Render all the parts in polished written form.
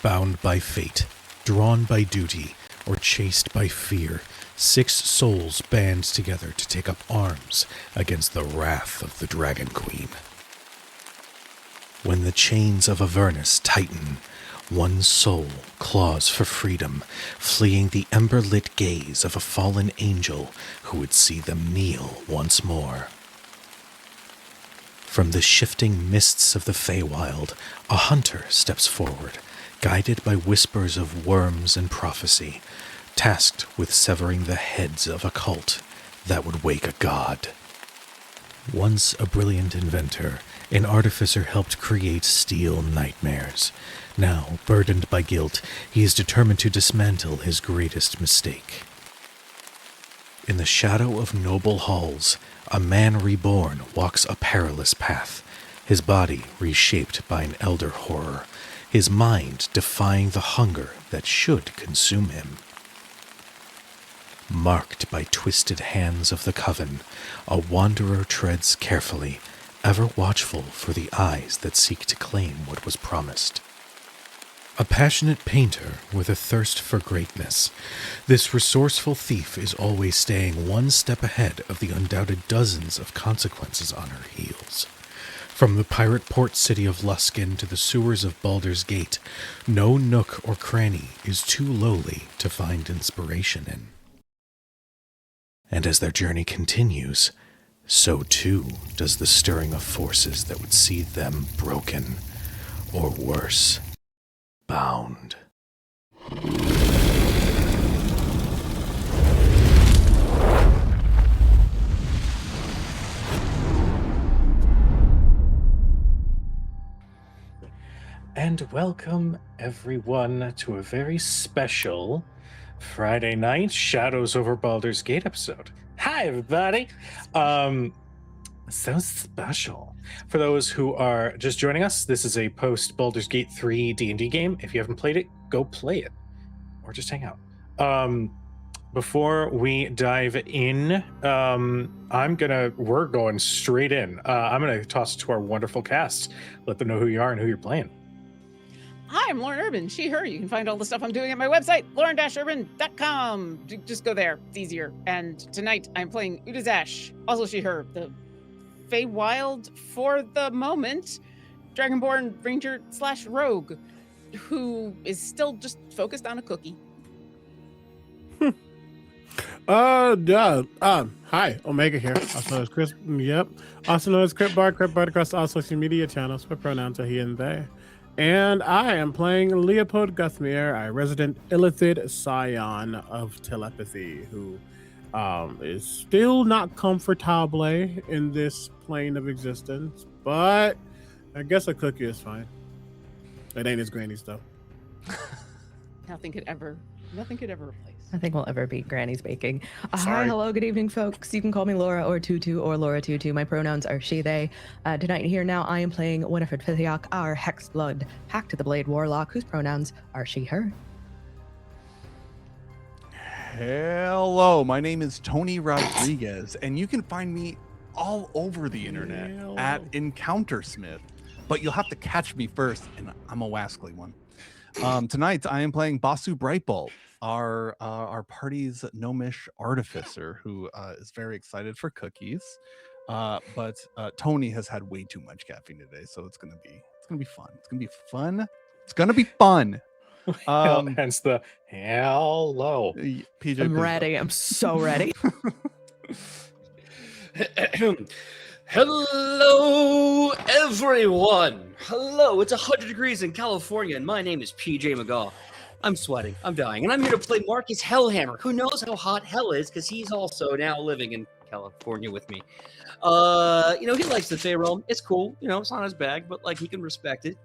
Bound by fate, drawn by duty, or chased by fear, 6 souls band together to take up arms against the wrath of the Dragon Queen. When the chains of Avernus tighten, one soul claws for freedom, fleeing the ember-lit gaze of a fallen angel who would see them kneel once more. From the shifting mists of the Feywild, a hunter steps forward, guided by whispers of worms and prophecy, tasked with severing the heads of a cult that would wake a god. Once a brilliant inventor, an artificer helped create steel nightmares. Now, burdened by guilt, he is determined to dismantle his greatest mistake. In the shadow of noble halls, a man reborn walks a perilous path, his body reshaped by an elder horror, his mind defying the hunger that should consume him. Marked by twisted hands of the coven, a wanderer treads carefully, ever watchful for the eyes that seek to claim what was promised. A passionate painter with a thirst for greatness, this resourceful thief is always staying one step ahead of the undoubted dozens of consequences on her heels. From the pirate port city of Luskan to the sewers of Baldur's Gate, no nook or cranny is too lowly to find inspiration in. And as their journey continues, so too does the stirring of forces that would see them broken, or worse, bound. And welcome everyone to a very special Friday night Shadows over Baldur's Gate episode. Hi everybody. So special. For those who are just joining us, this is a post Baldur's Gate 3 D&D game. If you haven't played it, go play it or just hang out. Before we dive in, we're going straight in. I'm gonna toss it to our wonderful cast. Let them know who you are and who you're playing. Hi, I'm Lauren Urban, she, her. You can find all the stuff I'm doing at my website, lauren-urban.com. Just go there, it's easier. And tonight I'm playing Udazash, also she, her, the Feywild, for the moment, Dragonborn Ranger / Rogue, who is still just focused on a cookie. Hi, Omega here. Also known as Chris. Yep. Also known as Cryptbard across all social media channels. My pronouns are he and they. And I am playing Leopold Guthmere, a resident illithid scion of telepathy, who is still not comfortable in this plane of existence, but I guess a cookie is fine. It ain't his granny's though. Nothing could ever replace. Nothing will ever beat Granny's baking. Hi, hello, good evening, folks. You can call me Laura or Tutu or Laura Tutu. My pronouns are she, they. Tonight here now, I am playing Winifred Fithiok, our Hexblood, Pact to the Blade Warlock, whose pronouns are she, her. Hello, my name is Tony Rodriguez, and you can find me all over the internet at EncounterSmith, but you'll have to catch me first, and I'm a wascally one. Tonight, I am playing Basu Brightbolt, our party's gnomish artificer, who is very excited for cookies. But Tony has had way too much caffeine today, so it's gonna be fun. It's gonna be fun. Hence the hello. PJ, I'm ready. I'm so ready. Hello, everyone. Hello, it's 100 degrees in California, and my name is PJ McGaw. I'm sweating. I'm dying, and I'm here to play Marcus Hellhammer, who knows how hot hell is because he's also now living in California with me. He likes the Fey realm. It's cool. It's not his bag, but he can respect it.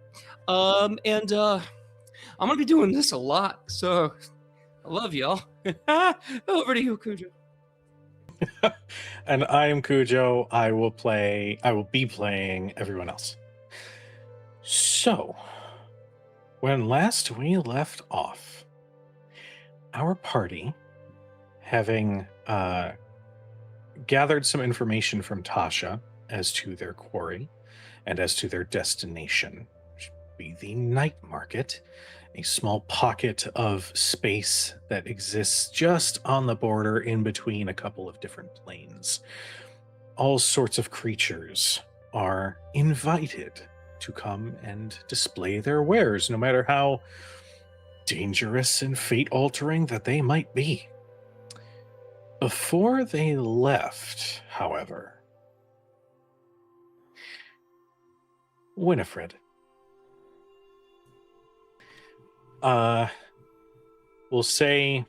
I'm gonna be doing this a lot, so I love y'all. Over to you, Cujo. And I am Cujo. I will be playing everyone else. So, when last we left off, our party, having gathered some information from Tasha as to their quarry and as to their destination, which would be the night market, a small pocket of space that exists just on the border in between a couple of different planes. All sorts of creatures are invited to come and display their wares, no matter how dangerous and fate-altering that they might be. Before they left, however, Winifred, we'll say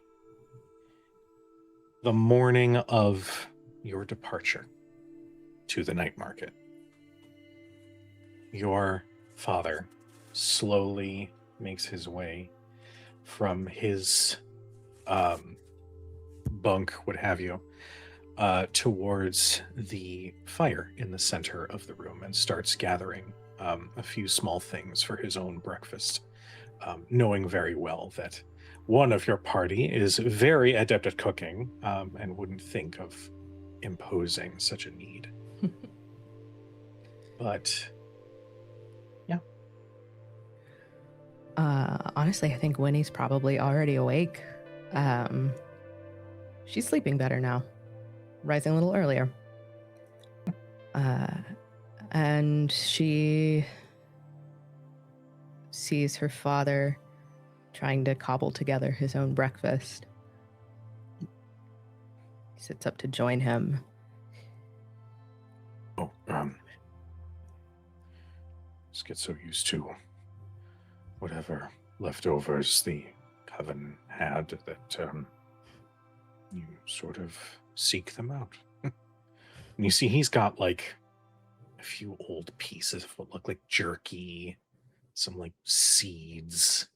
the morning of your departure to the night market, your father slowly makes his way from his bunk, what have you, towards the fire in the center of the room and starts gathering a few small things for his own breakfast, knowing very well that one of your party is very adept at cooking and wouldn't think of imposing such a need. But yeah. Honestly, I think Winnie's probably already awake. She's sleeping better now, rising a little earlier. And she sees her father trying to cobble together his own breakfast. He sits up to join him. Oh, just get so used to whatever leftovers the coven had that you sort of seek them out. And you see he's got like a few old pieces of what look like jerky, some like seeds,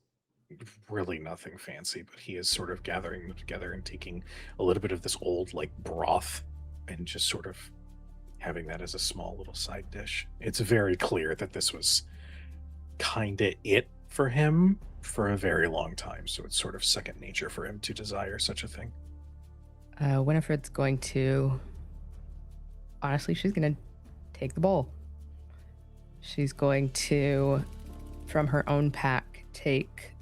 really nothing fancy, but he is sort of gathering them together and taking a little bit of this old like broth and just sort of having that as a small little side dish. It's very clear that this was kind of it for him for a very long time, so it's sort of second nature for him to desire such a thing. Winifred's going to... Honestly, she's going to take the bowl. She's going to, from her own pack, take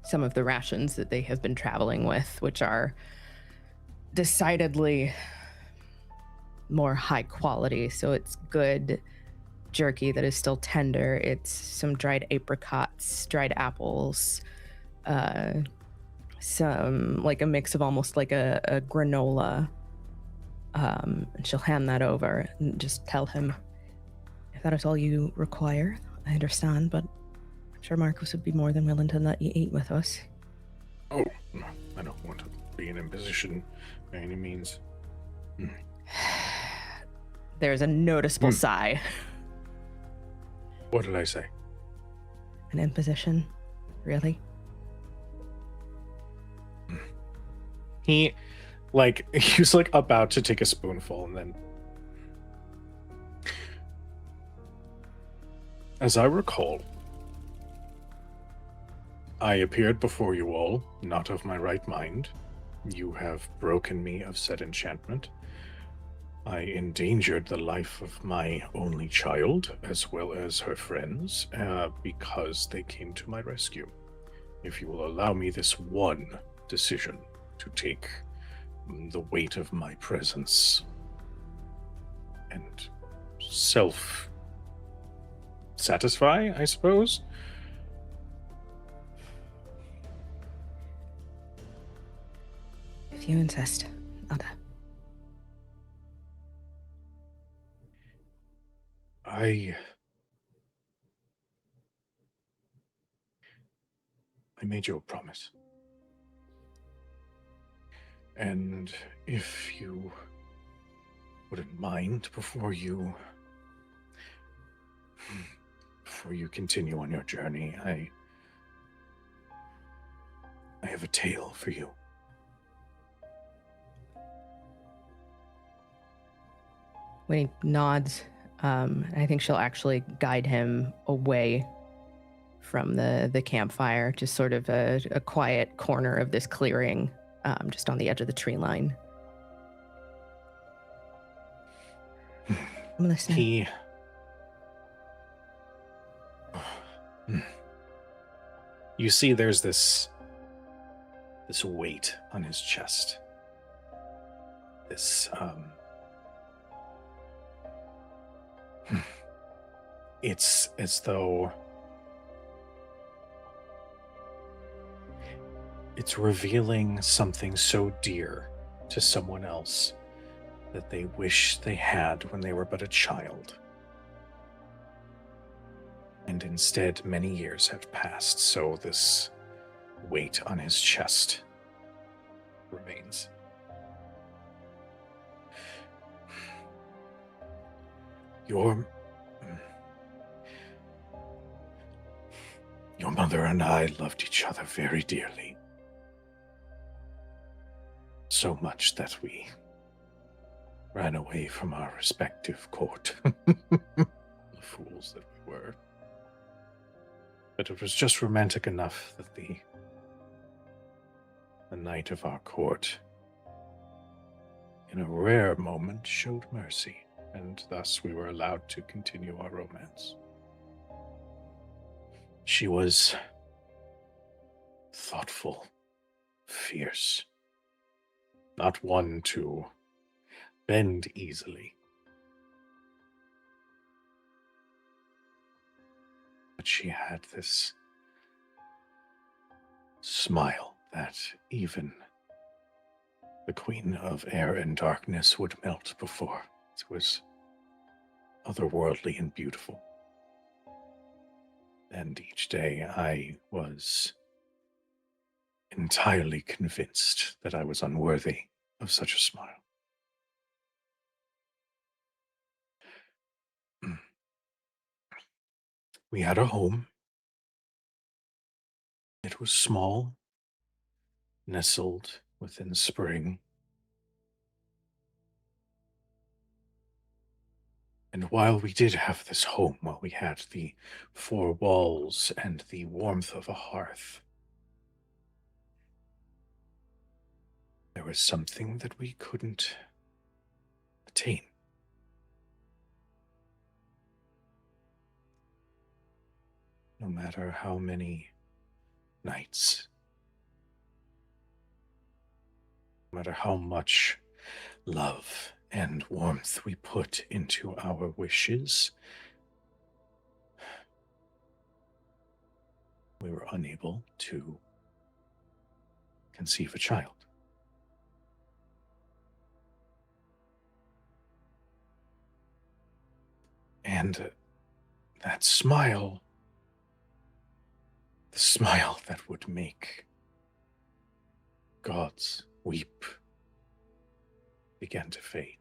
some of the rations that they have been traveling with, which are decidedly more high quality. So it's good jerky that is still tender. It's some dried apricots, dried apples, some like a mix of almost like a granola. And she'll hand that over and just tell him, if that is all you require, I understand, but I'm sure Marcus would be more than willing to let you eat with us. Oh, no, I don't want to be in imposition by any means. There's a noticeable sigh. What did I say? An imposition? Really? He was like about to take a spoonful, and then, as I recall, I appeared before you all, not of my right mind. You have broken me of said enchantment. I endangered the life of my only child, as well as her friends, because they came to my rescue. If you will allow me this one decision to take the weight of my presence and self-satisfy, I suppose. If you insist, Nada. I made you a promise. And if you wouldn't mind, before you continue on your journey, I have a tale for you. When he nods, I think she'll actually guide him away from the campfire, just sort of a quiet corner of this clearing, just on the edge of the tree line. I'm listening. You see there's this weight on his chest. This, it's as though it's revealing something so dear to someone else that they wish they had when they were but a child. And instead, many years have passed, so this weight on his chest remains. Your mother and I loved each other very dearly. So much that we ran away from our respective court. The fools that we were. But it was just romantic enough that the knight of our court, in a rare moment, showed mercy, and thus we were allowed to continue our romance. She was thoughtful, fierce, not one to bend easily. But she had this smile that even the Queen of Air and Darkness would melt before. It was otherworldly and beautiful. And each day I was entirely convinced that I was unworthy of such a smile. We had a home. It was small, nestled within spring. And while we did have this home, while we had the four walls and the warmth of a hearth, there was something that we couldn't attain. No matter how many nights, no matter how much love and warmth we put into our wishes, we were unable to conceive a child. And that smile, the smile that would make gods weep, began to fade.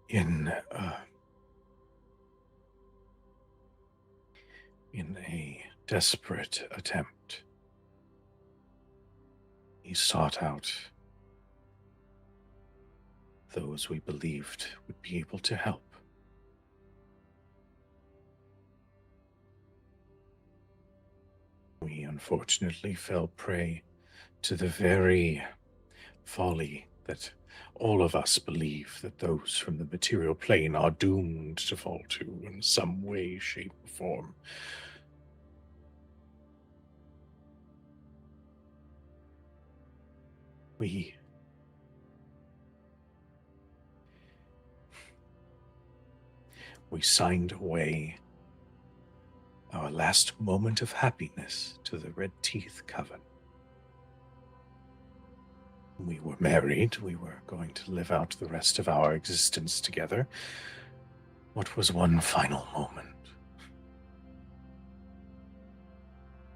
In a desperate attempt, he sought out those we believed would be able to help. We unfortunately fell prey to the very folly that all of us believe that those from the material plane are doomed to fall to in some way, shape, or form. We signed away our last moment of happiness to the Red Teeth Coven. We were married, we were going to live out the rest of our existence together. What was one final moment?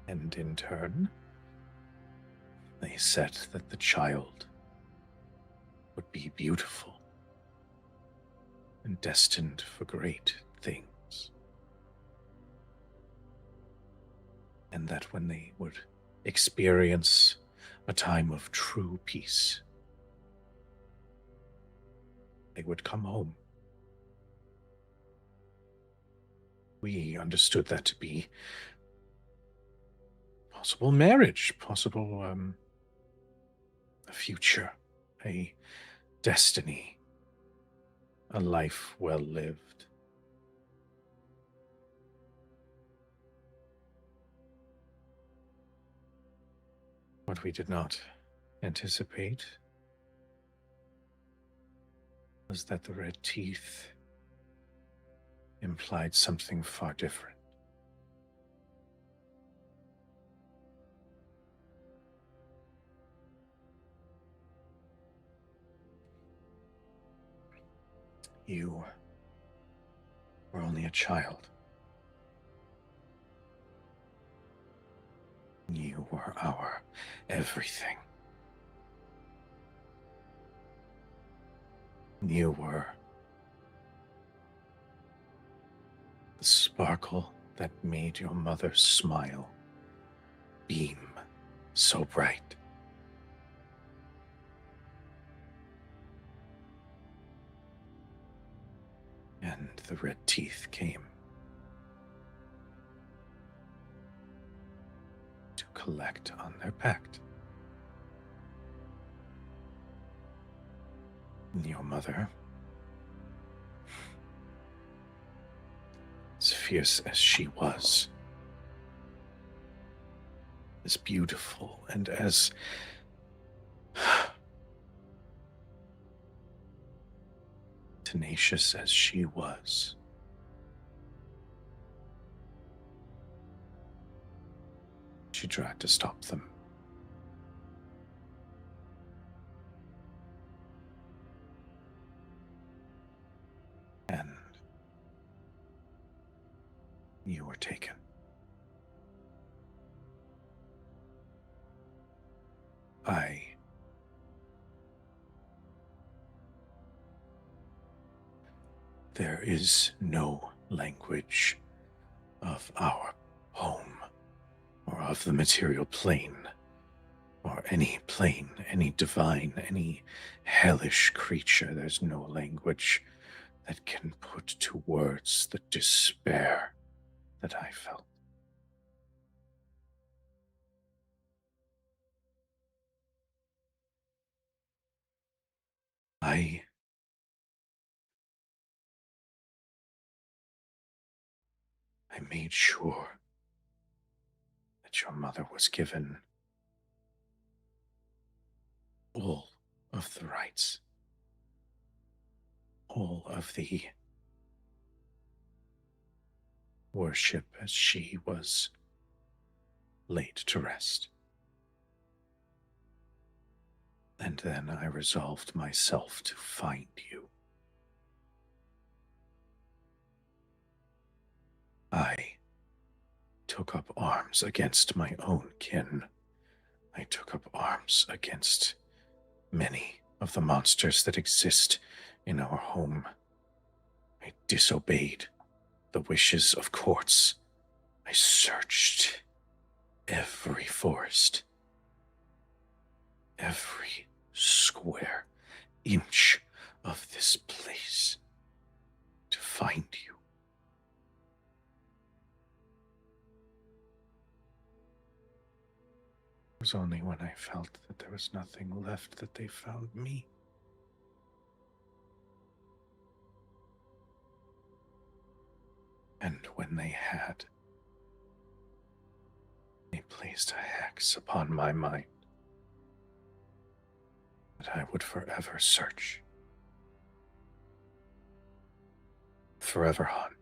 And in turn, they said that the child would be beautiful and destined for great things. And that when they would experience a time of true peace, they would come home. We understood that to be possible marriage, possible a future, a destiny. a life well lived. What we did not anticipate was that the red teeth implied something far different. You were only a child. You were our everything. You were the sparkle that made your mother's smile beam so bright. And the red teeth came to collect on their pact. Your mother, as fierce as she was, as beautiful and as tenacious as she was, she tried to stop them. And you were taken. There is no language of our home, or of the material plane, or any plane, any divine, any hellish creature. There's no language that can put to words the despair that I felt. I made sure that your mother was given all of the rights, all of the worship as she was laid to rest. And then I resolved myself to find you. I took up arms against my own kin. I took up arms against many of the monsters that exist in our home. I disobeyed the wishes of courts. I searched every forest, every square inch of this place to find you. It was only when I felt that there was nothing left that they found me. And when they had, they placed a hex upon my mind that I would forever search, forever hunt.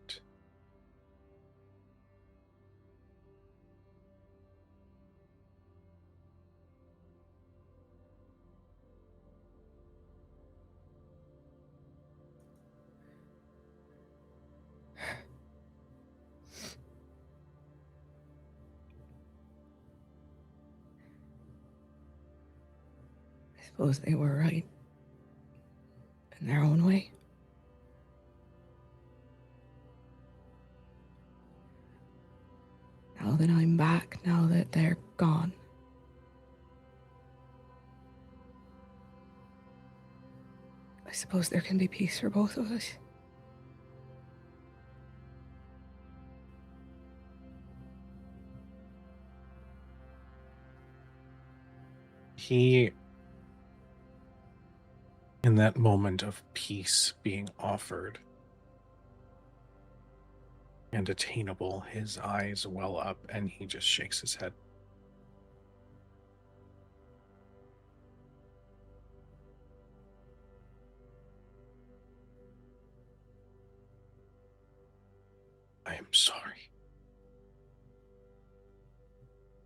I suppose they were right in their own way. Now that I'm back, now that they're gone, I suppose there can be peace for both of us. He In that moment of peace being offered and attainable, his eyes well up and he just shakes his head. I am sorry.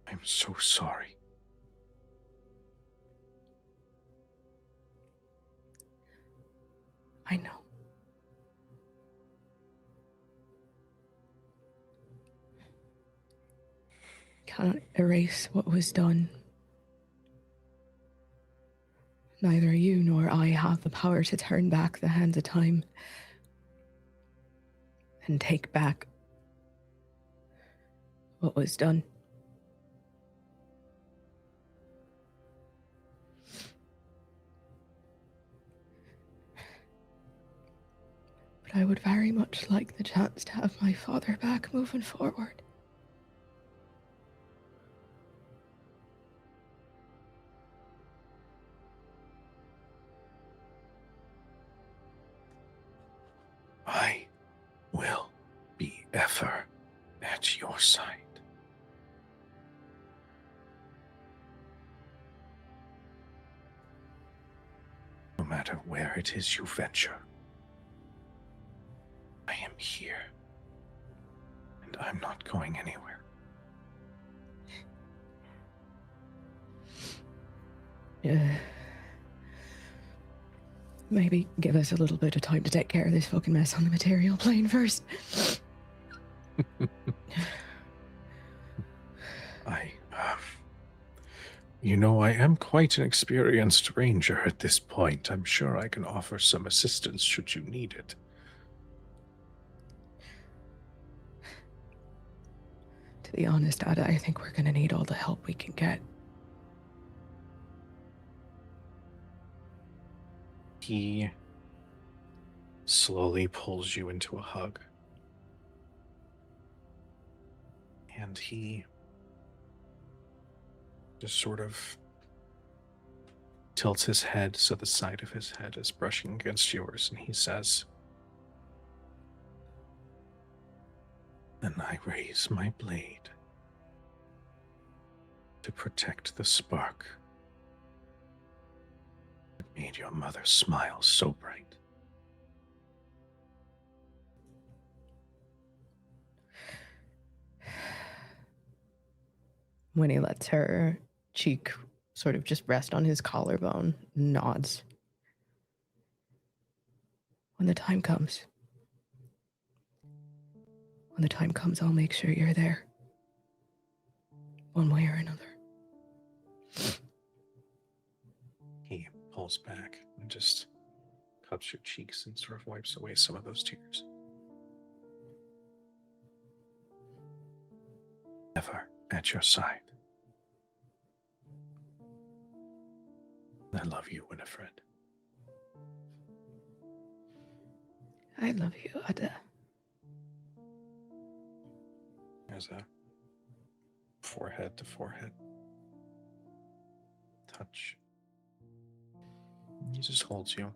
I'm so sorry. I know. Cannot erase what was done. Neither you nor I have the power to turn back the hands of time and take back what was done. But I would very much like the chance to have my father back moving forward. I will be ever at your side. No matter where it is you venture, I am here, and I'm not going anywhere. Maybe give us a little bit of time to take care of this fucking mess on the material plane first. I am quite an experienced ranger at this point. I'm sure I can offer some assistance should you need it. To be honest, Ada, I think we're gonna need all the help we can get. He slowly pulls you into a hug. And he just sort of tilts his head so the side of his head is brushing against yours, and he says, "Then I raise my blade to protect the spark that made your mother smile so bright." When he lets her cheek sort of just rest on his collarbone, nods. When the time comes, I'll make sure you're there. One way or another. He pulls back and just cups your cheeks and sort of wipes away some of those tears. Ever at your side. I love you, Winifred. I love you, Ada. There's a forehead to forehead touch. He just holds you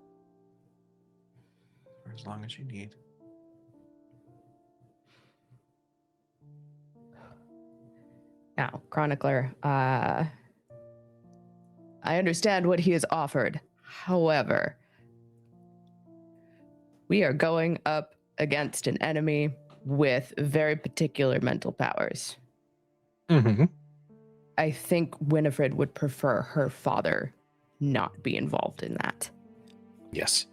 for as long as you need. Now, Chronicler, I understand what he has offered. However, we are going up against an enemy with very particular mental powers. Mm-hmm. I think Winifred would prefer her father not be involved in that. Yes.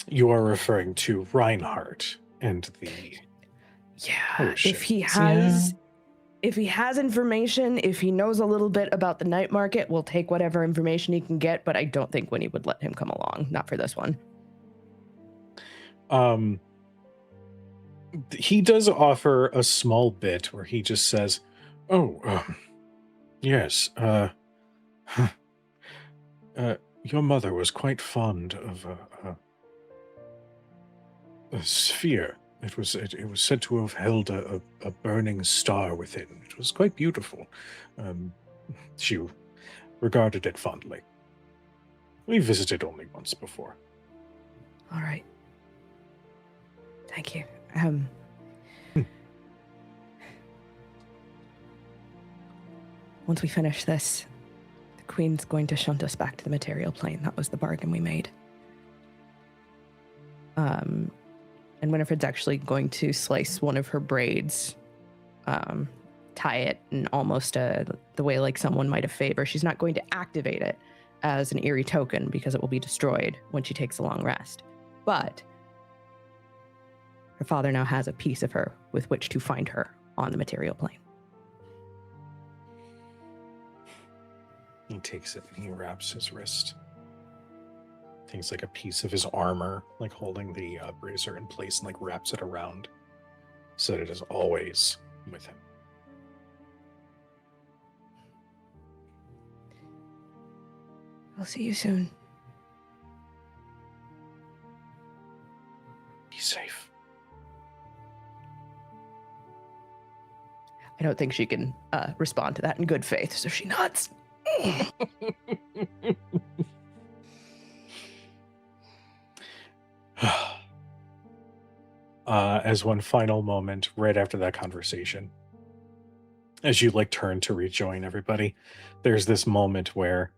You are referring to Reinhardt and the potion. If he has information, if he knows a little bit about the night market, we'll take whatever information he can get, but I don't think Winnie would let him come along. Not for this one. He does offer a small bit where he just says, yes, your mother was quite fond of a sphere. It was said to have held a burning star within. It was quite beautiful. She regarded it fondly. We visited only once before. All right. Thank you. Once we finish this, the Queen's going to shunt us back to the material plane. That was the bargain we made. And Winifred's actually going to slice one of her braids, tie it in almost the way like someone might have favor. She's not going to activate it as an eerie token because it will be destroyed when she takes a long rest. But her father now has a piece of her with which to find her on the material plane. He takes it and he wraps his wrist. Takes like a piece of his armor, like holding the bracer in place, and like wraps it around so that it is always with him. I'll see you soon. Be safe. I don't think she can respond to that in good faith, so she nods. As one final moment, right after that conversation, as you like turn to rejoin everybody, there's this moment where,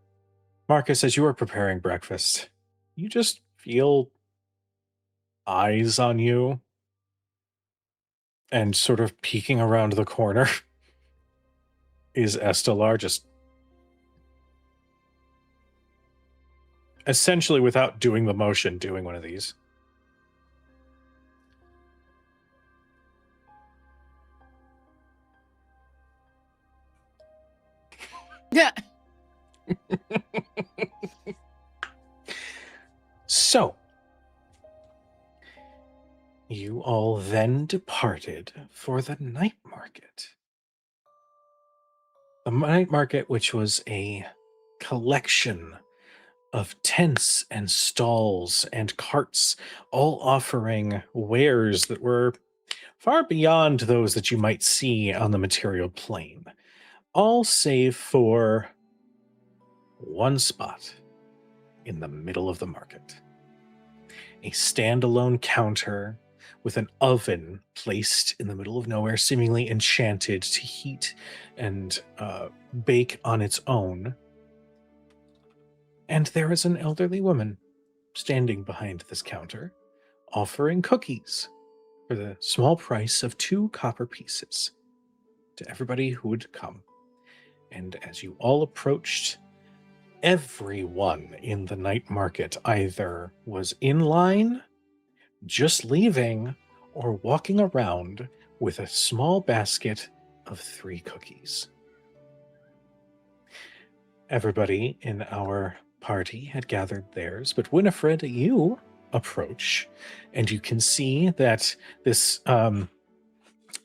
Marcus, as you are preparing breakfast, you just feel eyes on you, and sort of peeking around the corner is Estelar, just essentially without doing the motion, doing one of these. Yeah. So, you all then departed for the night market. The night market, which was a collection of tents and stalls and carts, all offering wares that were far beyond those that you might see on the material plane, all save for one spot in the middle of the market. A standalone counter with an oven placed in the middle of nowhere, seemingly enchanted to heat and bake on its own. And there is an elderly woman standing behind this counter, offering cookies for the small price of 2 copper pieces to everybody who would come. And as you all approached, everyone in the night market either was in line, just leaving, or walking around with a small basket of 3 cookies. Everybody in our party had gathered theirs, but Winifred, you approach, and you can see that this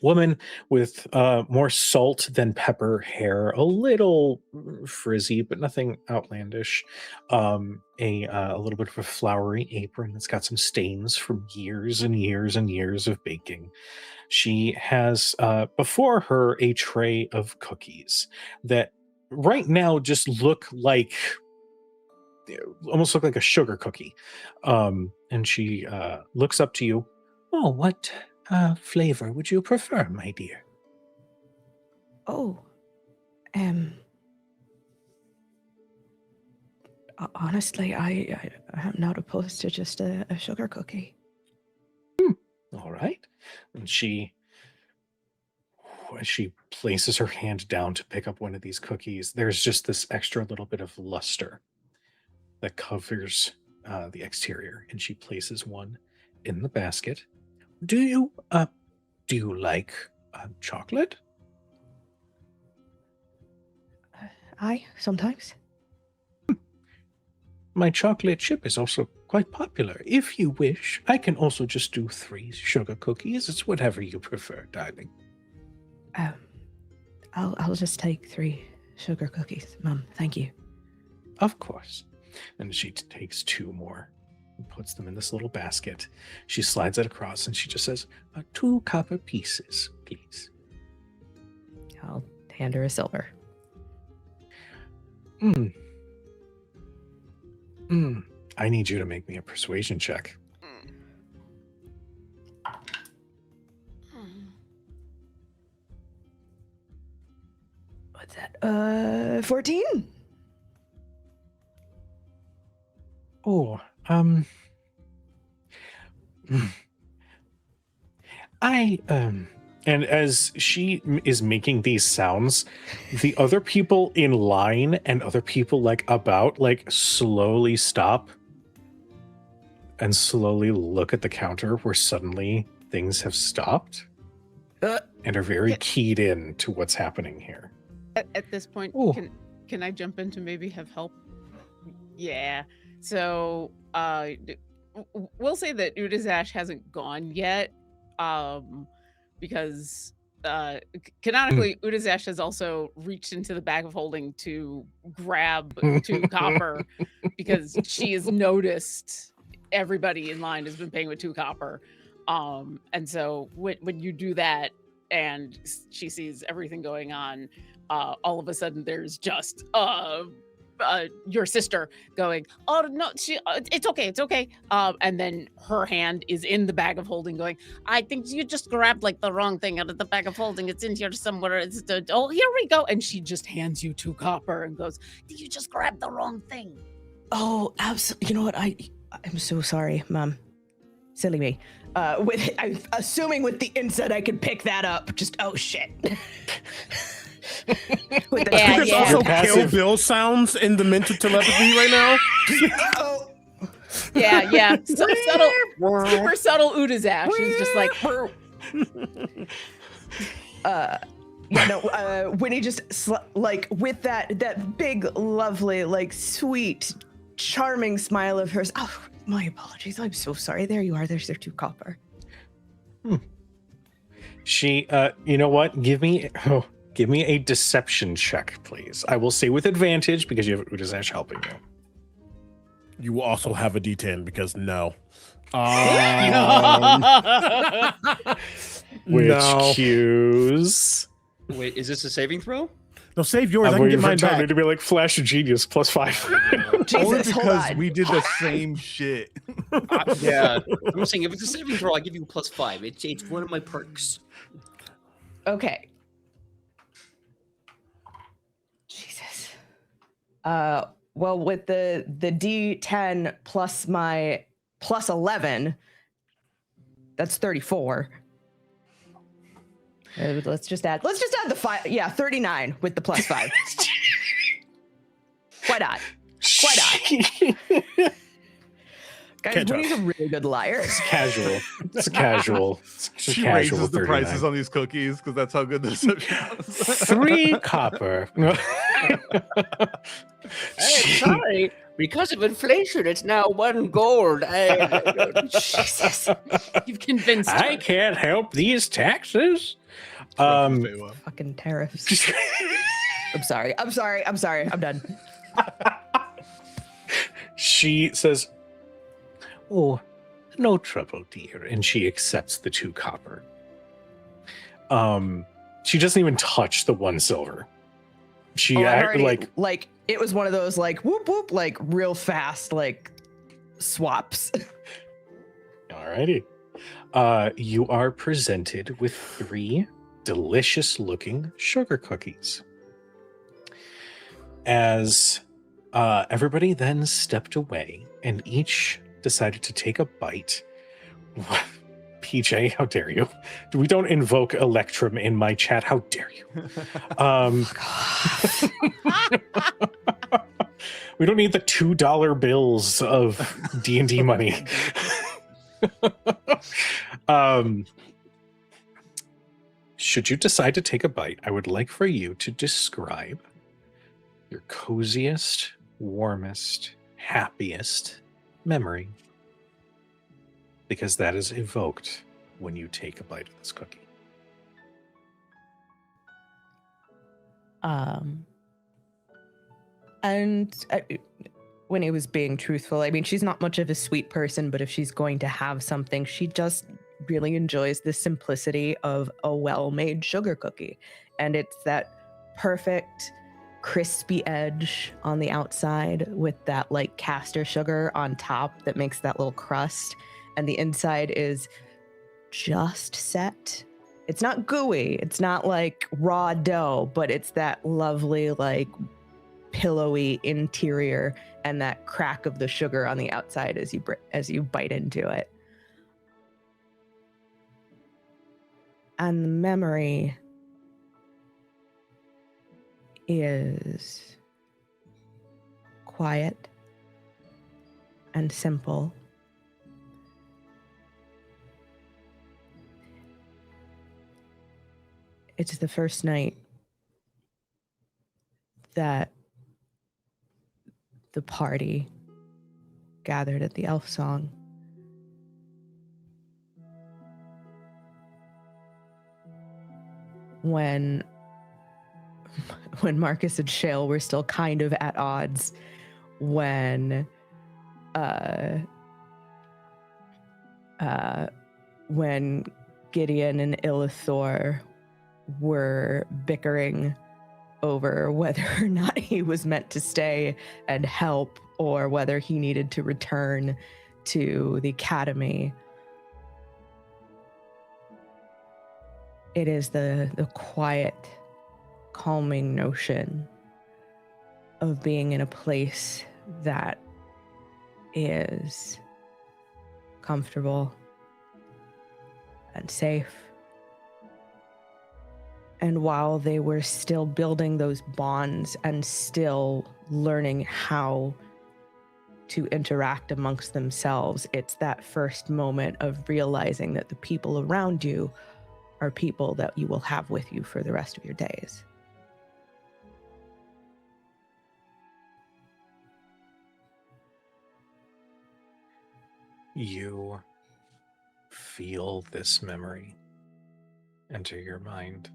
woman with more salt than pepper hair, a little frizzy, but nothing outlandish, a little bit of a flowery apron that's got some stains from years and years and years of baking. She has before her a tray of cookies that right now just look like, almost look like a sugar cookie. And she looks up to you. Oh, what flavor would you prefer, my dear? Oh, honestly, I am not opposed to just a sugar cookie. All right. And she places her hand down to pick up one of these cookies, there's just this extra little bit of luster that covers the exterior, and she places one in the basket. Do you like chocolate? Aye, sometimes. My chocolate chip is also quite popular. If you wish, I can also just do 3 sugar cookies. It's whatever you prefer, darling. I'll just take 3 sugar cookies, Mum. Thank you. Of course. And she takes 2 more and puts them in this little basket. She slides it across and she just says, 2 copper pieces, please. I'll hand her a silver. I need you to make me a persuasion check. What's that? 14? Oh, and as she is making these sounds, the other people in line and other people about slowly stop and slowly look at the counter where suddenly things have stopped and are very keyed in to what's happening here. At this point, Ooh. can I jump in to maybe have help? Yeah. So we'll say that Udazash hasn't gone yet, because canonically Udazash has also reached into the bag of holding to grab 2 copper because she has noticed everybody in line has been paying with 2 copper. And so when you do that and she sees everything going on, all of a sudden there's just your sister going, oh no, it's okay, and then her hand is in the bag of holding going, I think you just grabbed the wrong thing out of the bag of holding, it's in here somewhere, oh, here we go, and she just hands you 2 copper and goes, did you just grab the wrong thing? Oh, absolutely. You know what? I'm so sorry, Mom. Silly me. I'm assuming with the insight I could pick that up. Just, oh shit. There's also Kill Bill sounds in the mental telepathy right now. Yeah. So subtle, super subtle Udazash. She's just like, Winnie just with that big, lovely, sweet, charming smile of hers. Oh, my apologies. I'm so sorry. There you are. There's their 2 copper. She, you know what? Give me a deception check, please. I will say with advantage because you have Udazash helping you. You will also have a D10 because no. Which cues? Wait, is this a saving throw? No, save yours. I can get mine back. To be like Flash of Genius +5. Only because we did the same shit. Yeah. I'm saying if it's a saving throw, I give you +5. It's one of my perks. Okay. Jesus. Well, with the D10 plus my +11, that's 34. Let's just add the 5. Yeah, 39 with the +5. Why not? Guys, Winnie's a really good liar. It's casual. She raises the prices on these cookies because that's how good this is. 3 copper. Hey, sorry. Because of inflation, it's now 1 gold. Jesus. You've convinced her. I can't help these taxes. Fucking tariffs. I'm sorry. I'm done. She says, oh, no trouble, dear. And she accepts the 2 copper. She doesn't even touch the 1 silver. She like it was one of those whoop whoop real fast swaps. Alrighty. You are presented with 3 delicious looking sugar cookies. As everybody then stepped away and each decided to take a bite. PJ, how dare you? We don't invoke Electrum in my chat. How dare you? We don't need the $2 bills of D&D money. Should you decide to take a bite, I would like for you to describe your coziest, warmest, happiest memory, because that is evoked when you take a bite of this cookie. When he was being truthful, I mean, she's not much of a sweet person, but if she's going to have something, she just really enjoys the simplicity of a well-made sugar cookie. And it's that perfect crispy edge on the outside with that like caster sugar on top that makes that little crust, and the inside is just set. It's not gooey, it's not like raw dough, but it's that lovely like pillowy interior and that crack of the sugar on the outside as you bite into it. And the memory is quiet and simple. It's the first night that the party gathered at the Elf Song. When Marcus and Shale were still kind of at odds, when Gideon and Illithor were bickering over whether or not he was meant to stay and help or whether he needed to return to the academy. It is the quiet, calming notion of being in a place that is comfortable and safe. And while they were still building those bonds and still learning how to interact amongst themselves, it's that first moment of realizing that the people around you are people that you will have with you for the rest of your days. You feel this memory enter your mind.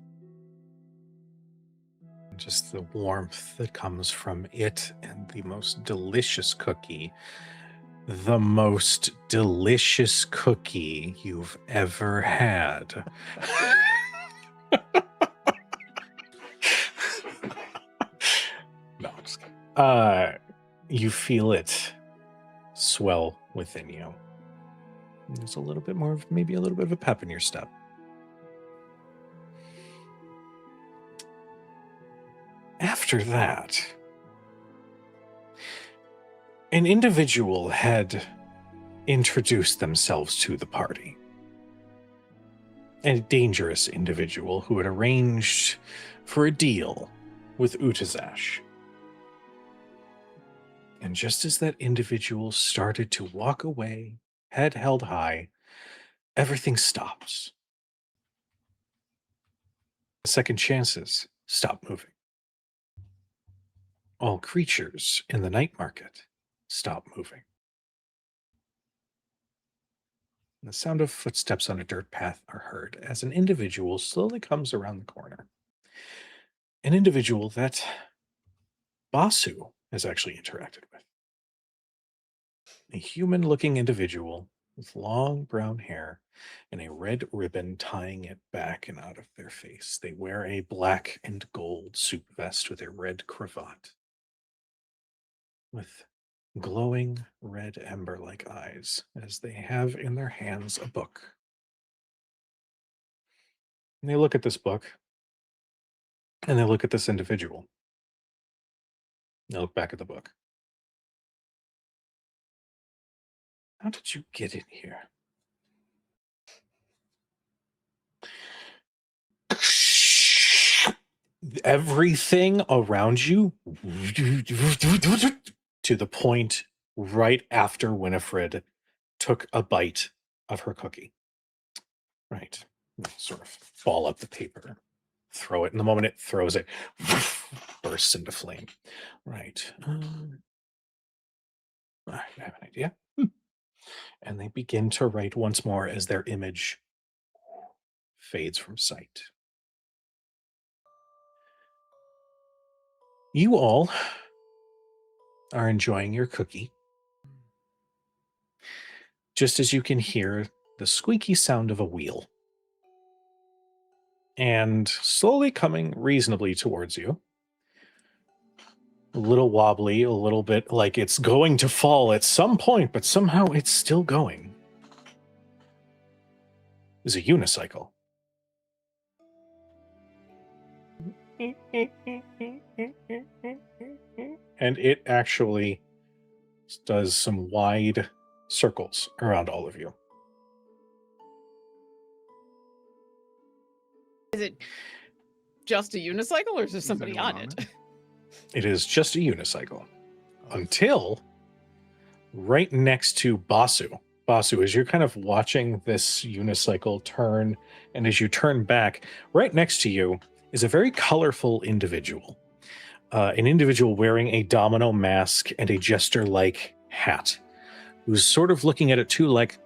Just the warmth that comes from it and the most delicious cookie. The most delicious cookie you've ever had. No, I'm just kidding. You feel it swell within you. There's a little bit more of, maybe a little bit of a pep in your step. After that, an individual had introduced themselves to the party. A dangerous individual who had arranged for a deal with Utazash. And just as that individual started to walk away, head held high, everything stops. Second chances stop moving. All creatures in the night market stop moving. The sound of footsteps on a dirt path are heard as an individual slowly comes around the corner. An individual that Basu has actually interacted with. A human-looking individual with long brown hair and a red ribbon tying it back and out of their face. They wear a black and gold suit vest with a red cravat, with glowing red ember-like eyes as they have in their hands a book. And they look at this book, and they look at this individual. They look back at the book. How did you get in here? Everything around you to the point right after Winifred took a bite of her cookie. Right. Sort of ball up the paper, throw it, and the moment it throws it, bursts into flame. Right. I have an idea. And they begin to write once more as their image fades from sight. You all are enjoying your cookie, just as you can hear the squeaky sound of a wheel. And slowly coming reasonably towards you a little wobbly, a little bit like it's going to fall at some point, but somehow it's still going, is a unicycle. And it actually does some wide circles around all of you. Is it just a unicycle, or is there somebody anyone on on it? It is just a unicycle until right next to Basu. Basu, as you're kind of watching this unicycle turn, and as you turn back, right next to you is a very colorful individual. An individual wearing a domino mask and a jester-like hat, who's sort of looking at it too like,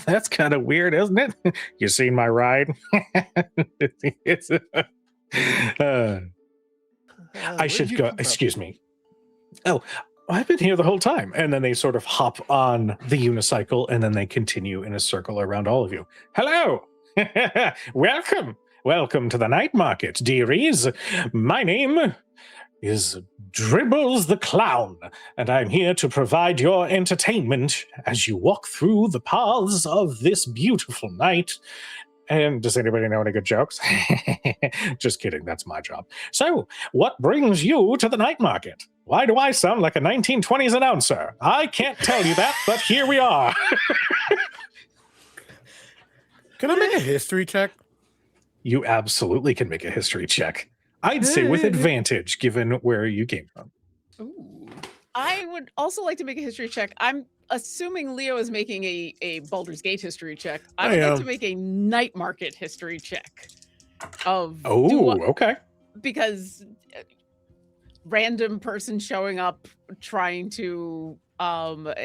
that's kind of weird, isn't it? You seen my ride? I should go, excuse me. Oh, I've been here the whole time. And then they sort of hop on the unicycle, and then they continue in a circle around all of you. Hello! Welcome! Welcome to the night market, dearies. My name is Dribbles the Clown, and I'm here to provide your entertainment as you walk through the paths of this beautiful night. And does anybody know any good jokes? Just kidding, that's my job. So, what brings you to the night market? Why do I sound like a 1920s announcer? I can't tell you that, but here we are. Can I make a history check? You absolutely can make a history check. I'd say with advantage, given where you came from. Ooh. I would also like to make a history check. I'm assuming Leo is making a Baldur's Gate history check. I would like to make a night market history check. Okay. Because random person showing up trying to,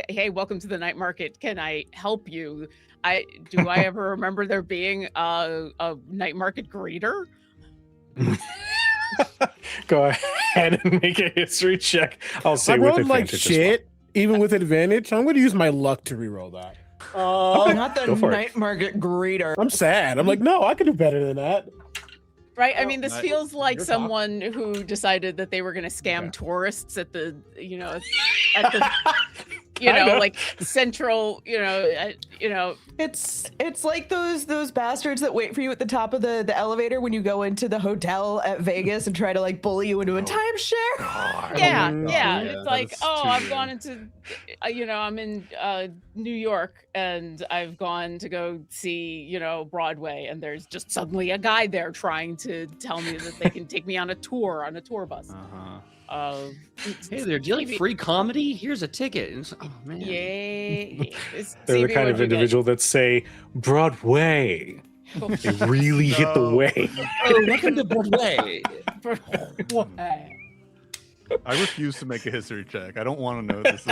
hey, welcome to the night market. Can I help you? Do I ever remember there being a night market greeter? Go ahead and make a history check. I'll say I with rolled advantage. like shit, even with advantage. So I'm going to use my luck to reroll that. Not the night market greeter. I'm sad. I'm like, no, I could do better than that. Right? I mean, this nice. feels like You're someone who decided that they were going to scam tourists at the, at the, like central, It's like those bastards that wait for you at the top of the elevator when you go into the hotel at Vegas and try to like bully you into a timeshare. Yeah. Yeah, It's that like, is oh, too I've good. gone into, I'm in New York, and I've gone to go see, Broadway, and there's just suddenly a guy there trying to tell me that they can take me on a tour bus. Hey there, do you like free comedy? Here's a ticket. And oh man. Yay. They're the kind of individual that say Broadway. They really hit the way. Oh, welcome to Broadway. I refuse to make a history check. I don't want to know this.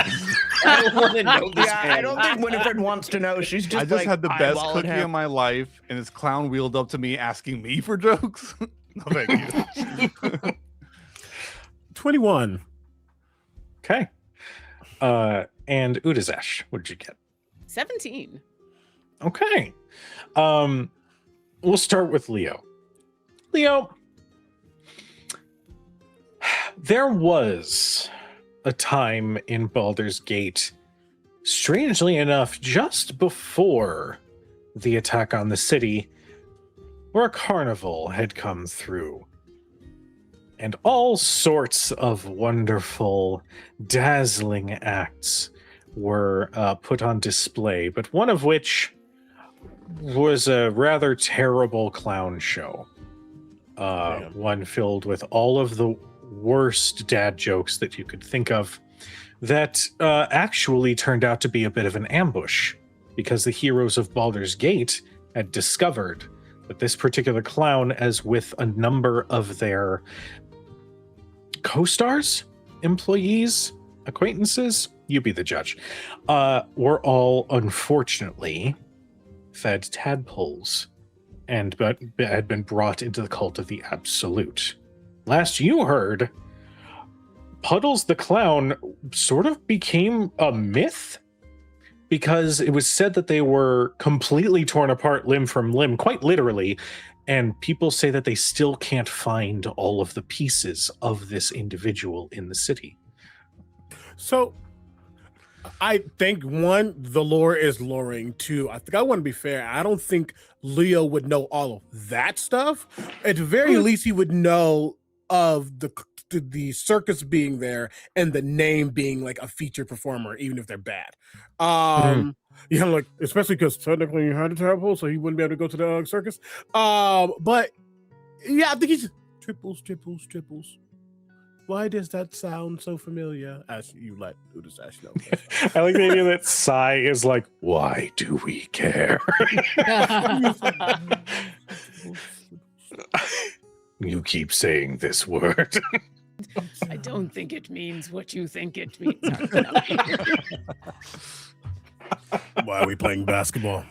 I don't want to know this. Yeah, I don't think Winifred wants to know. She's just I just had the best eyeballing cookie him. of my life, and this clown wheeled up to me asking me for jokes. No, thank you. 21. Okay. And Udazesh, what did you get? 17. Okay. We'll start with Leo. Leo, there was a time in Baldur's Gate, strangely enough, just before the attack on the city, where a carnival had come through. And all sorts of wonderful, dazzling acts were put on display, but one of which was a rather terrible clown show. One filled with all of the worst dad jokes that you could think of, that actually turned out to be a bit of an ambush, because the heroes of Baldur's Gate had discovered that this particular clown, as with a number of their co-stars, employees, acquaintances, you be the judge, were all unfortunately fed tadpoles and but had been brought into the cult of the Absolute. Last you heard, Puddles the Clown sort of became a myth because it was said that they were completely torn apart limb from limb, quite literally, and people say that they still can't find all of the pieces of this individual in the city. So I think one, the lore is luring. Two, I think I want to be fair. I don't think Leo would know all of that stuff. At the very least, he would know of the circus being there and the name being like a featured performer, even if they're bad. Yeah, like especially because technically he had a terrible, so he wouldn't be able to go to the circus. But yeah, I think he's triples. Why does that sound so familiar? As you let Udasash know. I like the idea that Sai is like, why do we care? You keep saying this word. I don't think it means what you think it means. Why are we playing basketball?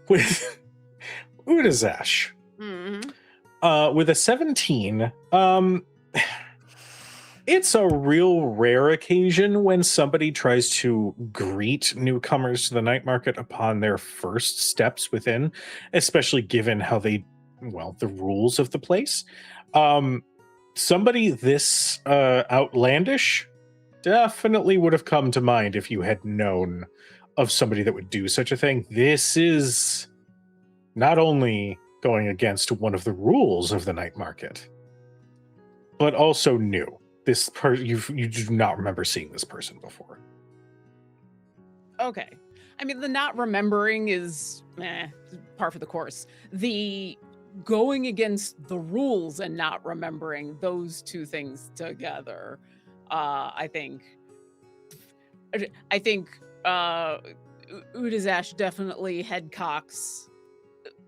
With Udasash. Mm-hmm. With a 17, it's a real rare occasion when somebody tries to greet newcomers to the night market upon their first steps within, especially given how the rules of the place. Somebody this outlandish definitely would have come to mind if you had known of somebody that would do such a thing. This is not only going against one of the rules of the night market, but also new. This you do not remember seeing this person before. Okay. I mean, the not remembering is par for the course. The going against the rules and not remembering, those two things together, I think Udasash definitely head cocks,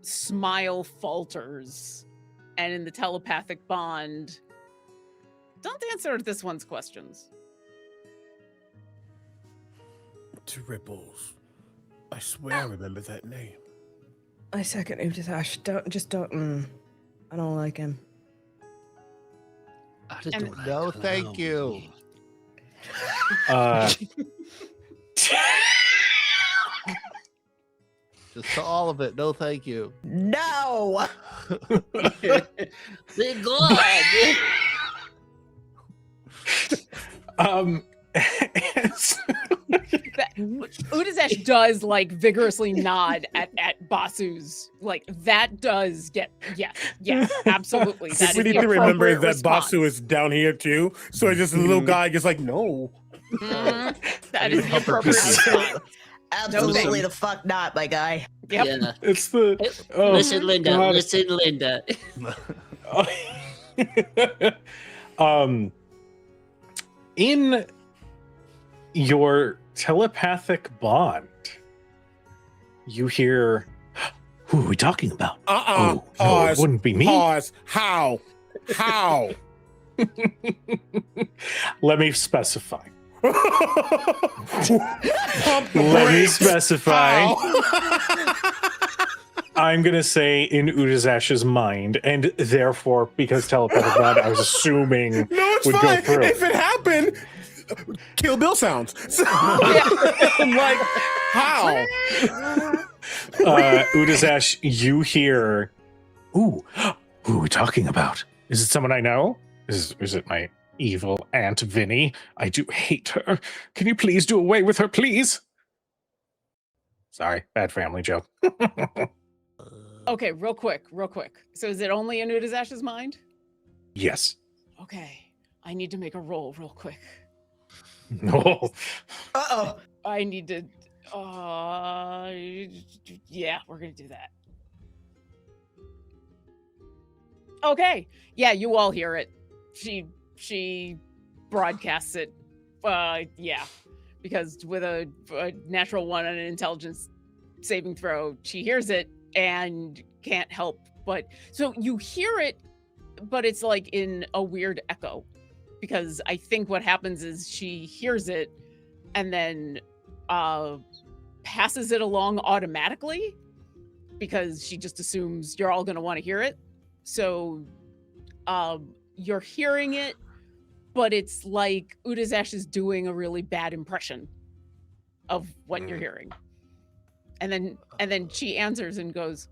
smile falters, and in the telepathic bond, don't answer this one's questions. Triples. I swear I remember that name. I second Udasash. Don't. I don't like him. I just And- don't like No, clown. thank you. Just to all of it. No, thank you. No. Thank God. Udasash does like vigorously nod at Basu's, like that does get yes, absolutely. That we is need the to remember appropriate that response. Basu is down here too. So it's just a little guy just like, no. Mhm. That is the appropriate response. Absolutely No, the fuck not, my guy. Yep. Yeah. It's the Listen, Linda. God. Listen, Linda. In your telepathic bond, you hear, who are we talking about? Oh, no, Pause. it wouldn't be me. Pause. How? How? Let me specify. Let me specify. I'm going to say in Udasash's mind, and therefore, because telepathic bond, I was assuming No, it's would fine. go through. If it happened, Kill Bill sounds. So, I'm like, how? Udasash, you hear, ooh, who are we talking about? Is it someone I know? Is it my evil Aunt Vinny? I do hate her. Can you please do away with her, please? Sorry, bad family joke. Okay, real quick. So is it only in Udasash's mind? Yes. Okay, I need to make a roll real quick. No. Uh-oh. I need to. Yeah, we're gonna do that. Okay. Yeah, you all hear it. She broadcasts it. Yeah, because with a natural one and an intelligence saving throw, she hears it and can't help but. So you hear it, but it's like in a weird echo, because I think what happens is she hears it and then passes it along automatically because she just assumes you're all going to want to hear it. So you're hearing it, but it's like Udazash is doing a really bad impression of what you're hearing. And then she answers and goes,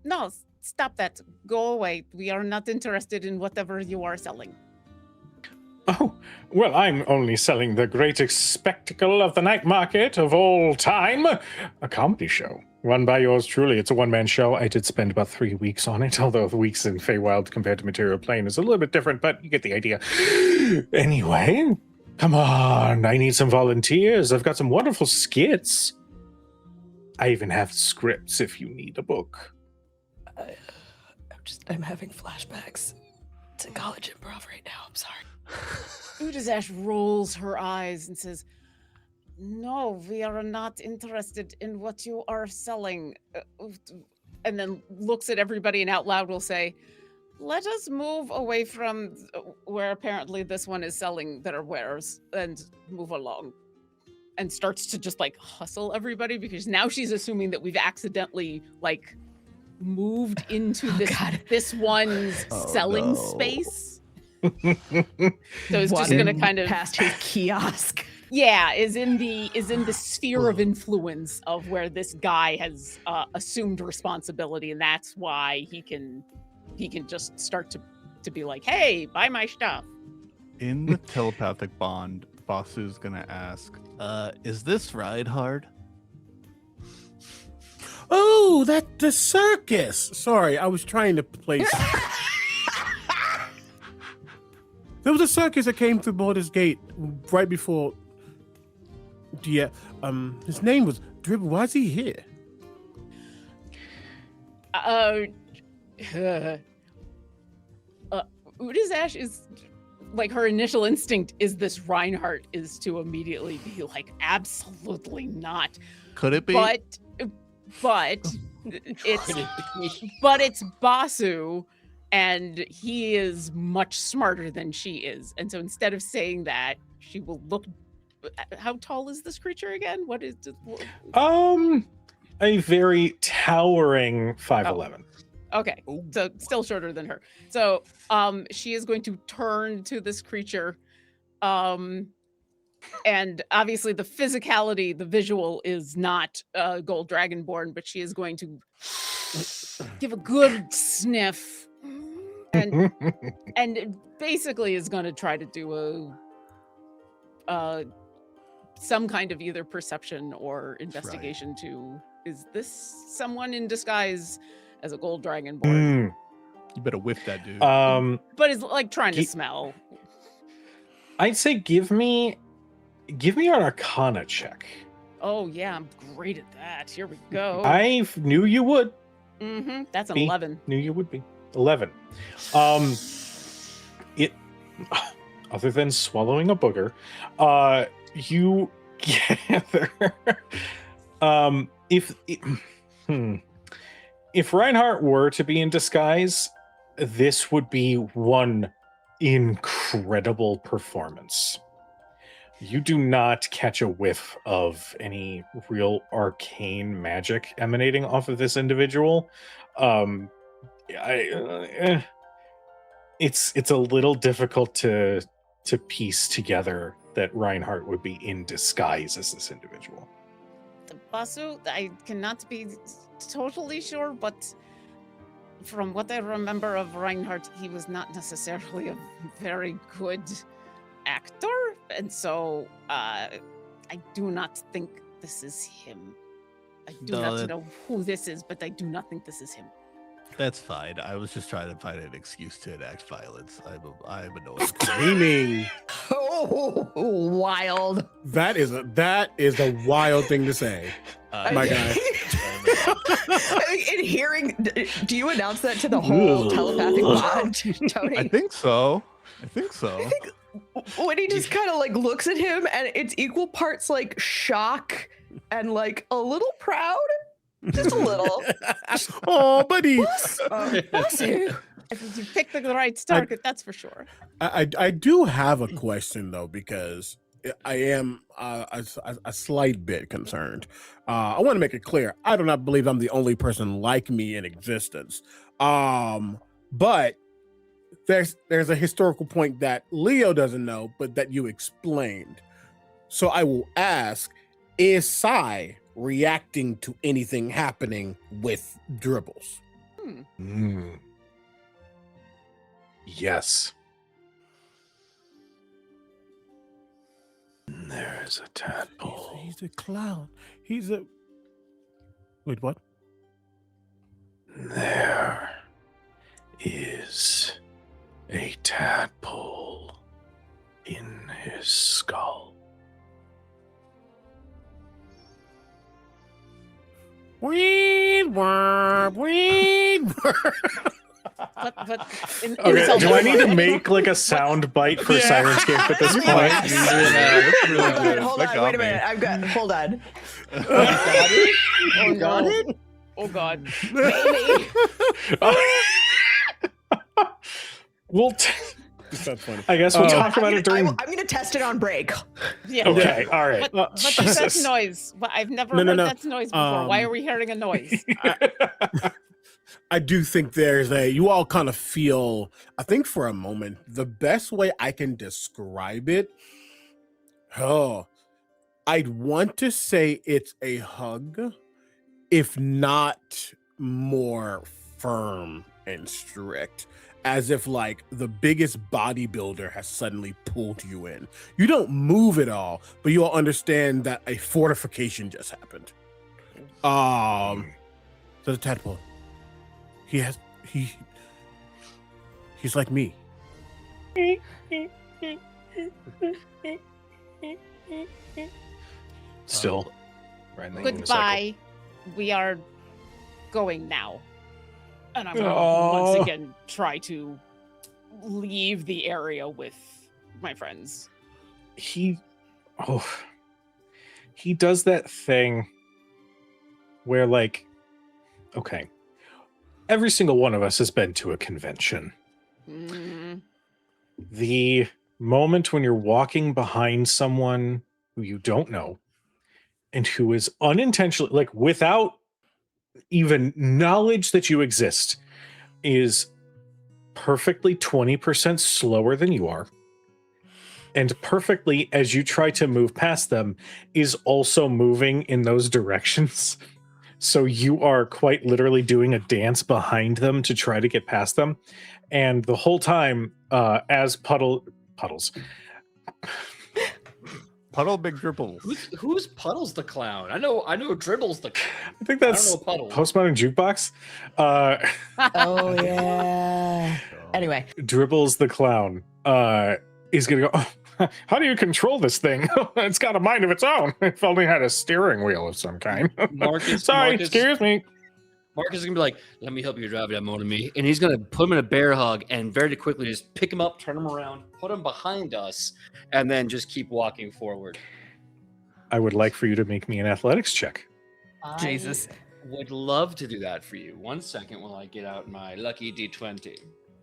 "No, stop that. Go away. We are not interested in whatever you are selling." Oh, well, I'm only selling the greatest spectacle of the night market of all time, a comedy show run by yours truly. It's a one-man show. I did spend about 3 weeks on it, although the weeks in Feywild compared to Material Plane is a little bit different, but you get the idea. Anyway, come on, I need some volunteers. I've got some wonderful skits. I even have scripts if you need a book. I'm having flashbacks to college improv right now. I'm sorry. Udazash rolls her eyes and says, "No, we are not interested in what you are selling." And then looks at everybody and out loud will say, "Let us move away from where apparently this one is selling their wares and move along." And starts to just like hustle everybody because now she's assuming that we've accidentally like moved into this one's selling space. So it's just gonna kind of past his kiosk. Yeah, is in the sphere of influence of where this guy has assumed responsibility, and that's why he can just start to be like, "Hey, buy my stuff." In the telepathic bond, Basu's gonna ask, "Is this ride hard?" Oh, that the circus. Sorry, I was trying to place. There was a circus that came through Baldur's Gate right before. Yeah, his name was Dribble. Why is he here? Udazash is like, her initial instinct is this Reinhardt is to immediately be like, absolutely not. Could it be? But it's Basu, and he is much smarter than she is. And so instead of saying that, she will look. How tall is this creature again? What is it? A very towering 5'11". Okay, so still shorter than her. So she is going to turn to this creature, and obviously the physicality, the visual is not Gold Dragonborn, but she is going to give a good sniff, and and basically is going to try to do some kind of either perception or investigation to, is this someone in disguise as a Gold Dragonborn? You better whiff that dude. But it's like trying to smell. I'd say give me an Arcana check. Oh yeah, I'm great at that. Here we go. I knew you would. That's an 11. Knew you would be 11. It, other than swallowing a booger, you gather. If Reinhardt were to be in disguise, this would be one incredible performance. You do not catch a whiff of any real arcane magic emanating off of this individual. It's a little difficult to piece together that Reinhardt would be in disguise as this individual. Basu, I cannot be totally sure, but from what I remember of Reinhardt, he was not necessarily a very good actor, and so I do not think this is him. I do not know who this is, but I do not think this is him. That's fine. I was just trying to find an excuse to enact violence. I'm annoyed. Screaming. Oh, wild. That is a wild thing to say. My guy. In hearing, do you announce that to the whole telepathic bond, Tony? I think so. When he just kind of like looks at him, and it's equal parts like shock and like a little proud, just a little. Oh, buddy. You picked the right target, that's for sure. I do have a question though, because I am a slight bit concerned. I want to make it clear, I do not believe I'm the only person like me in existence. But there's a historical point that Leo doesn't know, but that you explained. So I will ask, is Sai reacting to anything happening with Dribbles? Yes. There's a tadpole. He's a clown. He's a... Wait, what? There is a tadpole in his skull. Weed warp, weed warp. But Okay, do I need to make like a sound bite for Sirenscape at this point? That's really good. Hold That on, got wait a me. minute. I've got. Hold on. Oh, got it? Oh God. Baby. We'll That's funny. I guess we'll talk about it during. I'm gonna test it on break. Yeah. Okay, all right. But that's Jesus. noise. But I've never No, heard no. that noise before. Why are we hearing a noise? I do think there's you all kind of feel, I think for a moment, the best way I can describe it, I'd want to say it's a hug, if not more firm and strict, as if like the biggest bodybuilder has suddenly pulled you in. You don't move at all, but you all understand that a fortification just happened. So the tadpole. He's like me. Still. Right in the unicycle. Goodbye. We are going now. And I'm going to Aw. once again try to leave the area with my friends. He does that thing where like, okay, every single one of us has been to a convention. Mm, The moment when you're walking behind someone who you don't know and who is unintentionally, like without even knowledge that you exist, is perfectly 20% slower than you are, and perfectly, as you try to move past them, is also moving in those directions. So you are quite literally doing a dance behind them to try to get past them. And the whole time, as Puddles, Puddle Big Dribbles. Who's Puddles the clown? I know Dribbles the clown. I think I that's don't know Puddles. Postmodern Jukebox. Oh yeah. Anyway, Dribbles the clown is gonna go, oh, how do you control this thing? It's got a mind of its own. If only had a steering wheel of some kind. Sorry, excuse me. Marcus is gonna be like, "Let me help you drive that motor me," and he's gonna put him in a bear hug and very quickly just pick him up, turn him around, put him behind us, and then just keep walking forward. I would like for you to make me an athletics check. Jesus. I would love to do that for you. 1 second while I get out my lucky D20.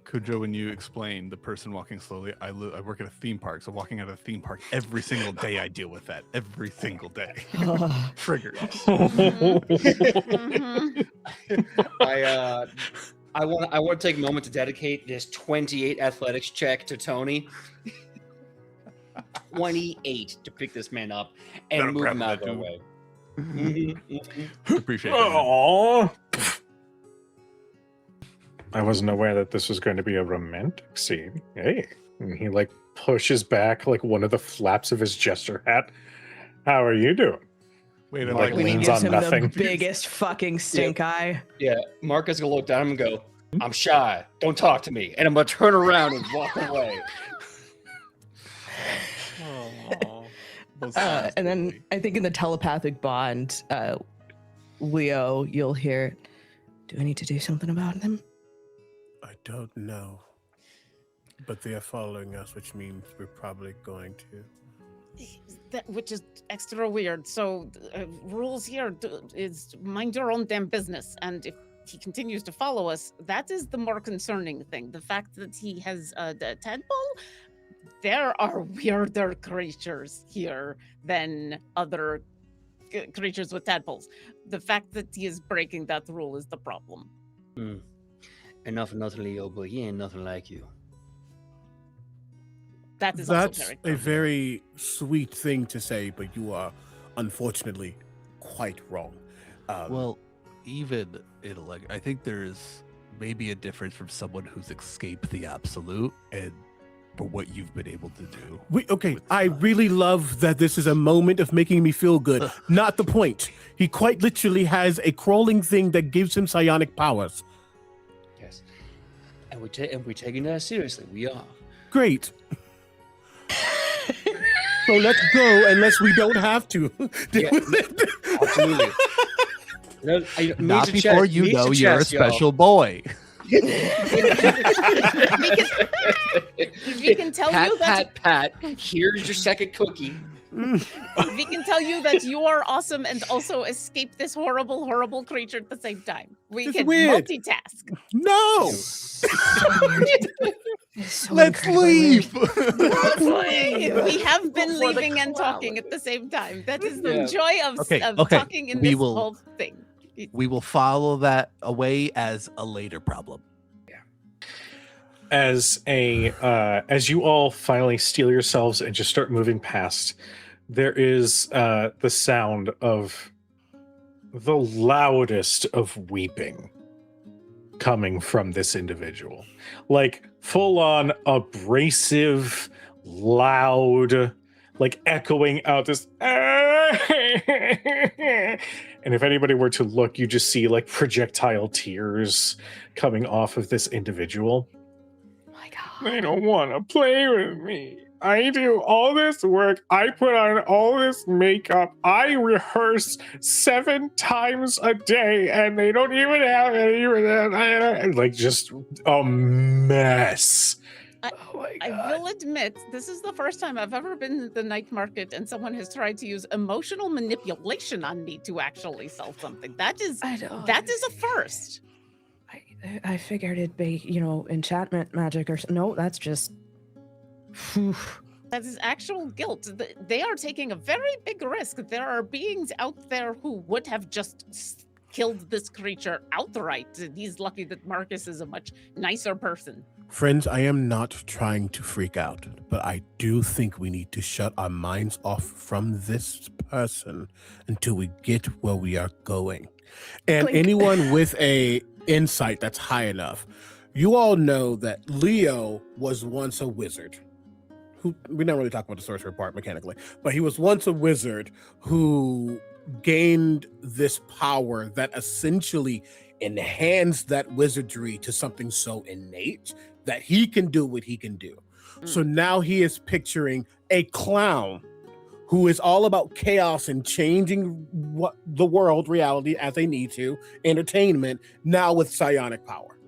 Kujo, when you explain the person walking slowly, I work at a theme park, so walking out of a theme park every single day, I deal with that every single day. Triggers. mhm. I want to take a moment to dedicate this 28 athletics check to Tony. 28 to pick this man up and Gotta move grab him out that of our dude. way. Appreciate that. Oh, I wasn't aware that this was going to be a romantic scene. Hey, and he like pushes back like one of the flaps of his jester hat. How are you doing? Wait, Like, like When he leans gives on him nothing. the biggest fucking stink eye. Yeah, Marcus is gonna look down at him and go, "I'm shy. Don't talk to me." And I'm gonna turn around and walk away. And then I think in the telepathic bond, Leo, you'll hear, do I need to do something about them? I don't know. But they are following us, which means we're probably going to. Which is extra weird. So, rules here is mind your own damn business. And if he continues to follow us, that is the more concerning thing. The fact that he has the tadpole, there are weirder creatures here than other creatures with tadpoles. The fact that he is breaking that rule is the problem. And nothing, Leo, but he ain't nothing like you. That is also That's very a very sweet thing to say, but you are unfortunately quite wrong. Well, even in like, I think there's maybe a difference from someone who's escaped the absolute and for what you've been able to do. I really love that this is a moment of making me feel good. Not the point. He quite literally has a crawling thing that gives him psionic powers. Yes. And we're taking that seriously. We are. Great. So let's go unless we don't have to. Yeah, absolutely. Not before you know you're a special boy. we can tell you that Pat, here's your second cookie. we can tell you that you are awesome and also escape this horrible creature at the same time. We It's can weird. multitask. No. Let's leave. We have been For the leaving and cloud. talking at the same time. That is the Yeah. joy of Okay. talking in We this will- whole thing. We will follow that away as a later problem. As you all finally steel yourselves and just start moving past, there is the sound of the loudest of weeping coming from this individual, like full on abrasive, loud, like echoing out this. And if anybody were to look, you just see like projectile tears coming off of this individual. My God. They don't want to play with me. I do all this work. I put on all this makeup. I rehearse 7 times a day, and they don't even have any of that. Like, just a mess. I will admit, this is the first time I've ever been in the night market and someone has tried to use emotional manipulation on me to actually sell something. That is a first. I figured it'd be, enchantment magic or no, that's just. That is actual guilt. They are taking a very big risk. There are beings out there who would have just killed this creature outright. He's lucky that Marcus is a much nicer person. Friends, I am not trying to freak out, but I do think we need to shut our minds off from this person until we get where we are going. And Clink. anyone with a insight that's high enough, you all know that Leo was once a wizard. We don't really talk about the sorcerer part mechanically, but he was once a wizard who gained this power that essentially enhanced that wizardry to something so innate that he can do what he can do. So now he is picturing a clown who is all about chaos and changing what the world, reality as they need to, entertainment, now with psionic power.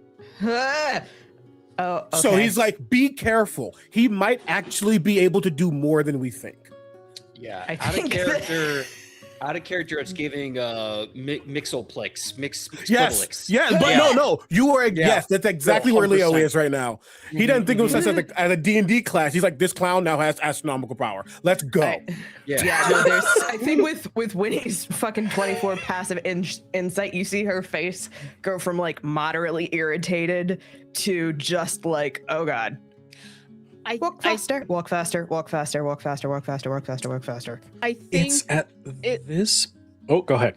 Oh, okay. So he's like, be careful. He might actually be able to do more than we think. Yeah, I out of think- character. Out of character, it's giving Mixoplex, Yes, but no, you are yes. That's exactly where Leo 100%. is right now. He doesn't think of himself as a D&D class. He's like, this clown now has astronomical power. Let's go. Yeah, no, there's. I think with Winnie's fucking 24 passive insight, you see her face go from like moderately irritated to just like, oh god. Walk faster, walk faster, walk faster, walk faster, walk faster, walk faster, walk faster. I think It's at this. Oh, go ahead.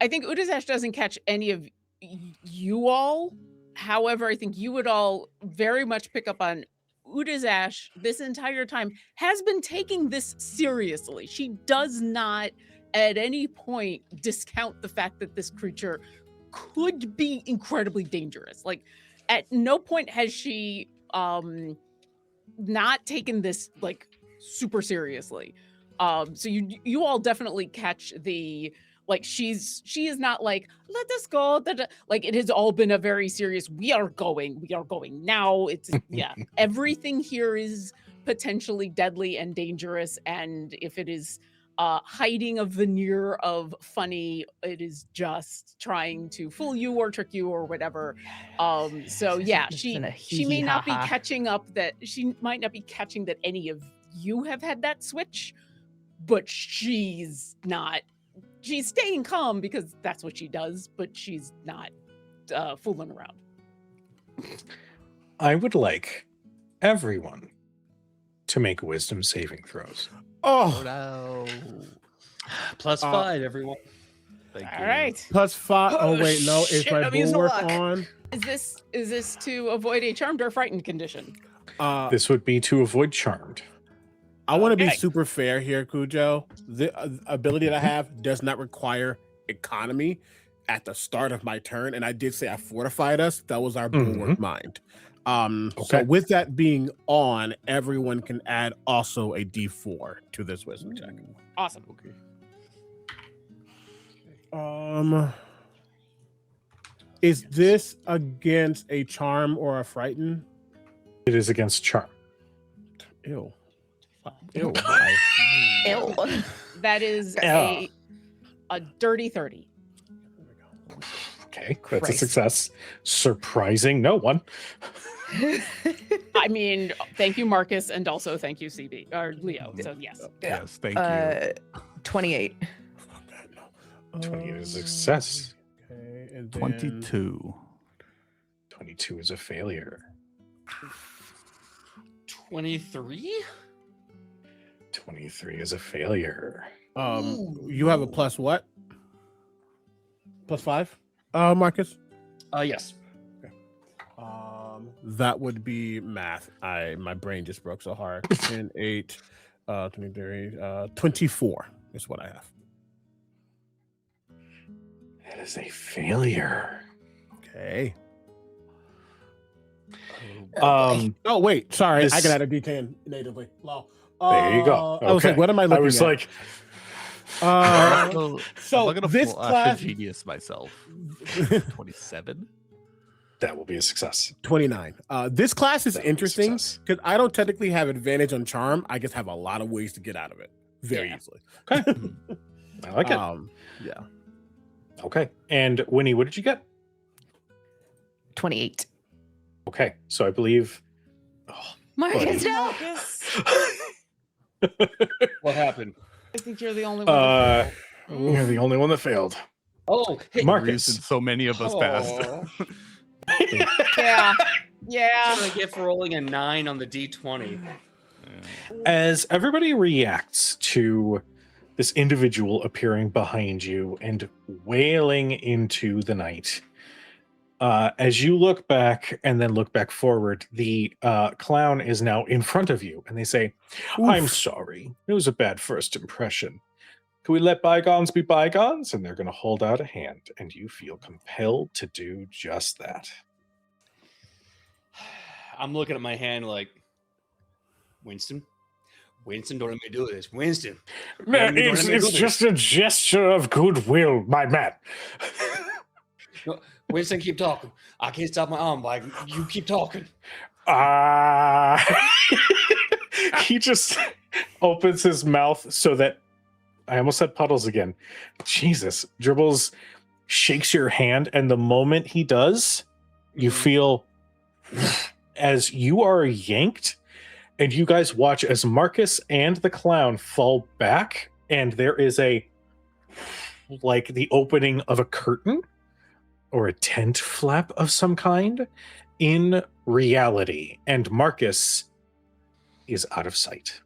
I think Udazash doesn't catch any of you all. However, I think you would all very much pick up on Udazash this entire time has been taking this seriously. She does not at any point discount the fact that this creature could be incredibly dangerous. Like at no point has she not taken this like super seriously. So you all definitely catch the like she is not like let us go like it has all been a very serious we are going now. It's yeah, everything here is potentially deadly and dangerous, and if it is hiding a veneer of funny, it is just trying to fool you or trick you or whatever. So yeah, she may not be catching up that she might not be catching that any of you have had that switch, but she's staying calm because that's what she does, but she's not fooling around. I would like everyone to make wisdom saving throws. Oh, Oh, no. +5, everyone. Thank All you. right. +5. Oh, wait, no. Is Shit, my I'm using a bulwark luck. on? Is this to avoid a charmed or frightened condition? This would be to avoid charmed. I want to be Okay. super fair here, Cujo. The ability that I have does not require economy at the start of my turn, and I did say I fortified us. That was our bulwark mind. So Okay. with that being on, everyone can add also a D4 to this wisdom check. Awesome. Okay. Is this against a charm or a frighten? It is against charm. Ew. Ew. Why? Ew. That is Yeah. a dirty 30. Okay, that's a Christ. success. Surprising no one. I mean, thank you, Marcus, and also thank you, CB or Leo. So yes. Yes, thank you. 28. 28 is a success. Okay, and then 22. 22 is a failure. 23? 23 is a failure. You have a plus what? +5? Marcus? Yes. That would be math. My brain just broke so hard. 10, 8, 23, 24 is what I have. That is a failure. Okay. Um, Oh wait, sorry. I This- can add a D10 natively. Lol. there you go. I was like, Okay. what am I looking I was at? like, So I'm gonna this flash class a genius myself. 27. that will be a success. 29. This class is That will be a interesting success. because I don't technically have advantage on charm. I just have a lot of ways to get out of it very Yeah. easily. Okay. I like it. Yeah. Okay. And Winnie, what did you get? 28. Okay. So I believe. Marcus, no! Marcus, What happened? I think you're the only one. that failed. You're the only one that failed. Oh, hey, Marcus. The reason so many of us passed. Aw. Yeah. That's Yeah. what I get for rolling a 9 on the D20. As everybody reacts to this individual appearing behind you and wailing into the night, as you look back and then look back forward, the clown is now in front of you, and they say, "I'm sorry. It was a bad first impression. Can we let bygones be bygones?" And they're going to hold out a hand, and you feel compelled to do just that. I'm looking at my hand like, Winston, don't let me do this. Winston. Man, Don't let me do it's this. just a gesture of goodwill, my man. No, Winston, keep talking. I can't stop my arm, like you keep talking. He just opens his mouth so that I almost said puddles again. Jesus. Dribbles shakes your hand, and the moment he does, you feel as you are yanked, and you guys watch as Marcus and the clown fall back, and there is like the opening of a curtain or a tent flap of some kind in reality, and Marcus is out of sight.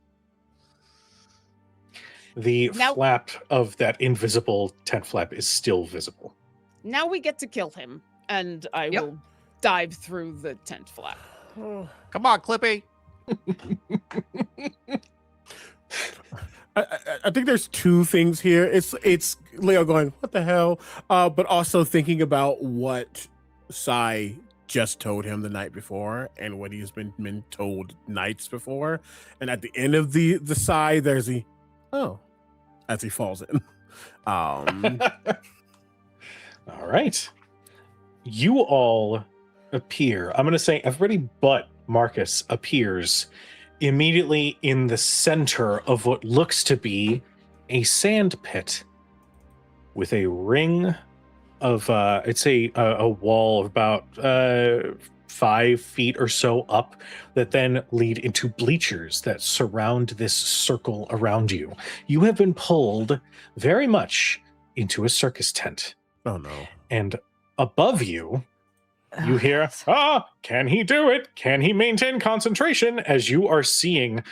The Now- flap of that invisible tent flap is still visible. Now we get to kill him, and I Yep. will dive through the tent flap. Come on, Clippy. I think there's two things here. It's Leo going, what the hell? But also thinking about what Sai just told him the night before and what he's been told nights before. And at the end of the Sai, there's the as he falls in. All right. You all appear. I'm going to say everybody but Marcus appears immediately in the center of what looks to be a sand pit with a ring of it's a wall of about 5 feet or so up that then lead into bleachers that surround this circle around you. You have been pulled very much into a circus tent. Oh no. And above you You hear, can he do it? Can he maintain concentration? As you are seeing,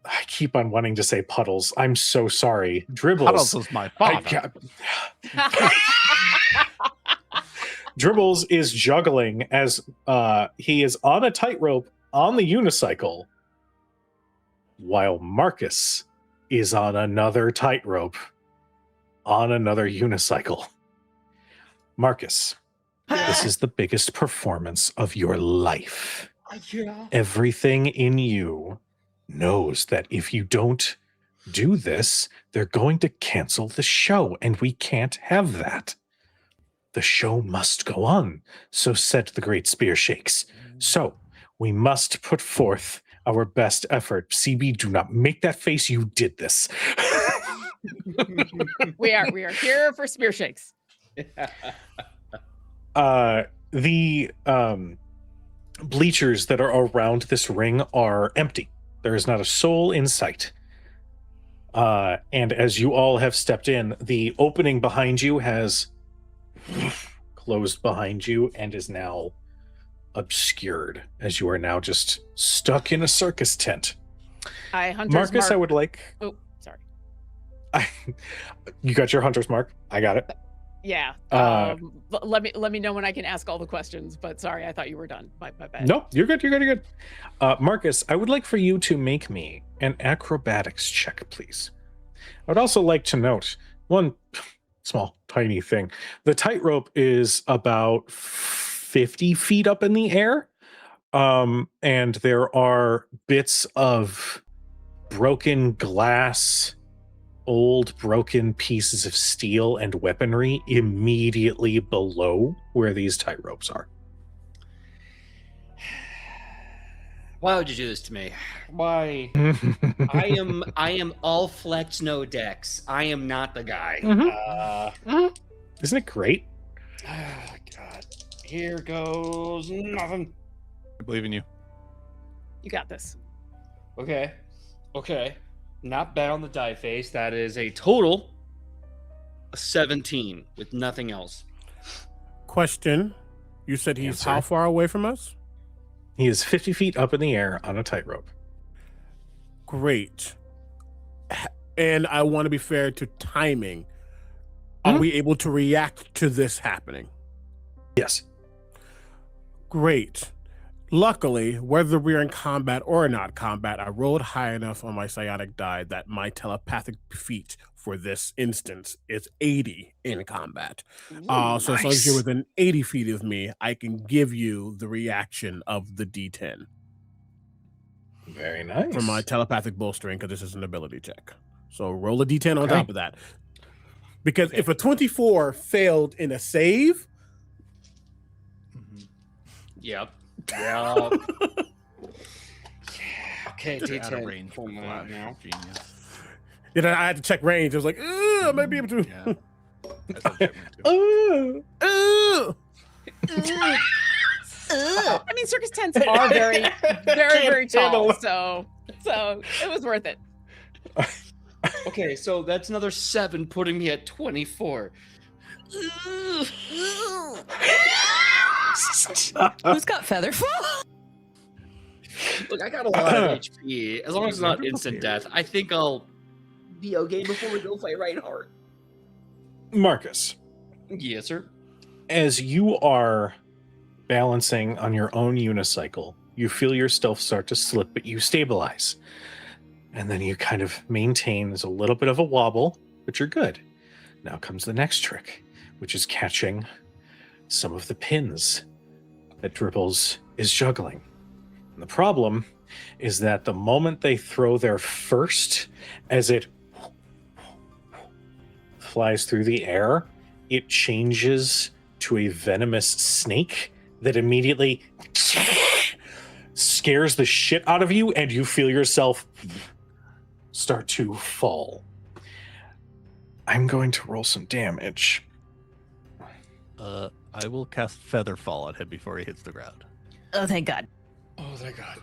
I keep on wanting to say puddles. I'm so sorry. Dribbles. Puddles was my father. Dribbles is juggling as he is on a tightrope on the unicycle, while Marcus is on another tightrope on another unicycle. Marcus, this is the biggest performance of your life. Yeah. Everything in you knows that if you don't do this, they're going to cancel the show, and we can't have that. The show must go on, so said the great Spear Shakes. So we must put forth our best effort. CB, do not make that face. You did this. We are here for Spear Shakes. The bleachers that are around this ring are empty. There is not a soul in sight. And as you all have stepped in, the opening behind you has closed behind you and is now obscured, as you are now just stuck in a circus tent. Marcus, I would like... Oh, sorry. You got your hunter's mark. I got it. Yeah. Let me know when I can ask all the questions, but sorry, I thought you were done. My bad. No, you're good. You're good. Marcus, I would like for you to make me an acrobatics check, please. I would also like to note one small, tiny thing. The tightrope is about 50 feet up in the air, and there are bits of broken glass, old broken pieces of steel and weaponry immediately below where these tightropes are. Why would you do this to me? Why? I am all flex, no dex. I am not the guy. Isn't it great? Oh, God. Here goes nothing. I believe in you. You got this. Okay. Not bad on the die face. That is a total of 17 with nothing else. Question. You said he's Answer. how far away from us? He is 50 feet up in the air on a tightrope. Great. And I want to be fair to timing. Are we able to react to this happening? Yes. Great. Luckily, whether we're in combat or not combat, I rolled high enough on my psionic die that my telepathic feat for this instance is 80 in combat. So as long as you're within 80 feet of me, I can give you the reaction of the D10 Very nice. for my telepathic bolstering, because this is an ability check. So roll a D10 on top of that. Because if a 24 failed in a save... Yep. Okay, Out of D10. range for Flash. Now. Genius. I had to check range. I was like, I might be able to... Yeah. That's what I mean, circus tents are very, very tall, so it was worth it. Okay, so that's another 7, putting me at 24. Who's got Featherfall? Look, I got a lot of HP. As long as it's not instant death, I think I'll be okay before we go fight Reinhardt. Marcus, Yes, sir. as you are balancing on your own unicycle, you feel your stealth start to slip, but you stabilize. And then you kind of maintain as a little bit of a wobble, but you're good. Now comes the next trick, which is catching some of the pins that Dribbles is juggling. And the problem is that the moment they throw their first, as it flies through the air, it changes to a venomous snake that immediately scares the shit out of you, and you feel yourself start to fall. I'm going to roll some damage. I will cast Featherfall at him before he hits the ground. Oh, thank God. Oh, thank God.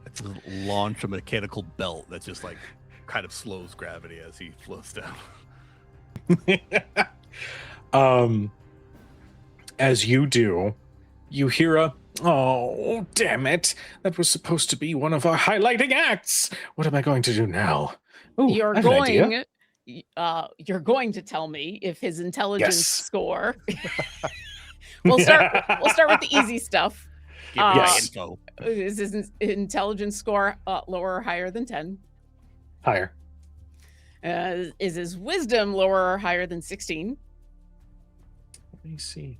It's a launch a mechanical belt that just like kind of slows gravity as he floats down. as you do, you hear a, "Oh, damn it. That was supposed to be one of our highlighting acts. What am I going to do now? Oh, You're I have an idea." you're going to tell me if his intelligence Yes. score. We'll start with the easy stuff. Give me Yes. info. Is his intelligence score lower or higher than 10? Higher. Is his wisdom lower or higher than 16? Let me see.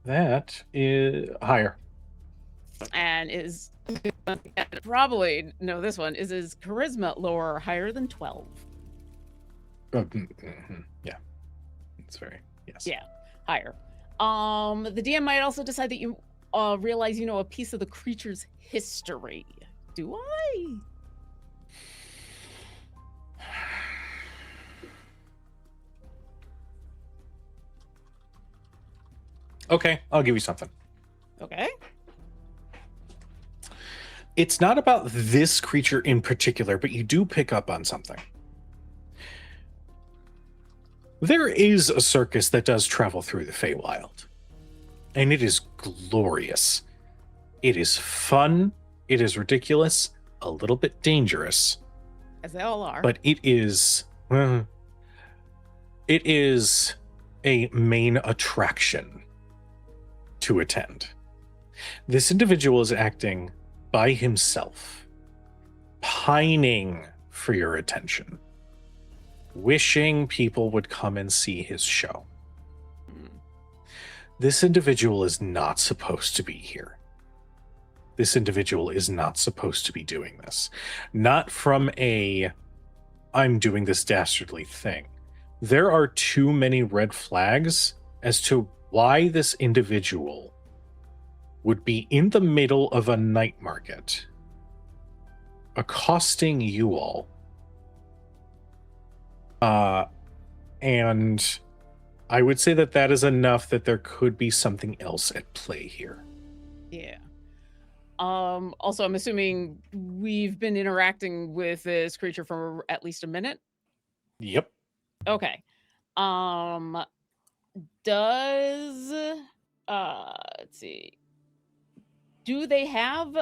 That is higher. And is probably know this one. Is his charisma lower or higher than 12? Yeah. It's very, yes. Yeah, higher. The DM might also decide that you realize you know a piece of the creature's history. Do I? Okay, I'll give you something. Okay. It's not about this creature in particular, but you do pick up on something. There is a circus that does travel through the Feywild, and it is glorious. It is fun, it is ridiculous, a little bit dangerous, As they all are. but it is a main attraction to attend. This individual is acting by himself, pining for your attention, wishing people would come and see his show. This individual is not supposed to be here. This individual is not supposed to be doing this. Not from a, I'm doing this dastardly thing. There are too many red flags as to why this individual would be in the middle of a night market, accosting you all. And I would say that that is enough that there could be something else at play here. Yeah. Also, I'm assuming we've been interacting with this creature for at least a minute. Yep. Okay. Does let's see. Do they have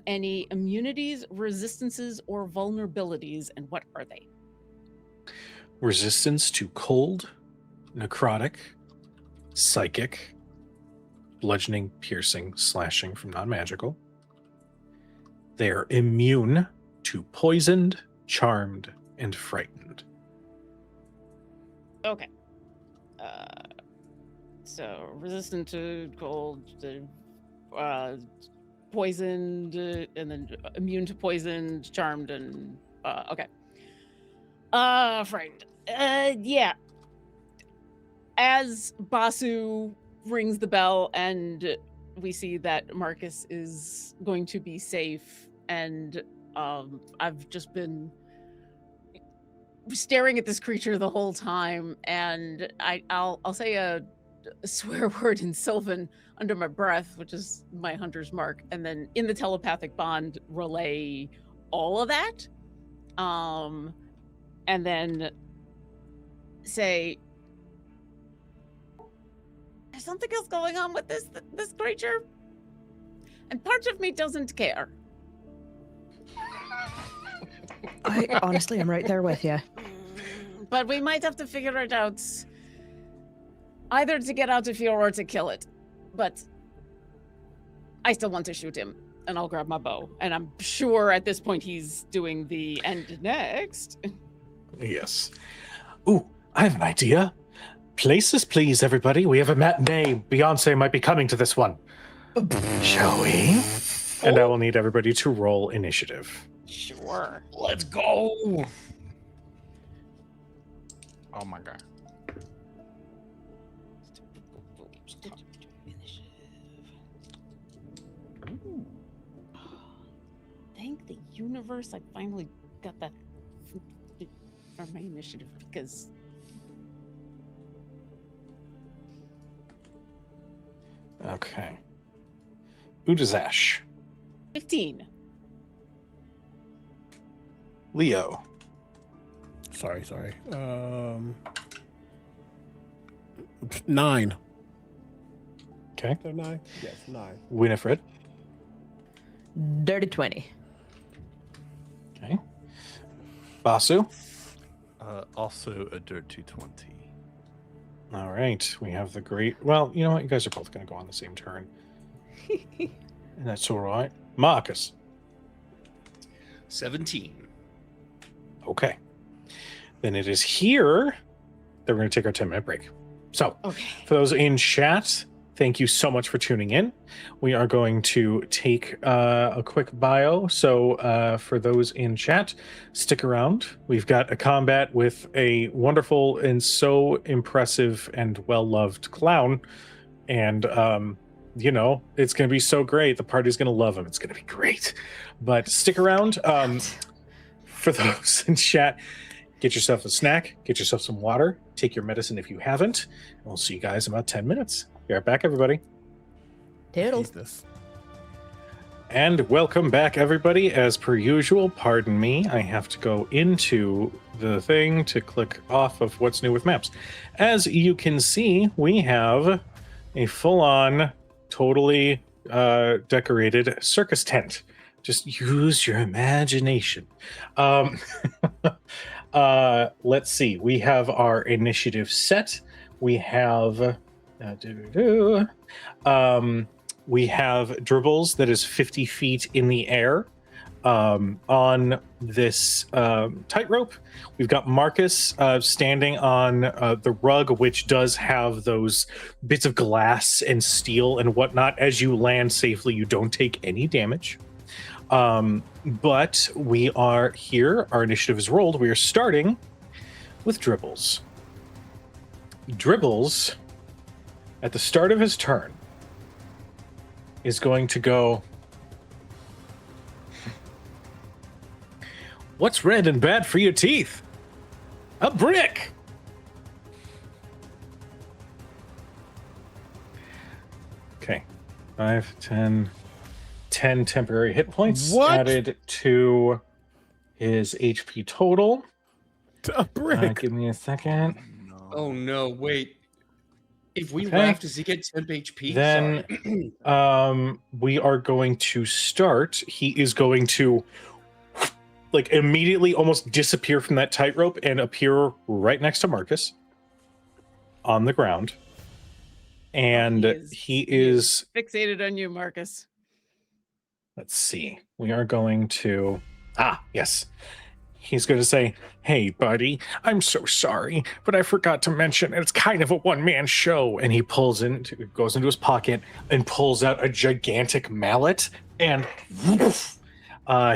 any immunities, resistances, or vulnerabilities, and what are they? Resistance to cold, necrotic, psychic, bludgeoning, piercing, slashing from non-magical. They're immune to poisoned, charmed, and frightened. Okay. So resistant to cold, poisoned, and then immune to poisoned, charmed, and okay. Frightened. Yeah. As Basu rings the bell and we see that Marcus is going to be safe, and I've just been staring at this creature the whole time, and I'll say a swear word in Sylvan under my breath, which is my hunter's mark, and then in the telepathic bond relay all of that, and then say, there's something else going on with this creature, and part of me doesn't care. I honestly am right there with you. But we might have to figure it out, either to get out of here or to kill it. But I still want to shoot him, and I'll grab my bow. And I'm sure at this point he's doing the end next. Yes. Ooh, I have an idea. Places, please, everybody. We have a matinee. Beyonce might be coming to this one. Shall we? And I will need everybody to roll initiative. Sure. Let's go. Oh my god. Thank the universe I finally got that for my initiative, because Okay. Udazash. 15. Leo. Sorry. 9. Okay. So 9? Yes, 9. Winifred. Dirty 20. Okay. Basu. Also a dirty 20. All right. We have the great. Well, you know what? You guys are both going to go on the same turn. And that's all right. Marcus. 17. Okay. Then it is here that we're going to take our 10-minute break. So, Okay. for those in chat, thank you so much for tuning in. We are going to take a quick bio. So, for those in chat, stick around. We've got a combat with a wonderful and so impressive and well-loved clown. And, you know, it's going to be so great. The party's going to love him. It's going to be great. But stick around. For those in chat, get yourself a snack, get yourself some water, take your medicine if you haven't, and we'll see you guys in about 10 minutes. Be right back, everybody. Toodles. Jesus. And welcome back, everybody. As per usual, pardon me, I have to go into the thing to click off of what's new with maps. As you can see, we have a full-on, totally decorated circus tent. Just use your imagination. Let's see. We have our initiative set. We have we have Dribbles that is 50 feet in the air on this tightrope. We've got Marcus standing on the rug, which does have those bits of glass and steel and whatnot. As you land safely, you don't take any damage. But we are here. Our initiative is rolled. We are starting with Dribbles. Dribbles, at the start of his turn, is going to go, "What's red and bad for your teeth? A brick!" Okay. 5, 10 temporary hit points What? added to his HP total. A brick. Give me a second. No. Oh no, wait. If we Okay. laugh, does he get temp HP? Then Sorry. we are going to start. He is going to like immediately almost disappear from that tightrope and appear right next to Marcus on the ground. And he is fixated on you, Marcus. let's see. We are going to yes. He's going to say, "Hey, buddy, I'm so sorry, but I forgot to mention it's kind of a one-man show." And he goes into his pocket and pulls out a gigantic mallet, and woof,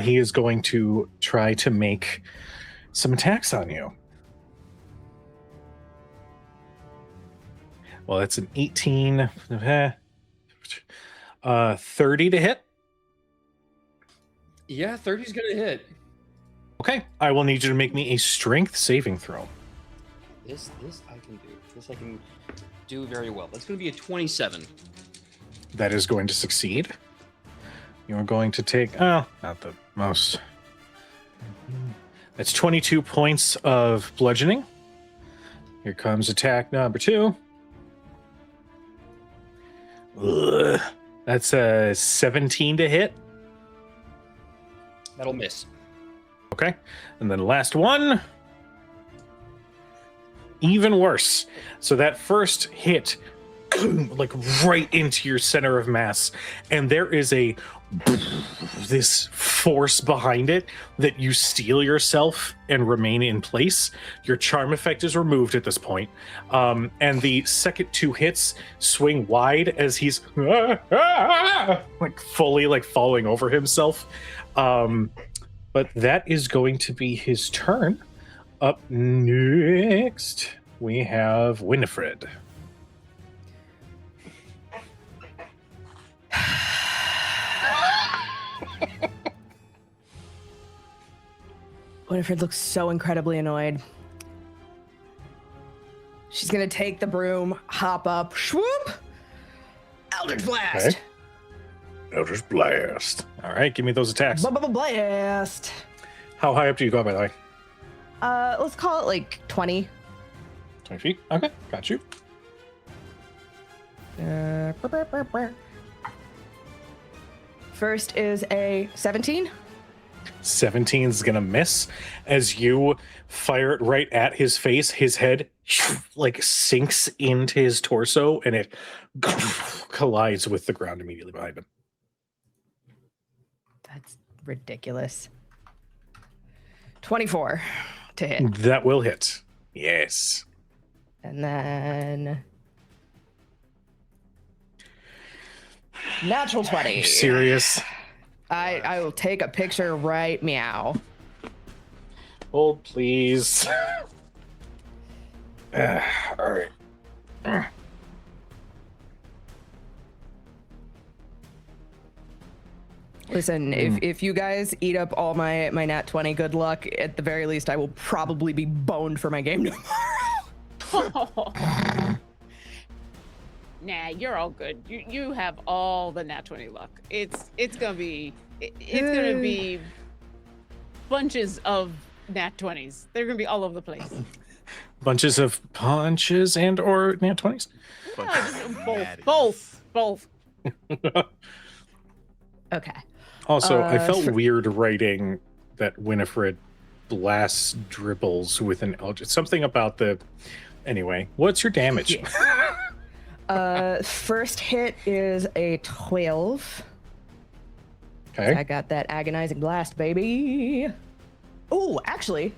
he is going to try to make some attacks on you. Well, that's an 18, 30 to hit. Yeah, 30's gonna hit. Okay, I will need you to make me a strength saving throw. This I can do. This I can do very well. That's gonna be a 27. That is going to succeed. You're going to take, not the most. That's 22 points of bludgeoning. Here comes attack number 2. Ugh. That's a 17 to hit. That'll miss. Okay. And then the last one. Even worse. So that first hit, like right into your center of mass. And there is this force behind it that you steel yourself and remain in place. Your charm effect is removed at this point. And the second 2 hits swing wide as he's like fully like falling over himself. But that is going to be his turn. Up next, we have Winifred. Winifred looks so incredibly annoyed. She's gonna take the broom, hop up, swoop, Eldritch Blast. Okay. Eldritch Blast. All right, give me those attacks. Blast. How high up do you go, by the way? Let's call it like 20. 20 feet. Okay, got you. First is a 17. 17 is gonna miss as you fire it right at his face. His head like sinks into his torso and it collides with the ground immediately behind him. That's ridiculous. 24 to hit. That will hit. Yes. And then natural 20. You serious? I will take a picture right meow. Hold, please. All right. Listen, if you guys eat up all my nat 20, good luck. At the very least, I will probably be boned for my game tomorrow. Nah, you're all good. You have all the nat 20 luck. It's gonna be bunches of nat 20s. They're gonna be all over the place. Bunches of punches and or nat 20s. Yeah, both. Okay. Also, I felt weird writing that Winifred blasts dribbles with an Eldritch. Something about the. Anyway, what's your damage? First hit is a 12. Okay. I got that agonizing blast, baby. Oh, actually.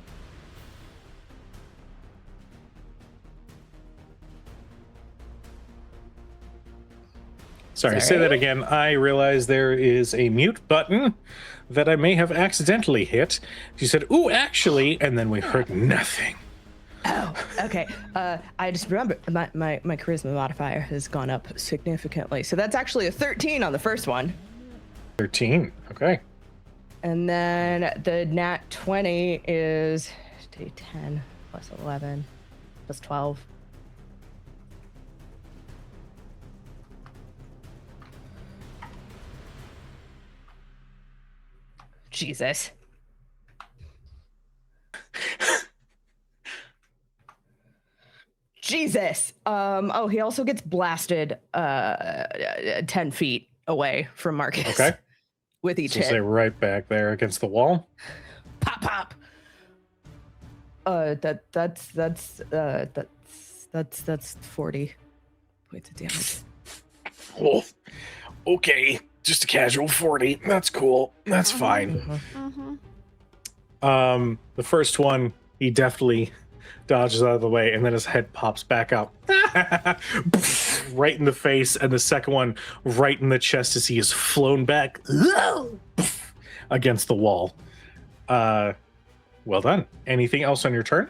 Sorry, say that again. I realize there is a mute button that I may have accidentally hit. She said, "Ooh, actually," and then we heard nothing. Oh, okay. I just remember my charisma modifier has gone up significantly. So that's actually a 13 on the first one. 13. Okay. And then the nat 20 is D10 plus 11 plus 12. Jesus. Jesus. Oh, he also gets blasted 10 feet away from Marcus. Okay. With each So hit. stay right back there against the wall. Pop pop. That's 40 points of damage. Oh, okay. Just a casual 40. That's cool. That's fine. The first one, he definitely dodges out of the way, and then his head pops back up. Right in the face, and the second one right in the chest as he is flown back against the wall. Well done. Anything else on your turn?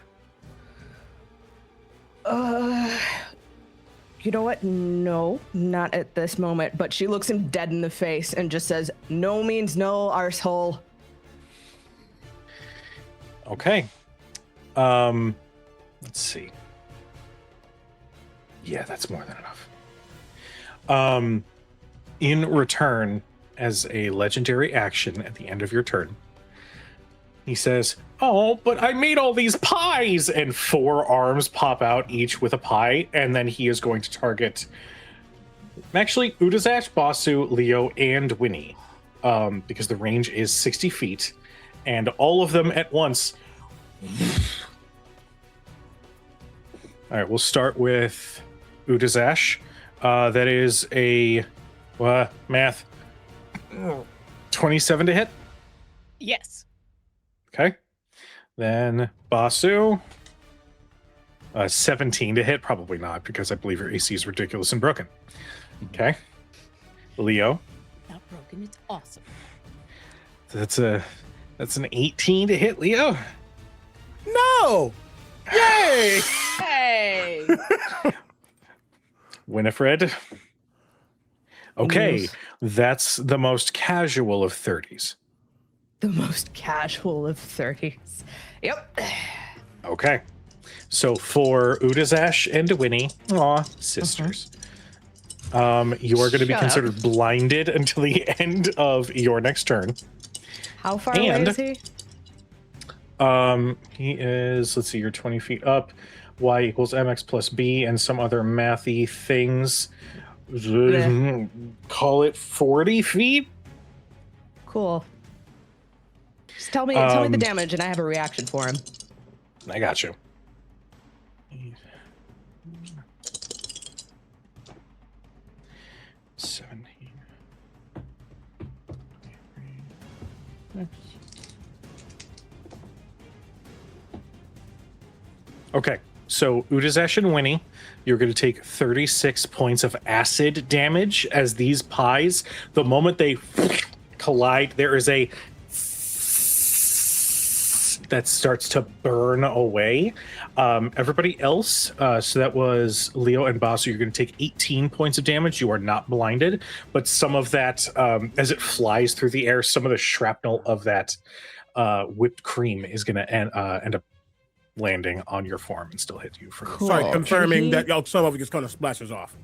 You know what? No, not at this moment. But she looks him dead in the face and just says, "No means no, arsehole." Okay. Let's see. Yeah, that's more than enough. In return, as a legendary action at the end of your turn, he says, "Oh, but I made all these pies!" And 4 arms pop out, each with a pie, and then he is going to target actually Udazash, Basu, Leo, and Winnie, because the range is 60 feet, and all of them at once. All right, we'll start with Udazash. That is a math 27 to hit. Yes. Okay. Then Basu, 17 to hit. Probably not, because I believe your AC is ridiculous and broken. Okay. Leo. Not broken. It's awesome. That's an 18 to hit, Leo. No! Yay! Hey. Winifred. Okay, that's the most casual of 30s. The most casual of 30s. Yep. Okay. So for Udazash and Winnie, sisters, you are going to be Shut considered blinded until the end of your next turn. How far away is he? He is, let's see, you're 20 feet up. Y equals mx plus b and some other mathy things. Call it 40 feet. Cool. Just tell me the Um, damage, and I have a reaction for him. I got you. 17. Okay, so Udazesh and Winnie, you're going to take 36 points of acid damage as these pies, the moment they collide, there is a that starts to burn away. Everybody else, so that was Leo and Basu, you're going to take 18 points of damage. You are not blinded, but some of that, as it flies through the air, some of the shrapnel of that whipped cream is going to end up landing on your form and still hit you for Cool. Sorry, confirming Can he- that some of it just kind of splashes off.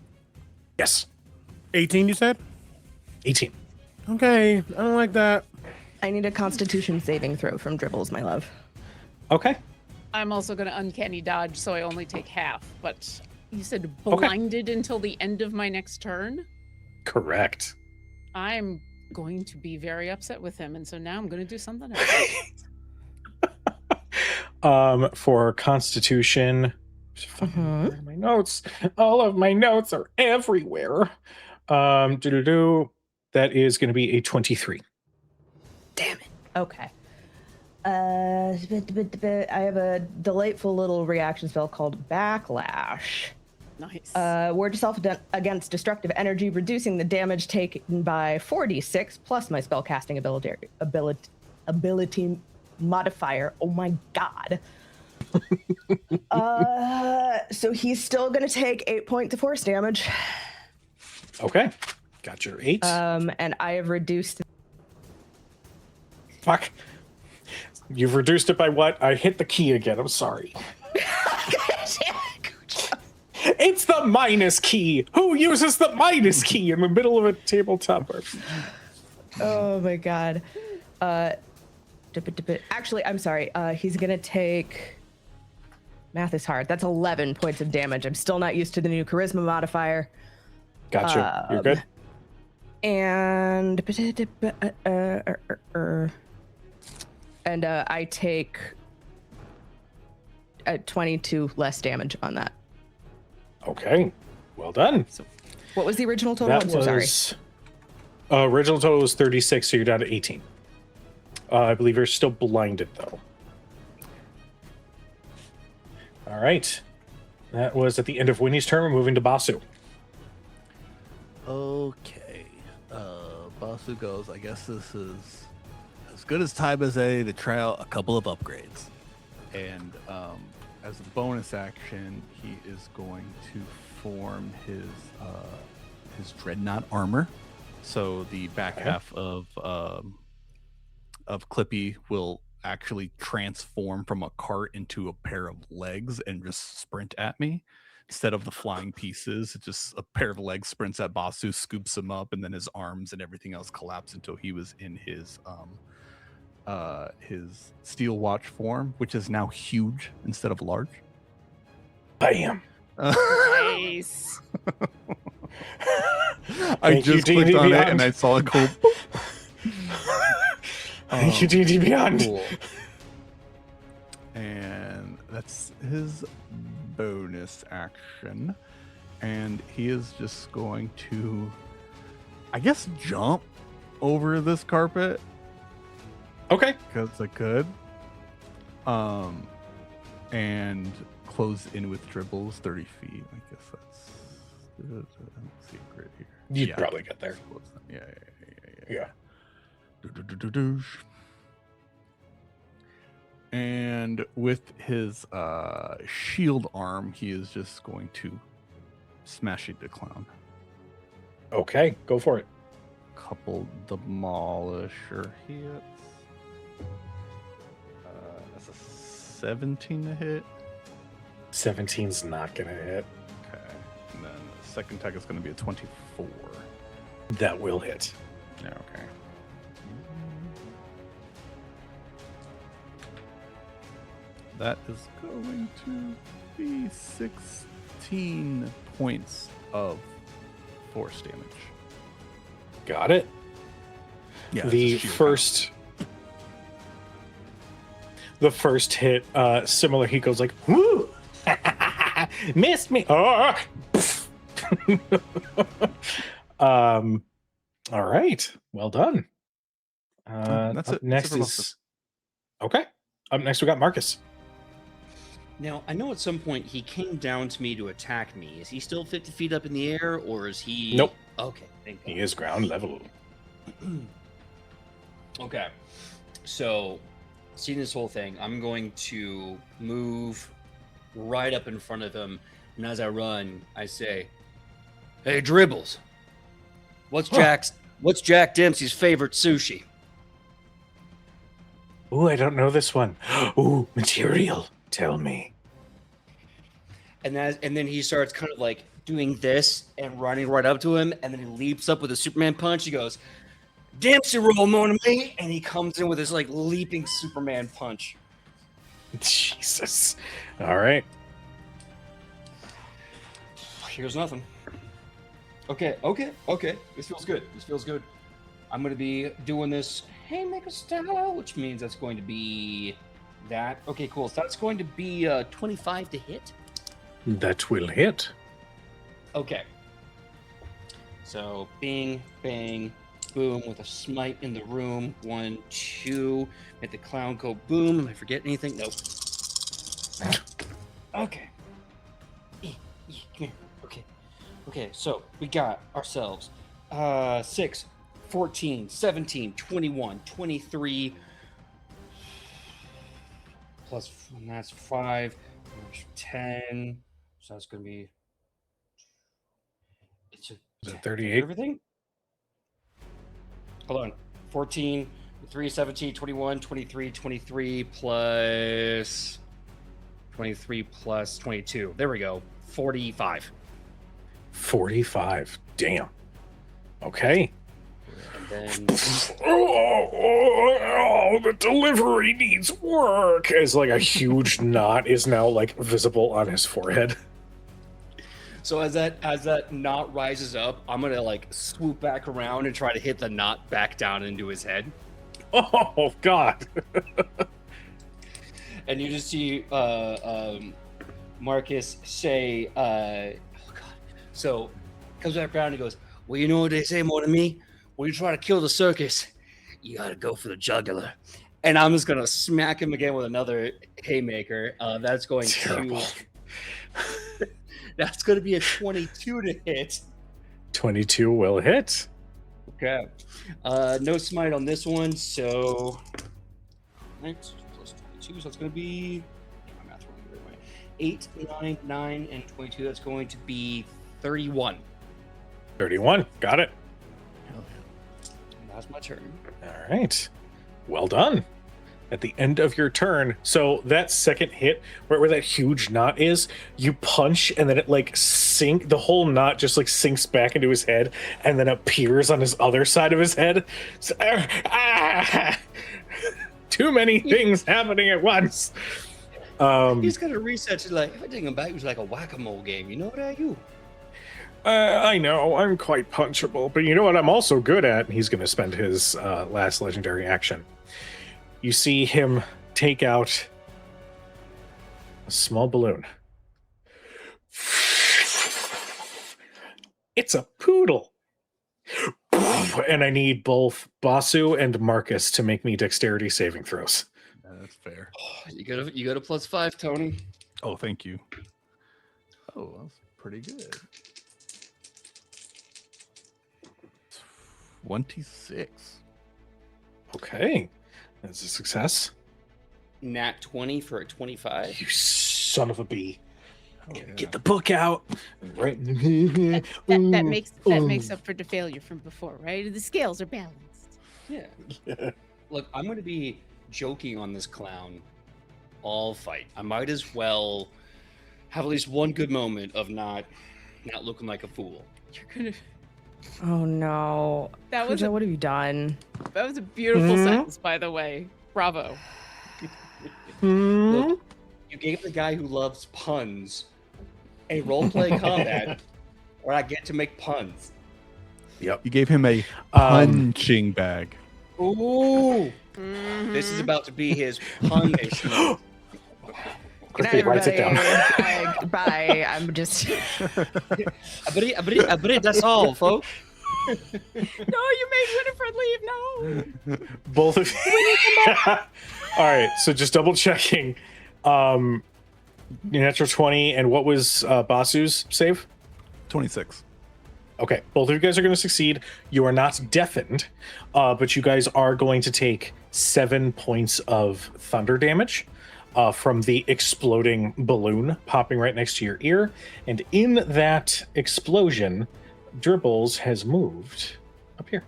Yes, 18, you said? 18. Okay, I don't like that. I need a Constitution saving throw from Dribbles, my love. Okay. I'm also going to uncanny dodge, so I only take half. But you said blinded until the end of my next turn? Correct. I'm going to be very upset with him, and so now I'm going to do something else. For Constitution, where are my notes? All of my notes are everywhere. That is going to be a 23. Damn it. Okay. I have a delightful little reaction spell called Backlash. Nice. Ward yourself against destructive energy, reducing the damage taken by 4d6 plus my spellcasting ability modifier. Oh my god. So he's still gonna take 8 points of force damage. Okay. Got your 8. And I have reduced. Fuck. You've reduced it by what? I hit the key again. I'm sorry. It's the minus key. Who uses the minus key in the middle of a tabletop? Oh my god. Actually, I'm sorry. He's gonna take. Math is hard. That's 11 points of damage. I'm still not used to the new charisma modifier. Gotcha. You're good. And I take 22 less damage on that. Okay. Well done. What was the original total? I'm so sorry. Original total was 36, so you're down to 18. I believe you're still blinded, though. All right. That was at the end of Winnie's turn. We're moving to Basu. Okay. Basu goes, I guess this is as good as time as any to try out a couple of upgrades. And as a bonus action, he is going to form his dreadnought armor. So the back half of Clippy will actually transform from a cart into a pair of legs and just sprint at me. Instead of the flying pieces, it's just a pair of legs sprints at Basu, scoops him up, and then his arms and everything else collapse until he was in his steel watch form, which is now huge instead of large. Bam. Nice. I just clicked on it and I saw it go. Thank you, D&D Beyond. Cool. And that's his bonus action. And he is just going to, I guess, jump over this carpet. Okay. Because I could. And close in with dribbles 30 feet. I guess that's secret here. You'd probably get there. Yeah. And with his shield arm, he is just going to smash it the clown. Okay, go for it. Couple demolisher hits. That's a 17 to hit. 17's not gonna hit. Okay. And then the second attack is going to be a 24. That will hit. Yeah, okay. That is going to be 16 points of force damage. Got it. Yeah. The it's sheer first hit, similar, he goes like, woo! Missed me. Oh! All right. Well done. That's up it. Next Super is okay. Up next we got Marcus. Now, I know at some point he came down to me to attack me. Is he still 50 feet up in the air, or is he... Nope. Okay, thank He God. is ground level. Okay, so seeing this whole thing, I'm going to move right up in front of him, and as I run, I say, "Hey, Dribbles, what's Jack Dempsey's favorite sushi?" Ooh, I don't know this one. Ooh, material. Tell me. And then he starts kind of like doing this and running right up to him, and then he leaps up with a Superman punch. He goes, "Dempsey roll, mon ami," and he comes in with his like leaping Superman punch. Jesus. All right. Here's nothing. Okay. This feels good. I'm gonna be doing this haymaker style, which means that's going to be that. Okay, cool. So that's going to be 25 to hit. That will hit. Okay. So bing, bang, boom with a smite in the room. 1, 2. Make the clown go boom. Am I forget anything? Nope. Okay. Come here. Okay, so we got ourselves 6, 14, 17, 21, 23. Plus, and that's 5. There's 10. So that's going to be. It's a, Is it 38? Everything? Hold on. 14, 3, 17, 21, 23, 23 plus 23 plus 22. There we go. 45. 45. Damn. Okay. And then Oh, the delivery needs work. As like a huge knot is now like visible on his forehead. so as that knot rises up, I'm gonna like swoop back around and try to hit the knot back down into his head. Oh God. And you just see Marcus say, oh God. So comes back around and he goes, "Well, you know what they say, more than me? When you try to kill the circus, you gotta go for the jugular." And I'm just gonna smack him again with another haymaker. That's going Terrible. to that's gonna be a 22 to hit. 22 will hit. Okay. No smite on this one, so 9 plus 22, so it's gonna be my math wrong, where am I? 8, 9, 9, and 22. That's going to be 31. 31. Got it. And that's my turn. All right. Well done. At the end of your turn, so that second hit, right where that huge knot is, you punch and then it like the whole knot just like sinks back into his head and then appears on his other side of his head. So, too many things happening at once. He's got to reset it. Like, if I take him back, it was like a whack-a-mole game. You know what are you? I know, I'm quite punchable, but you know what I'm also good at? He's going to spend his last legendary action. You see him take out a small balloon. It's a poodle. And I need both Basu and Marcus to make me dexterity saving throws. That's fair. Oh, you got a +5, Tony. Oh, thank you. Oh, that's pretty good. 26. Okay. That's a success. Nat 20 for a 25. You son of a bee. Oh, yeah. Get the book out. Right. That makes up for the failure from before, right? The scales are balanced. Yeah. Look, I'm going to be joking on this clown all fight. I might as well have at least one good moment of not looking like a fool. You're gonna. Oh no. That was Pooja, a, what have you done? that was a beautiful sentence, by the way. Bravo. Look, you gave the guy who loves puns a roleplay combat where I get to make puns. Yep. You gave him a Um, punching bag. Ooh, Mhm. this is about to be his punishment. Good Quickly writes it down. Bye. I'm just. Abri, that's all, folks. No, you made Winifred leave. No. Both of you. All right, so just double checking. Natural 20, and what was Basu's save? 26. Okay, both of you guys are going to succeed. You are not deafened, but you guys are going to take 7 points of thunder damage from the exploding balloon popping right next to your ear. And in that explosion, Dribbles has moved up here.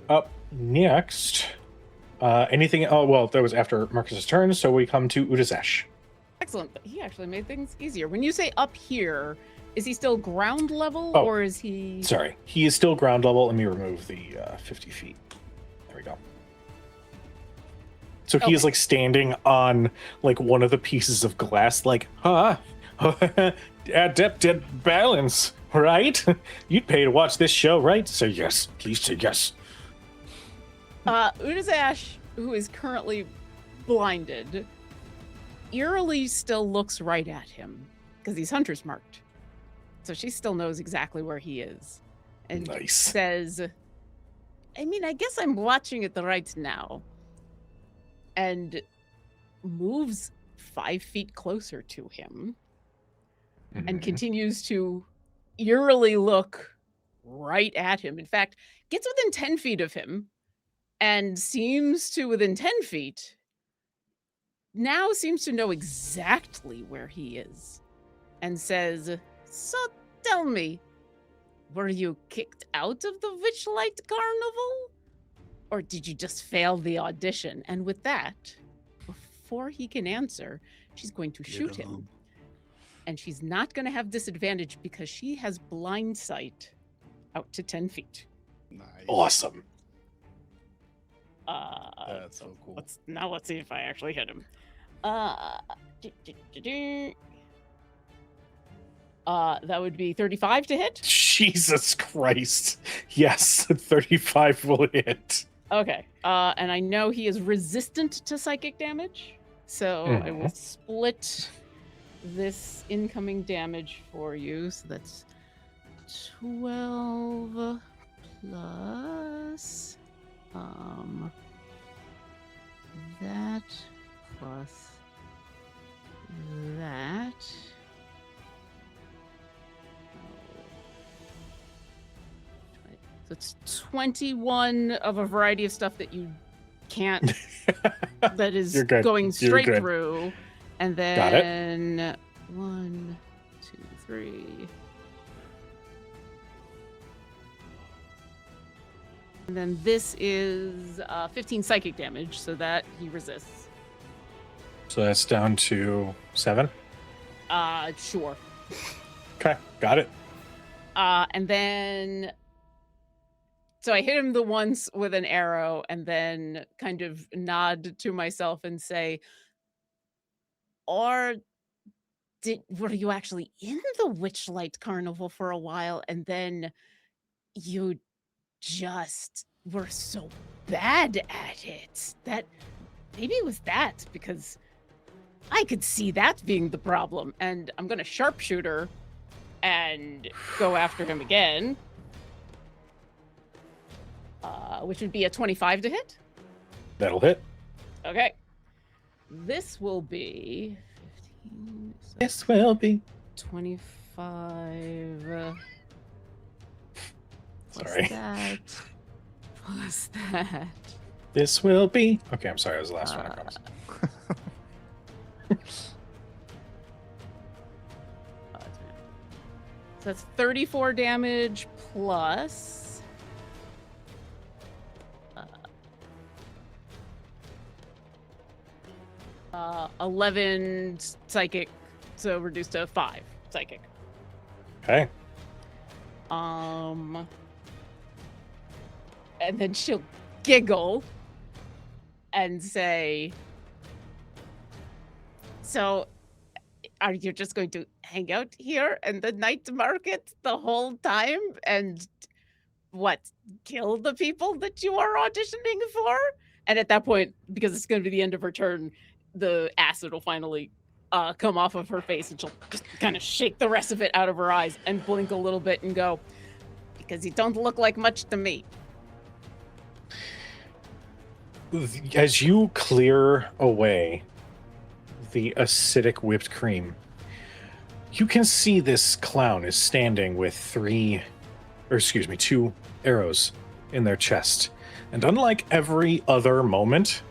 Up next, anything? Oh, well, that was after Marcus's turn, so we come to Udazesh. Excellent. But he actually made things easier. When you say up here, is he still ground level Oh, or is he? Sorry, he is still ground level. Let me remove the 50 feet. There we go. So he is Okay. like standing on like one of the pieces of glass, like, adept at balance, right? You'd pay to watch this show, right? Say yes, please say yes. Udazash, who is currently blinded, eerily still looks right at him because he's hunter's marked. So she still knows exactly where he is. And Nice. says, I mean, I guess I'm watching it right now. And moves 5 feet closer to him and Mhm. continues to eerily look right at him. In fact, gets within 10 feet of him and seems to, within 10 feet, now seems to know exactly where he is and says, so tell me, were you kicked out of the Witchlight Carnival? Or did you just fail the audition? And with that, before he can answer, she's going to shoot him. And she's not going to have disadvantage because she has blind sight out to 10 feet. Nice. Awesome. That's so cool. Let's see if I actually hit him. That would be 35 to hit. Jesus Christ. Yes, 35 will hit. Okay. And I know he is resistant to psychic damage. So I will split this incoming damage for you. So that's 12 plus that plus that. So it's 21 of a variety of stuff that you can't, that is You're good. going You're straight good. through. And Got it. then 1, 2, 3. And then this is 15 psychic damage, so that he resists. So that's down to 7. Sure. Okay, got it. And then, so I hit him the once with an arrow and then kind of nod to myself and say, or were you actually in the Witchlight Carnival for a while and then you just were so bad at it that maybe it was that, because I could see that being the problem. And I'm going to sharpshooter and go after him again. Which would be a 25 to hit. That'll hit. Okay. This will be 15. So This will be. 25. Plus Sorry. that. Plus that. This will be. Okay, I'm sorry. That was the last one. I promise. So that's 34 damage plus 11 psychic, so reduced to 5 psychic. Okay. And then she'll giggle and say, so are you just going to hang out here in the night market the whole time and what, kill the people that you are auditioning for? And at that point, because it's going to be the end of her turn, the acid will finally come off of her face, and she'll just kind of shake the rest of it out of her eyes and blink a little bit and go, because you don't look like much to me. As you clear away the acidic whipped cream, you can see this clown is standing with two arrows in their chest. And unlike every other moment,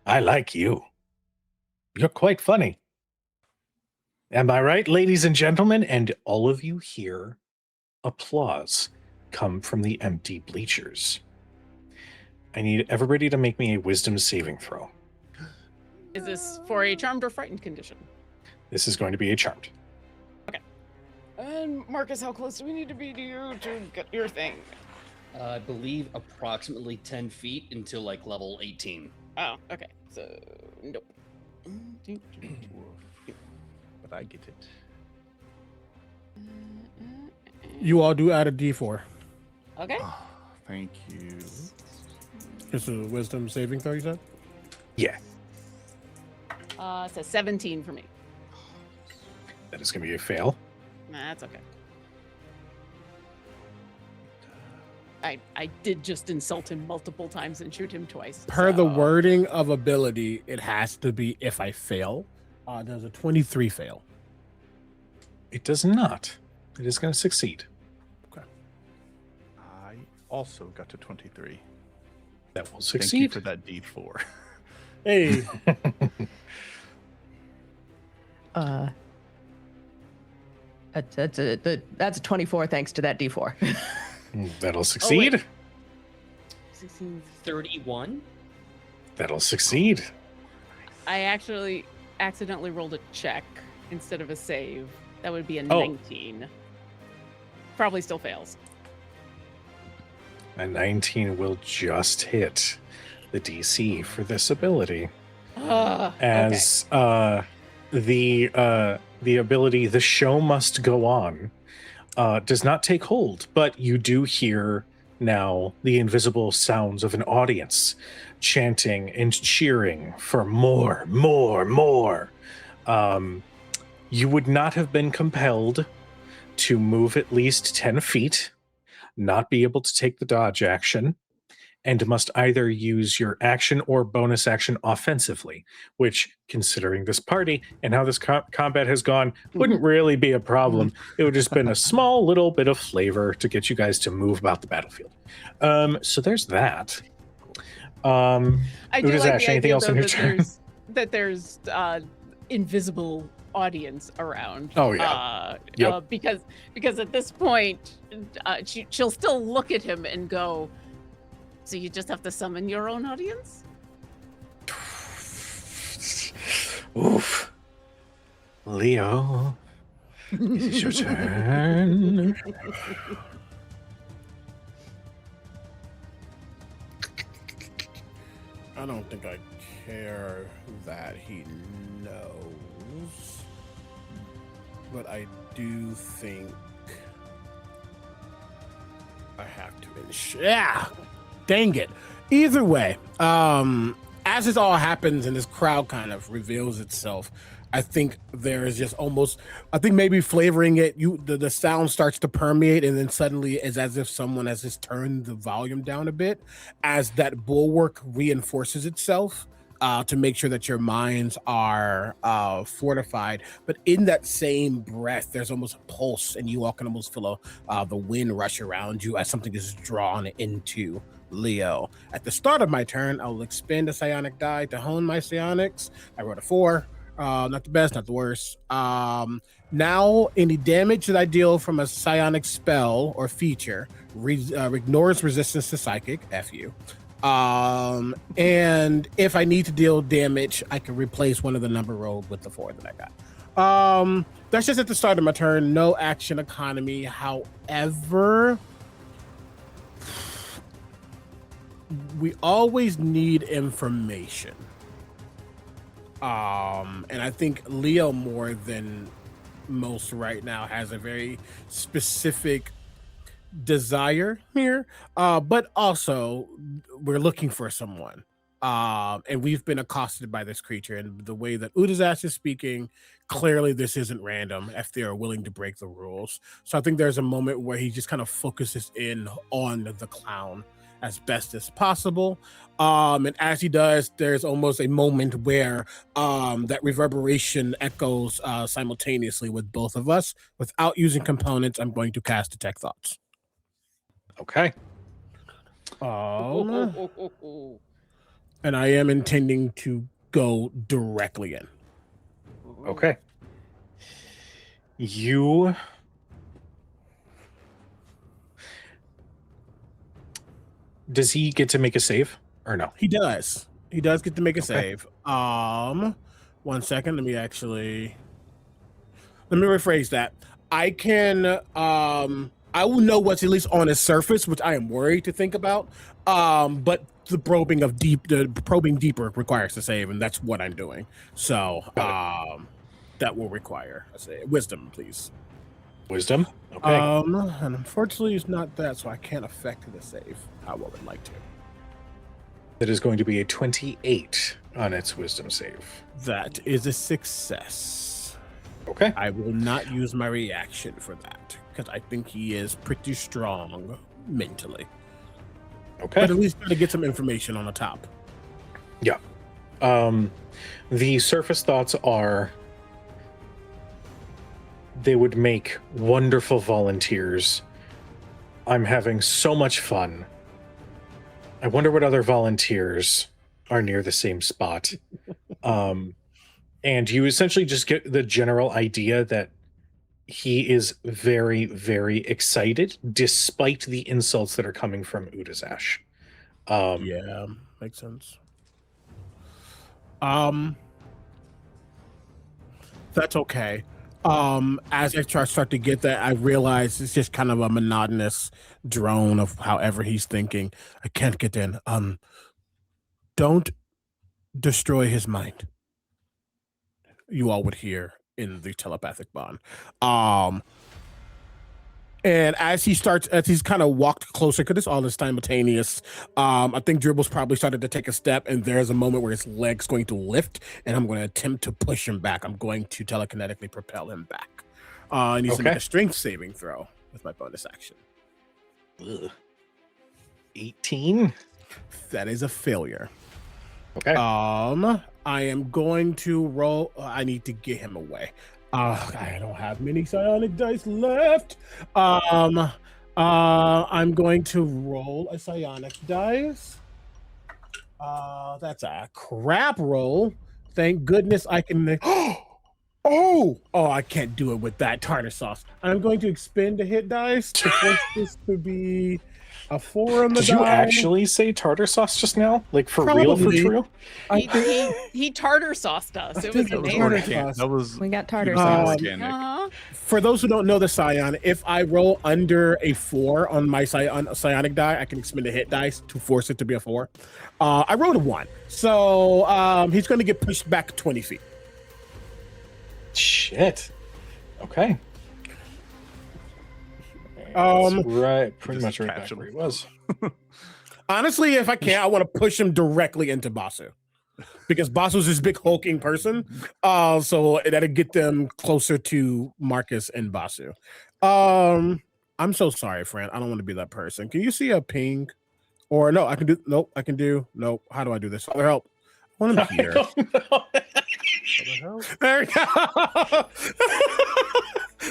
I like you. You're quite funny. Am I right, ladies and gentlemen? And all of you hear applause come from the empty bleachers. I need everybody to make me a wisdom saving throw. Is this for a charmed or frightened condition? This is going to be a charmed. And Marcus, how close do we need to be to you to get your thing? I believe approximately 10 feet until like level 18. Oh, okay. So, nope. But I get it. You all do add a D4. Okay. Oh, thank you. It's a wisdom saving throw, you said? Yeah, It's a 17 for me. that is going to be a fail. Nah, that's okay. I did just insult him multiple times and shoot him twice. Per the so- wording of ability, it has to be if I fail. Does a 23 fail? It does not. It is going to succeed. I also got to 23. That will Thank you succeed. for that D4. Hey. That's a 24 thanks to that D4. That'll succeed. 16. 31? That'll succeed. I actually accidentally rolled a check instead of a save. That would be a Oh. 19. Probably still fails. A 19 will just hit the DC for this ability. Okay. As the ability "the show must go on" does not take hold, but you do hear now the invisible sounds of an audience chanting and cheering for more, more, more. You would not have been compelled to move at least 10 feet, not be able to take the dodge action, and must either use your action or bonus action offensively, which, considering this party and how this combat has gone, wouldn't really be a problem. It would just been a small little bit of flavor to get you guys to move about the battlefield. So there's that. I do Udazash, like the anything idea, else though, on your that turn? there's invisible audience around. Oh, yeah. Yep. Because at this point, she'll still look at him and go, "So you just have to summon your own audience?" Oof. Leo, is it your turn? I don't think I care that he knows, but I do think I have to ensure. Yeah, dang it. Either way, as this all happens and this crowd kind of reveals itself, I think there is just almost, I think maybe flavoring it, the sound starts to permeate, and then suddenly it's as if someone has just turned the volume down a bit as that bulwark reinforces itself to make sure that your minds are fortified. But in that same breath, there's almost a pulse, and you all can almost feel the wind rush around you as something is drawn into Leo. At the start of my turn, I'll expend a psionic die to hone my psionics. I rolled a 4. Not the best, not the worst. Now, any damage that I deal from a psionic spell or feature ignores resistance to psychic. F you. And if I need to deal damage, I can replace one of the number rolled with the 4 that I got. That's just at the start of my turn. No action economy. However, we always need information. And I think Leo more than most right now has a very specific desire here, but also we're looking for someone, and we've been accosted by this creature, and the way that Udazash is speaking, clearly this isn't random if they are willing to break the rules. So I think there's a moment where he just kind of focuses in on the clown as best as possible, and as he does, there's almost a moment where that reverberation echoes simultaneously with both of us. Without using components, I'm going to cast Detect Thoughts. Okay. And I am intending to go directly in. Okay. You does he get to make a save or no? He does. He does get to make a save. 1 second. Let me rephrase that. I can I will know what's at least on his surface, which I am worried to think about. But the probing deeper requires a save, and that's what I'm doing. So that will require a save. Wisdom, please. Wisdom. Okay. And unfortunately, it's not that, so I can't affect the save how I would like to. That is going to be a 28 on its wisdom save. That is a success. Okay. I will not use my reaction for that because I think he is pretty strong mentally. Okay. But at least to get some information on the top. Yeah. The surface thoughts are they would make wonderful volunteers. I'm having so much fun. I wonder what other volunteers are near the same spot. And you essentially just get the general idea that he is very, very excited, despite the insults that are coming from Udazash. Yeah, makes sense. That's okay. As I start to get that, I realize it's just kind of a monotonous drone of however he's thinking. I can't get in. Don't destroy his mind. You all would hear in the telepathic bond. And as he's kind of walked closer, because it's all is simultaneous, I think Dribble's probably started to take a step, and there's a moment where his leg's going to lift, and I'm going to attempt to push him back. I'm going to telekinetically propel him back. I need to make a strength saving throw with my bonus action. 18? That is a failure. Okay. I am going to roll. I need to get him away. I don't have many psionic dice left. I'm going to roll a psionic dice. That's a crap roll. Thank goodness I can. Oh, I can't do it with that tartar sauce. I'm going to expend a hit dice to force this to be a 4 on the die. Did you actually say tartar sauce just now? Like for real? He tartar sauced us. It was amazing. We got tartar sauce. For those who don't know the Scion, if I roll under a 4 on my psionic die, I can expend a hit dice to force it to be a 4. I rolled a 1. So he's going to get pushed back 20 feet. Shit. Okay. Right, pretty much right back where he was. Honestly, if I can, I want to push him directly into Basu, because Basu's this big hulking person. So that'll get them closer to Marcus and Basu. I'm so sorry, friend. I don't want to be that person. Can you see a ping? Or no, I can do. Nope, I can do. Nope. How do I do this? Father, help. I want him here. There we go.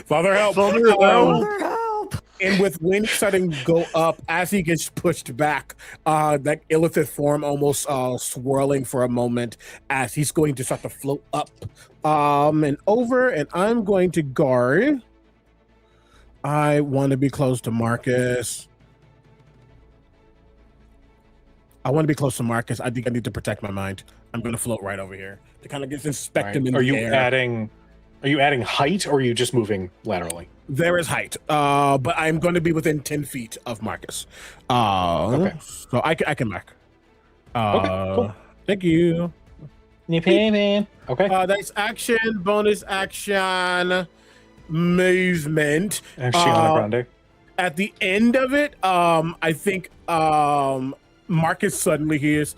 Father, help. Father, help. And with wind starting to go up as he gets pushed back, that illithid form almost swirling for a moment as he's going to start to float up and over, and I'm going to guard. I want to be close to Marcus. I think I need to protect my mind. I'm going to float right over here to kind of just inspect him in the air. Are you adding height, or are you just moving laterally? There is height, but I'm going to be within 10 feet of Marcus. Okay. So I can mark. cool. Thank you. Okay. That's action, bonus action, movement. Shiana Grande. At the end of it, I think Marcus suddenly hears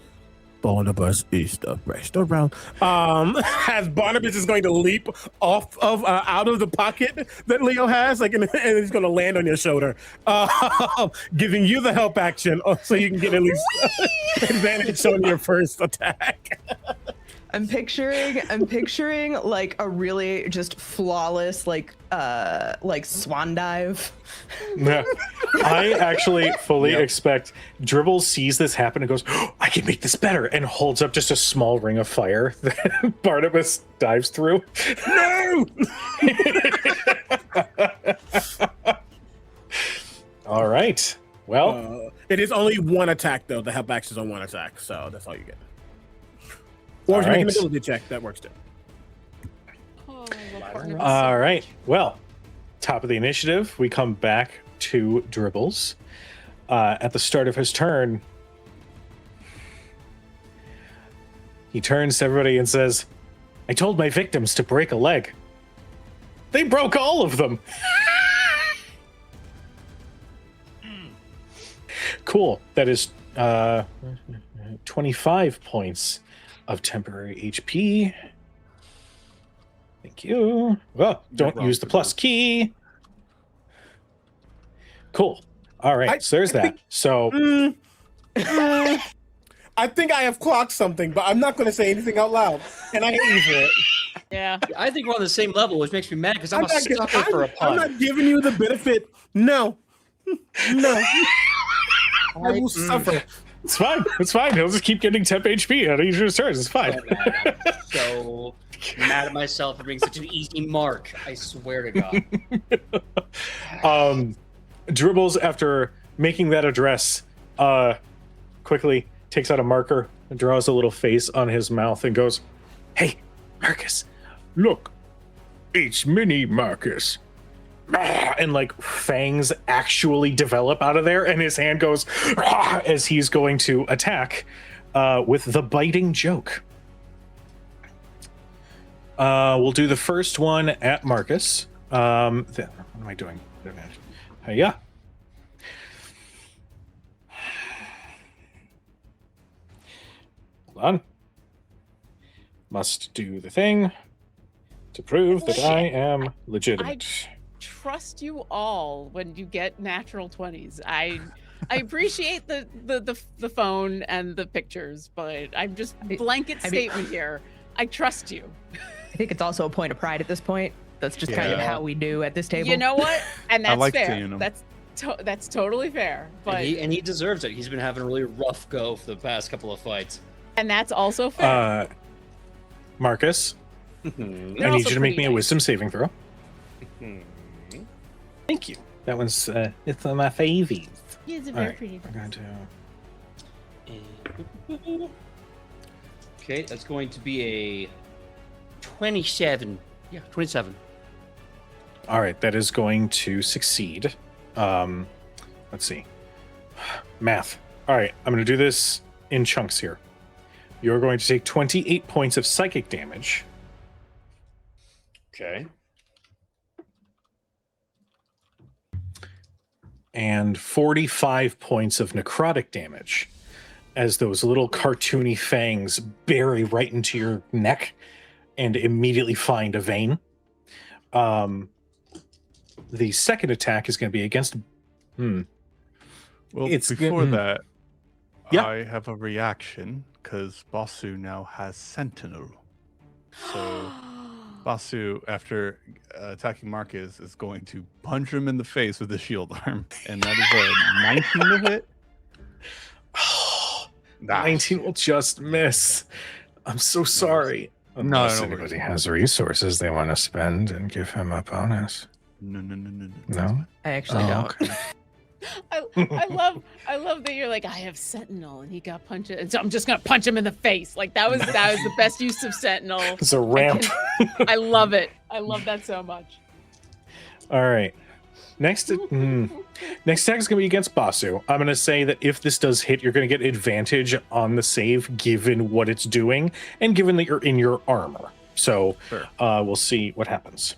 Barnabas is the restaurant. As Barnabas is going to leap off of out of the pocket that Leo has, and he's going to land on your shoulder, giving you the help action, so you can get at least advantage on your first attack. I'm picturing like a really just flawless like swan dive. Yeah. I actually fully expect Dribble sees this happen and goes, oh, I can make this better, and holds up just a small ring of fire that Barnabas dives through. No! All right. Well, it is only one attack though. The help action is on one attack, so that's all you get. Or if you make an ability check, that works too. All right. Well, top of the initiative, we come back to Dribbles. At the start of his turn, he turns to everybody and says, I told my victims to break a leg. They broke all of them. Cool. That is 25 points of temporary HP. Thank you. Well, don't use the plus key. Cool. All right. So there's that. So I think I have clocked something, but I'm not going to say anything out loud, and I hate you for it. Yeah. I think we're on the same level, which makes me mad because I'm a sucker for a pun. I'm not giving you the benefit. No. I will suffer. It's fine. It's fine. He'll just keep getting temp HP out of each of his turns. It's fine. So mad at myself for being such an easy mark. I swear to God. Dribbles, after making that address, quickly takes out a marker and draws a little face on his mouth and goes, Hey, Marcus, look, it's mini Marcus. And like fangs actually develop out of there, and his hand goes as he's going to attack with the biting joke. We'll do the first one at Marcus. What am I doing? Yeah. Hold on. Must do the thing to prove that I am legitimate. Trust you all when you get natural 20s. I appreciate the phone and the pictures, but I'm just blanket statement here. I trust you. I think it's also a point of pride at this point. That's just kind of how we do at this table. You know what? And that's like fair. seeing him. That's totally fair. But And he deserves it. He's been having a really rough go for the past couple of fights. and that's also fair. Marcus, I need you to make me a wisdom saving throw. Thank you. That one's it's on my favies. He is a very pretty. I'm going to. Okay, that's going to be a 27. Yeah, 27. All right, that is going to succeed. Let's see. Math. All right, I'm going to do this in chunks here. You're going to take 28 points of psychic damage. Okay. And 45 points of necrotic damage as those little cartoony fangs bury right into your neck and immediately find a vein. The second attack is going to be against... Well, It's before good. that, Yeah. I have a reaction because Basu now has Sentinel. So Basu, after attacking Marcus, is going to punch him in the face with the shield arm. And that is a 19 to hit. 19 will just miss. I'm so sorry. Unless anybody has resources they want to spend and give him a bonus. No. No? I actually don't. Okay. I love that you're like, I have Sentinel and he got punched, and so I'm just gonna punch him in the face. Like that was the best use of Sentinel. It's a ramp. I love it. I love that so much. All right. Next attack is going to be against Basu. I'm going to say that if this does hit, you're going to get advantage on the save given what it's doing and given that you're in your armor. So Sure. We'll see what happens.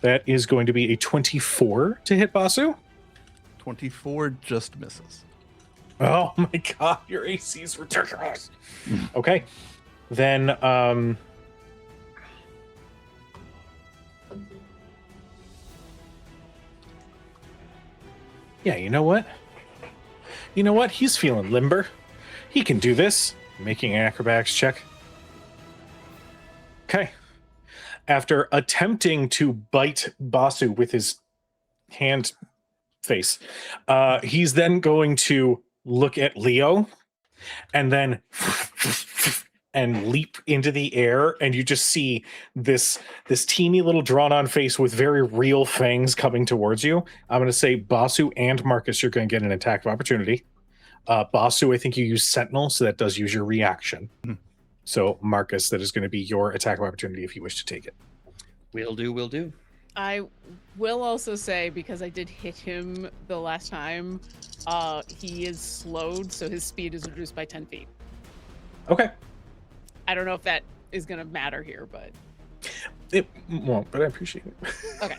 That is going to be a 24 to hit Basu. 24 just misses. Oh my god, your AC is ridiculous. Okay. Then yeah, you know what? You know what? He's feeling limber. He can do this. Making an acrobatics check. Okay. After attempting to bite Basu with his hand face, he's then going to look at Leo and then and leap into the air, and you just see this teeny little drawn-on face with very real fangs coming towards you. I'm going to say Basu and Marcus, you're going to get an attack of opportunity. Basu, I think you use Sentinel, so that does use your reaction. So Marcus, that is going to be your attack of opportunity if you wish to take it. Will do. I will also say, because I did hit him the last time, he is slowed, so his speed is reduced by 10 feet. Okay. I don't know if that is going to matter here, but... It won't, but I appreciate it. Okay.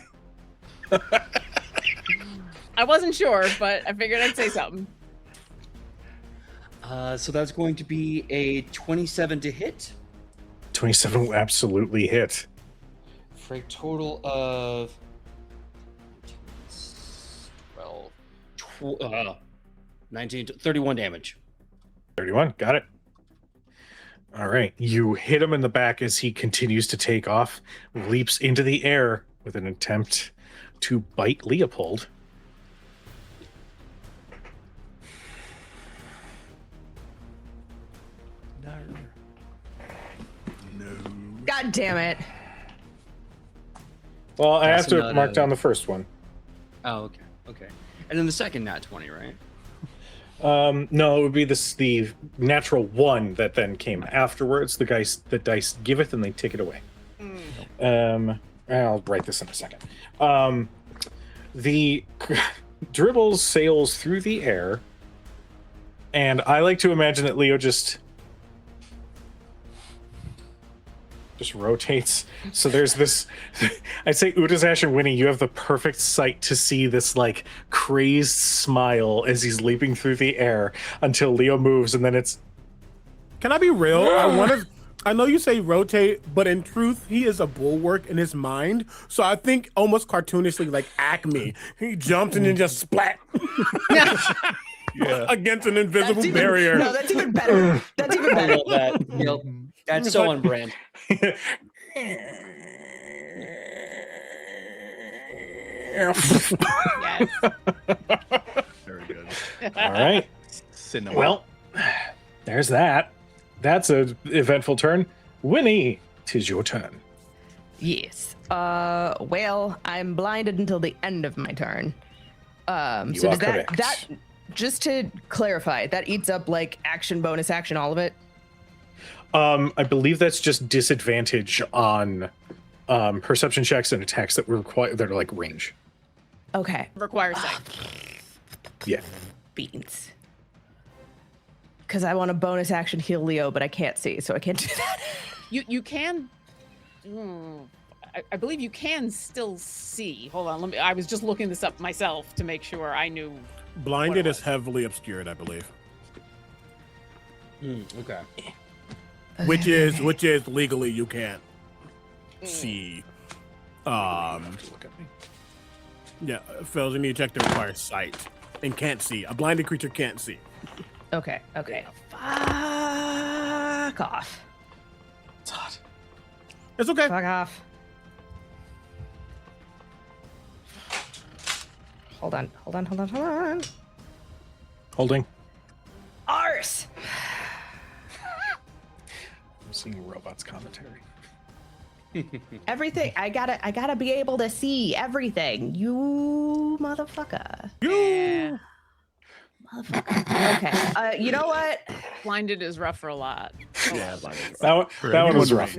I wasn't sure, but I figured I'd say something. So that's going to be a 27 to hit 27 will absolutely hit. for a total of 19, 31 damage. 31, got it. All right, you hit him in the back as he continues to take off, leaps into the air with an attempt to bite Leopold. No. God damn it. Well, I have That's to not mark a- down the first one. Oh, okay. And then the second nat 20, right? No, it would be the natural one that then came afterwards. The dice giveth and they take it away. I'll write this in a second. The dribble sails through the air, and I like to imagine that Leo just rotates. So there's this, I'd say Udazash and Winnie, you have the perfect sight to see this like crazed smile as he's leaping through the air until Leo moves, and then it's... Can I be real? I know you say rotate, but in truth, he is a bulwark in his mind. So I think almost cartoonishly like Acme. He jumped and then just splat against an invisible barrier. No, that's even better. That's even I better. love that. Yep. That's so on brand. Yes. Very good. All right. Cinema. Well, there's that. That's an eventful turn. Winnie, 'tis your turn. Yes. Well, I'm blinded until the end of my turn. You So are does correct. that just to clarify, that eats up like action, bonus action, all of it? I believe that's just disadvantage on perception checks and attacks that require that are like range. Okay. Requires sight. Yeah. Beans. Because I want a bonus action heal Leo, but I can't see, so I can't do that. You can... I believe you can still see. Hold on, I was just looking this up myself to make sure I knew. Blinded What it is was. heavily obscured, I believe. Okay. Which is legally you can't see. Look at me. Yeah, fails any check that requires sight and can't see. A blinded creature can't see. Okay. Fuck off. It's hot. It's okay. Fuck off. Hold on. Holding. Arse! I'm seeing robots commentary. Everything. I gotta be able to see everything. You motherfucker. Yeah. Motherfucker. Okay. You know what? Blinded is rough for a lot. Yeah, That one was rough.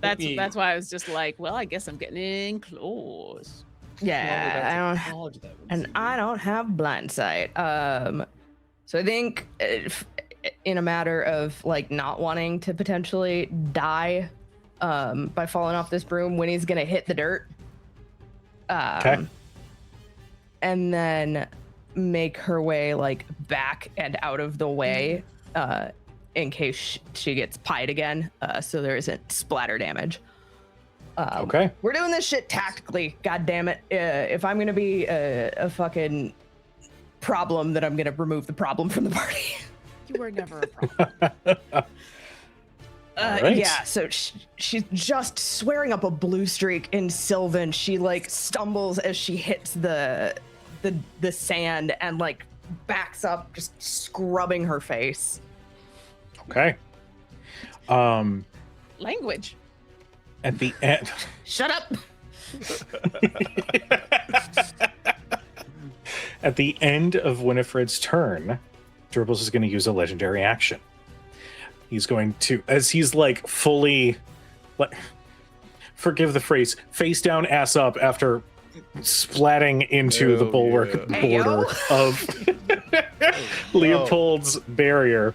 That's why I was just like, well, I guess I'm getting in close. Yeah, and I don't have blind sight. So I think in a matter of like not wanting to potentially die by falling off this broom, Winnie's gonna hit the dirt. Okay. And then make her way like back and out of the way in case she gets pied again, so there isn't splatter damage. Okay. We're doing this shit tactically, god damn it. If I'm gonna be a fucking problem, then I'm gonna remove the problem from the party. You were never a problem. Right. Yeah, so she's just swearing up a blue streak in Sylvan. She like stumbles as she hits the sand and like backs up, just scrubbing her face. Okay. Language. At the end. Shut up. At the end of Winifred's turn, Dribbles is going to use a legendary action. He's going to, as he's like fully, forgive the phrase, face down, ass up after splatting into the bulwark border of Leopold's barrier,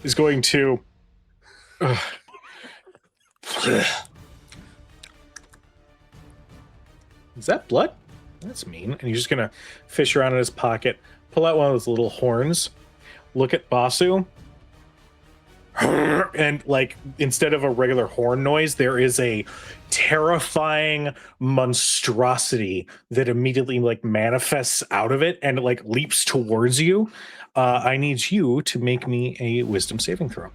is going to. Is that blood? That's mean. And he's just gonna fish around in his pocket, pull out one of those little horns, look at Basu, and like instead of a regular horn noise, there is a terrifying monstrosity that immediately like manifests out of it and it like leaps towards you. I need you to make me a wisdom saving throw.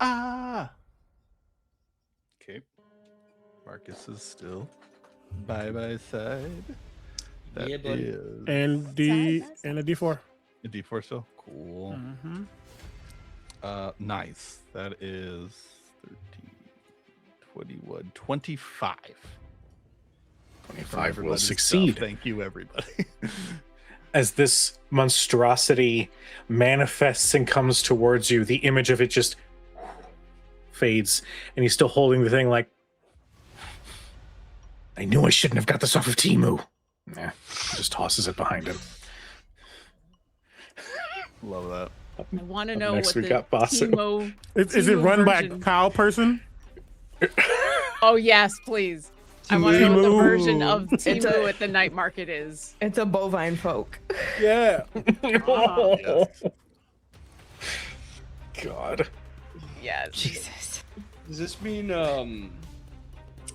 Ah. Okay. Marcus is still by my side. That Yeah, buddy. is And a D4. a D4 still. Cool. Mm-hmm. Nice. That is 13, 21, 25. 25 will Everybody's succeed. stuff. Thank you, everybody. As this monstrosity manifests and comes towards you, the image of it just fades, and he's still holding the thing like, I knew I shouldn't have got this off of Timu. Nah, just tosses it behind him. Love that. I want to Up know next what we the got Basu. Timo. Is it Timo run by a version- cow person? Oh yes, please. I want to know what the Timo. version of It's Timu a- at the night market is. It's a bovine folk. Yeah. Yes. God. Yes. Jesus. Does this mean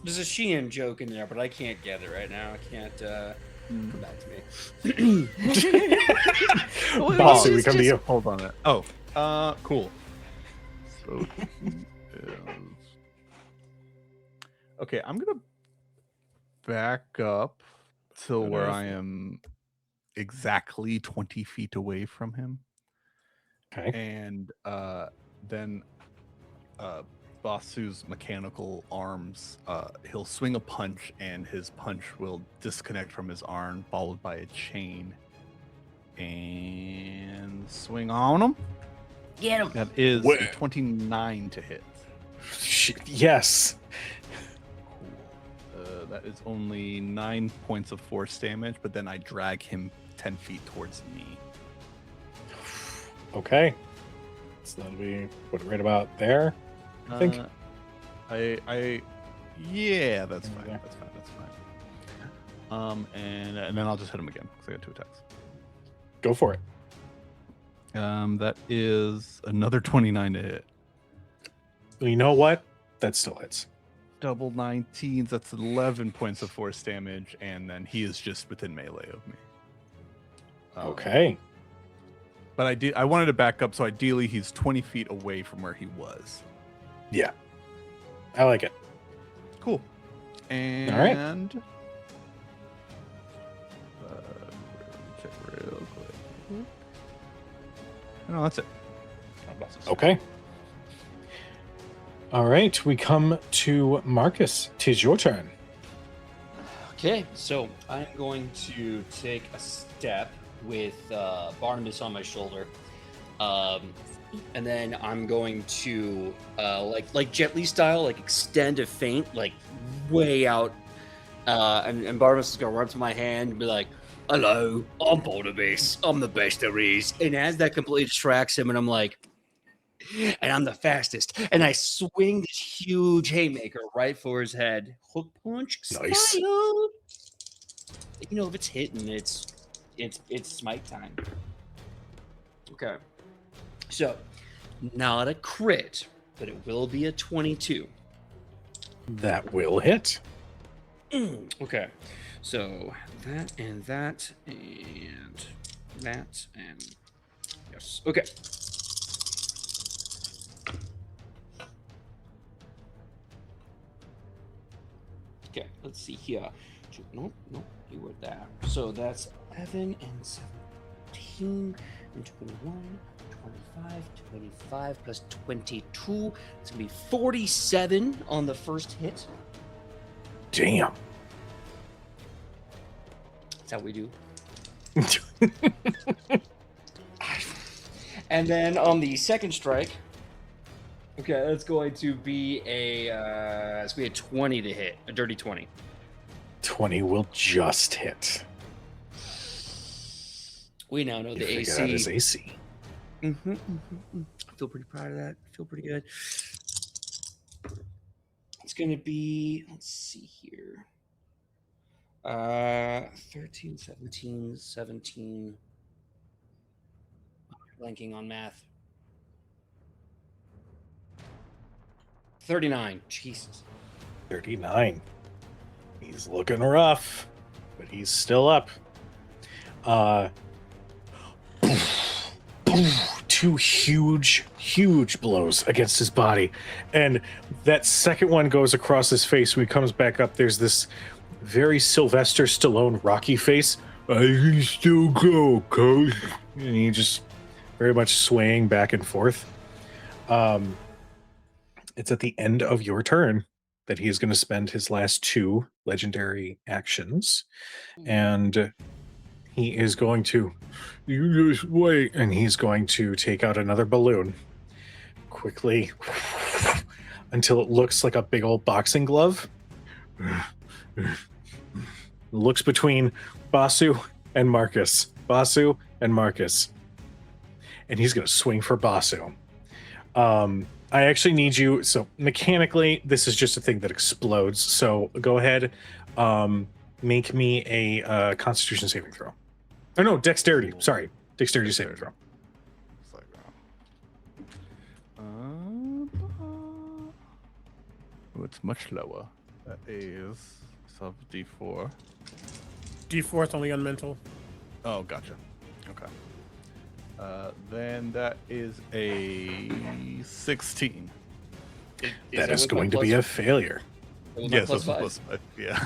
there's a Sheehan joke in there, but I can't get it right now. I can't come back to me. Well, Basu, we we come to just- you. Hold on that. Oh, cool. So okay, I'm gonna back up to where I am exactly 20 feet away from him, Okay. and then Basu's mechanical arms, he'll swing a punch, and his punch will disconnect from his arm, followed by a chain, and swing on him. Get him. That is Wha- a 29 to hit. Yes. That is only 9 points of force damage, but then I drag him 10 feet towards me. Okay. So that'll be what right about there. I think. Yeah, that's fine. Yeah. That's fine. And then I'll just hit him again because I got 2 attacks. Go for it. That is another 29 to hit. You know what? That still hits. Double 19s. That's 11 points of force damage, and then he is just within melee of me. Okay. But I wanted to back up, so ideally he's 20 feet away from where he was. Yeah. I like it. Cool. And right. check real quick. No, that's it. Okay. All right. We come to Marcus. 'Tis your turn. Okay, so I'm going to take a step with Barnabas on my shoulder, and then I'm going to like Jet Li style, like extend a feint, like way out And Barnabas is gonna run up to my hand and be like, "Hello, I'm Barnabas. I'm the best there is." And as that completely distracts him, and I'm like, "And I'm the fastest." And I swing this huge haymaker right for his head. Hook punch, Nice. smile. You know, if it's hitting, it's smite time. Okay. So, not a crit, but it will be a 22. That will hit. Okay. So, that and that and that and yes. Okay. Okay, let's see here. Nope, you were there. So that's 11 and 17 and 21, 25 plus 22. It's gonna be 47 on the first hit. Damn. That's how we do. And then on the second strike, okay, that's going to be a 20 to hit, a dirty 20. 20 will just hit. We now know You the figure AC. out his AC. I feel pretty proud of that. I feel pretty good. It's going to be, let's see here. 13, 17. Blanking on math. 39. Jesus. 39. He's looking rough, but he's still up. Two huge blows against his body. And that second one goes across his face. When he comes back up, there's this very Sylvester Stallone Rocky face. I can still go, coach. And he just very much swaying back and forth. It's at the end of your turn that he is going to spend his last 2 legendary actions. And he is going to, you just wait, and he's going to take out another balloon quickly until it looks like a big old boxing glove. Looks between Basu and Marcus. And he's going to swing for Basu. I actually need you, so mechanically, this is just a thing that explodes. So go ahead, make me a Constitution saving throw. Oh no, Dexterity. Sorry, Dexterity saving throw. It's like, it's much lower. That is sub D4. D4 is only on mental. Oh, gotcha. Okay. Then that is a 16. That is going to be a failure. Yes, plus that's 5. plus 5. Yeah.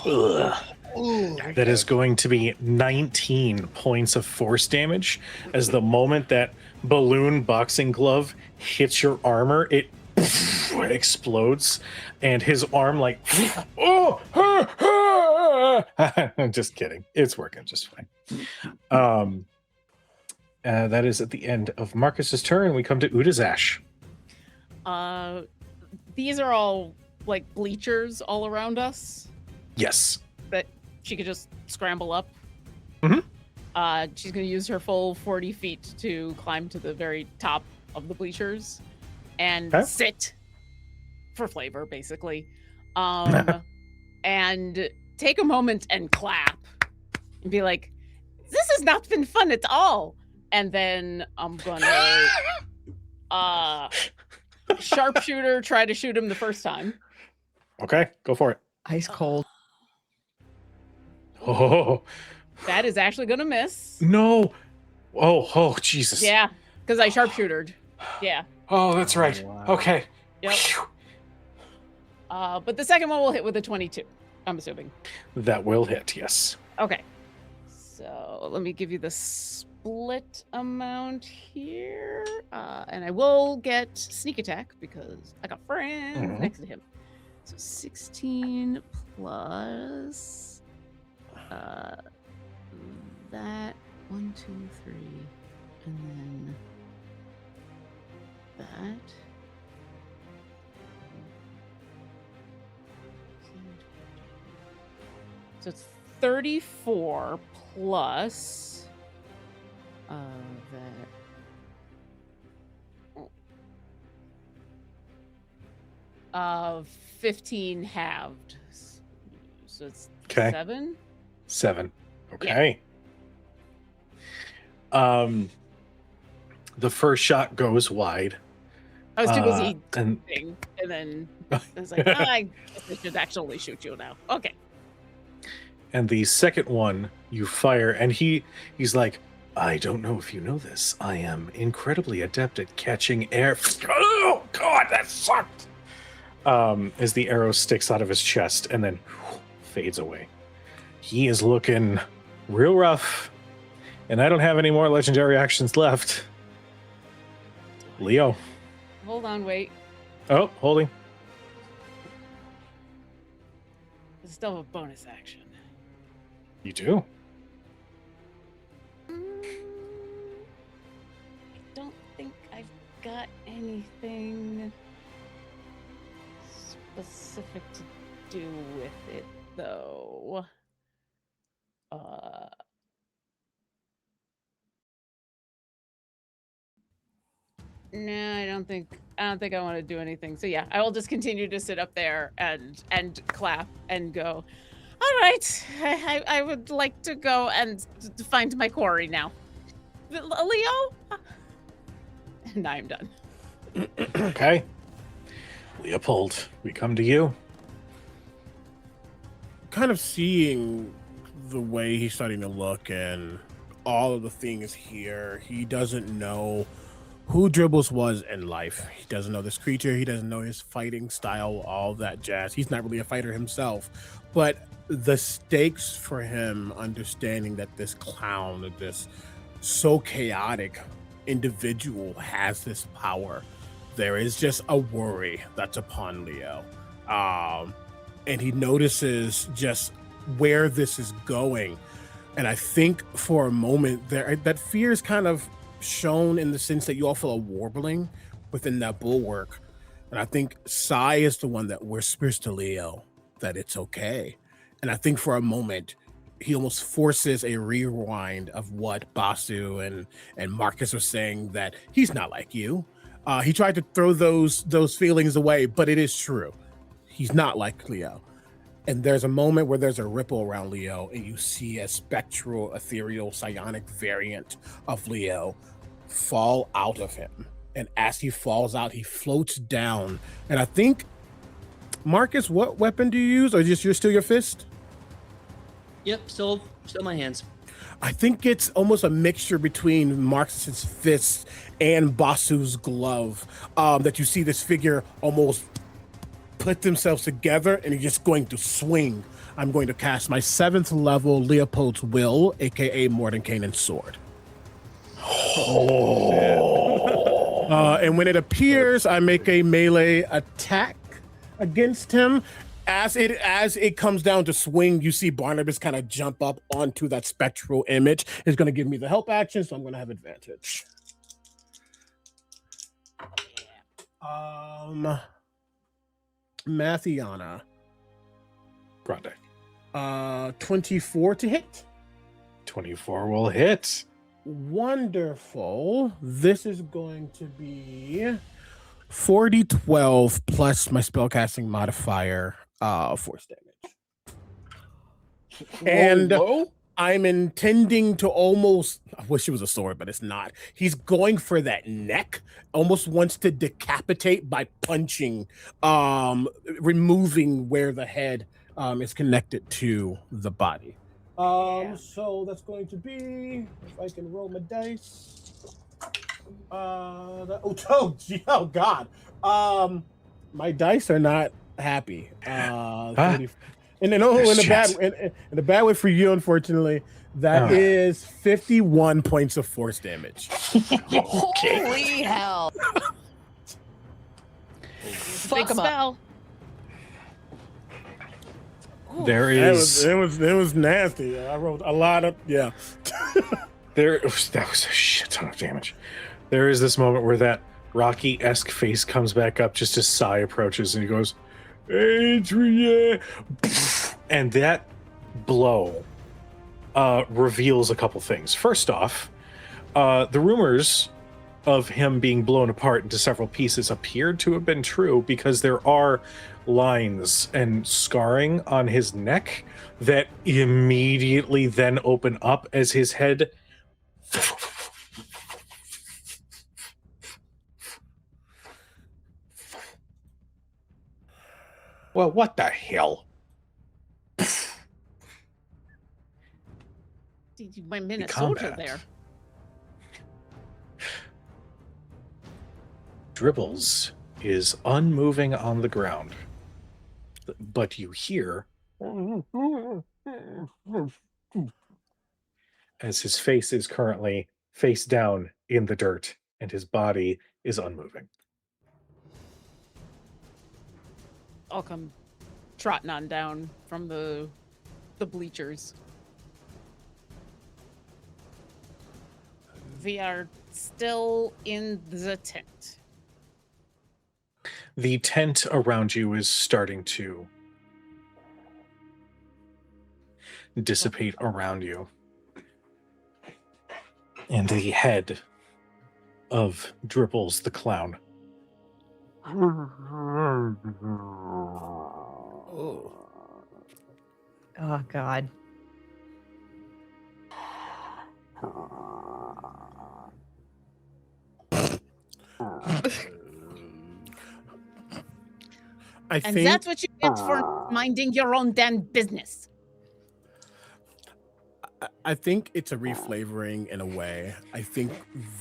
Ugh. That is going to be 19 points of force damage. As the moment that balloon boxing glove hits your armor, it explodes, and his arm like, I'm just kidding. It's working just fine. That is at the end of Marcus's turn. We come to Udazash. These are all like bleachers all around us Yes. that she could just scramble up. Mhm. She's going to use her full 40 feet to climb to the very top of the bleachers and Okay. sit for flavor, basically. And take a moment and clap and be like, this has not been fun at all. And then I'm gonna sharpshooter try to shoot him the first time. Okay, go for it. Ice cold. Oh That is actually gonna miss. no! Oh Jesus! Yeah, because I sharpshootered. Yeah. Oh, that's right. Wow. Okay. Yep. Phew. But the second one will hit with a 22. I'm assuming. That will hit. Yes. Okay. So let me give you the split amount here, and I will get sneak attack because I got friends Mhm. next to him. So 16 plus that 1, 2, 3, and then that. So it's 34 plus that. 15 halved. So it's Okay. 7. 7. Okay. The first shot goes wide. I was too busy and typing, and then I was like, I guess I should actually shoot you now. Okay. And the second one you fire, and he's like, I don't know if you know this. I am incredibly adept at catching air. Oh God, that sucked. As the arrow sticks out of his chest and then fades away. He is looking real rough, and I don't have any more legendary actions left. Leo. Hold on, wait. Oh, holding. I still have a bonus action. You do. I don't think I've got anything specific to do with it, though. No, I don't think I want to do anything. So yeah, I will just continue to sit up there and clap and go. All right, I would like to go and find my quarry now. Leo? And I'm done. Okay. Leopold, we come to you. Kind of seeing the way he's starting to look and all of the things here, he doesn't know who Dribbles was in life. He doesn't know this creature. He doesn't know his fighting style, all that jazz. He's not really a fighter himself. But the stakes for him, understanding that this clown, this so chaotic individual has this power, there is just a worry that's upon Leo. And he notices just where this is going. And I think for a moment there, that fear is kind of shown in the sense that you all feel a warbling within that bulwark. And I think Sai is the one that whispers to Leo that it's okay. And I think for a moment, he almost forces a rewind of what Basu and Marcus were saying, that he's not like you. He tried to throw those feelings away, but it is true. He's not like Leo. And there's a moment where there's a ripple around Leo, and you see a spectral, ethereal, psionic variant of Leo fall out of him. And as he falls out, he floats down. And I think, Marcus, what weapon do you use? Or just you're still your fist? Yep, still my hands. I think it's almost a mixture between Marcus's fist and Basu's glove, that you see this figure almost put themselves together, and he's just going to swing. I'm going to cast my 7th level Leopold's Will, aka Mordenkainen's sword. And when it appears, I make a melee attack against him. As it comes down to swing, you see Barnabas kind of jump up onto that spectral image. It's going to give me the help action, so I'm going to have advantage. Mathiana. Grande. 24 to hit. 24 will hit. Wonderful. This is going to be 40-12 plus my spellcasting modifier, force damage. And I'm intending to almost, I wish it was a sword, but it's not. He's going for that neck, almost wants to decapitate by punching, removing where the head is connected to the body. So that's going to be, if I can roll my dice. Oh God. My dice are not happy. 30, and then in the bad way for you, unfortunately, that is 51 points of force damage. Holy hell. Big spell. There is It was nasty. I rolled a lot of that was a shit ton of damage. There is this moment where that Rocky-esque face comes back up just as Sai approaches, and he goes, Adrian, and that blow reveals a couple things. First off, the rumors of him being blown apart into several pieces appeared to have been true because there are lines and scarring on his neck that immediately then open up as his head well, what the hell? You went Minnesota there. Dribbles is unmoving on the ground, but you hear as his face is currently face down in the dirt and his body is unmoving. I'll come trotting on down from the bleachers. We are still in the tent. The tent around you is starting to dissipate around you. And the head of Dribbles the clown Oh God. I And think that's what you get for minding your own damn business. I think it's a reflavoring in a way. I think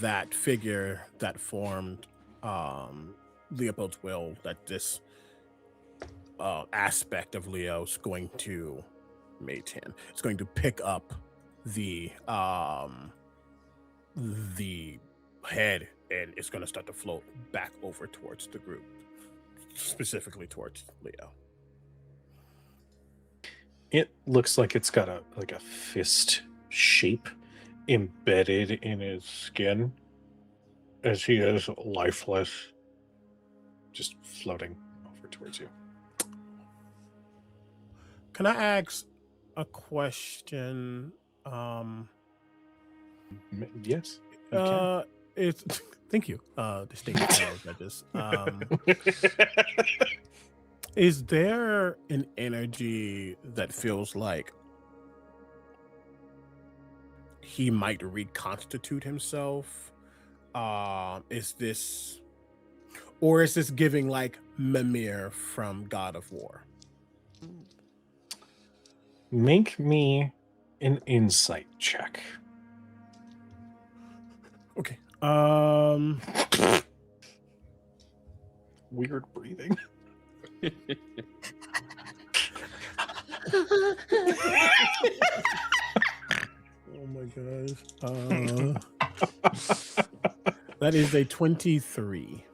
that figure that formed Leopold's will, that this aspect of Leo's going to mate him. It's going to pick up the head and it's going to start to float back over towards the group, specifically towards Leo. It looks like it's got a fist shape embedded in his skin as he is lifeless, just floating over towards you. Can I ask a question? Yes. you can. It's thank you, distinguished fellow judges. Is there an energy that feels like he might reconstitute himself? Is this giving like Mimir from God of War? Make me an insight check. Okay. Weird breathing. Oh my gosh. That is a 23.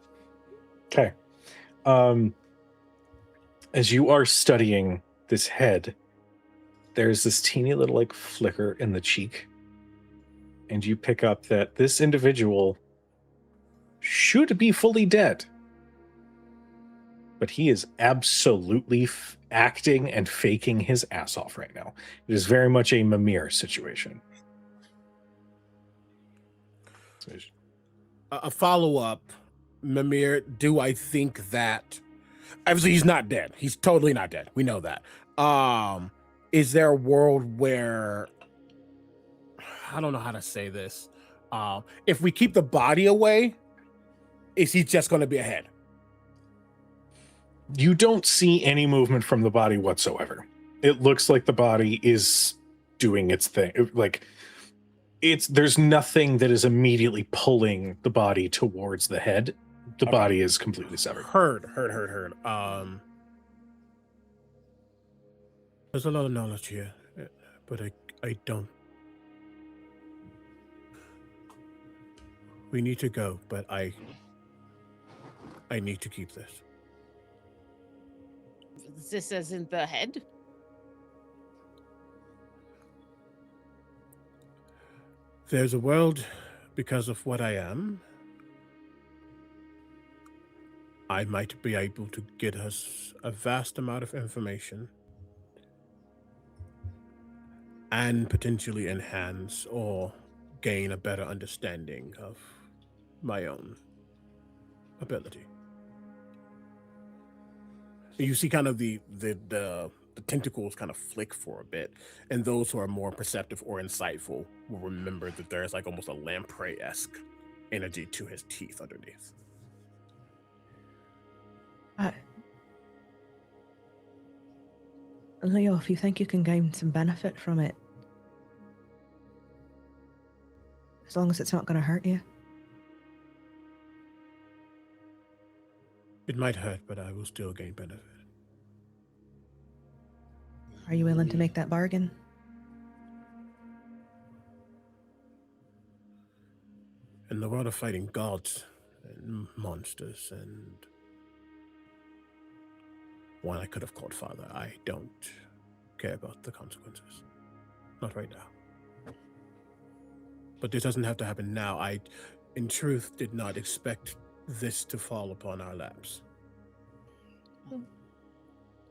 Okay. As you are studying this head, there's this teeny little like flicker in the cheek. And you pick up that this individual should be fully dead. But he is absolutely acting and faking his ass off right now. It is very much a Mimir situation. A follow-up, Mimir, do I think that obviously he's not dead. He's totally not dead. We know that. Is there a world where I don't know how to say this. If we keep the body away, is he just going to be ahead? You don't see any movement from the body whatsoever. It looks like the body is doing its thing. Like there's nothing that is immediately pulling the body towards the head. The body is completely severed. Heard. There's a lot of knowledge here, but I don't. We need to go, but I need to keep this. This isn't the head? There's a world because of what I am. I might be able to get us a vast amount of information. and potentially enhance or gain a better understanding of my own ability. You see kind of the tentacles kind of flick for a bit, and those who are more perceptive or insightful will remember that there's like almost a lamprey-esque energy to his teeth underneath. Leo, if you think you can gain some benefit from it, as long as it's not going to hurt you. It might hurt, but I will still gain benefit. Are you willing to make that bargain? In the world of fighting gods and monsters and one I could have called father, I don't care about the consequences. Not right now. But this doesn't have to happen now. I, in truth, did not expect this to fall upon our laps.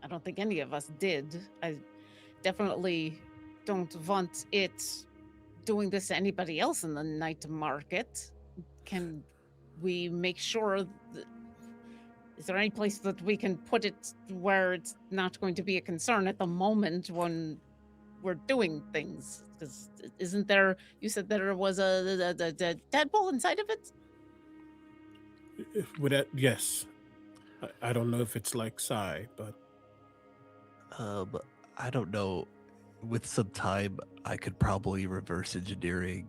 I don't think any of us did. I definitely don't want it doing this to anybody else in the night market. Can we make sure that, is there any place that we can put it where it's not going to be a concern at the moment when we're doing things? Because isn't there, you said there was a tadpole inside of it? Would that, yes. I don't know if it's like Psy, but I don't know. With some time, I could probably reverse engineering.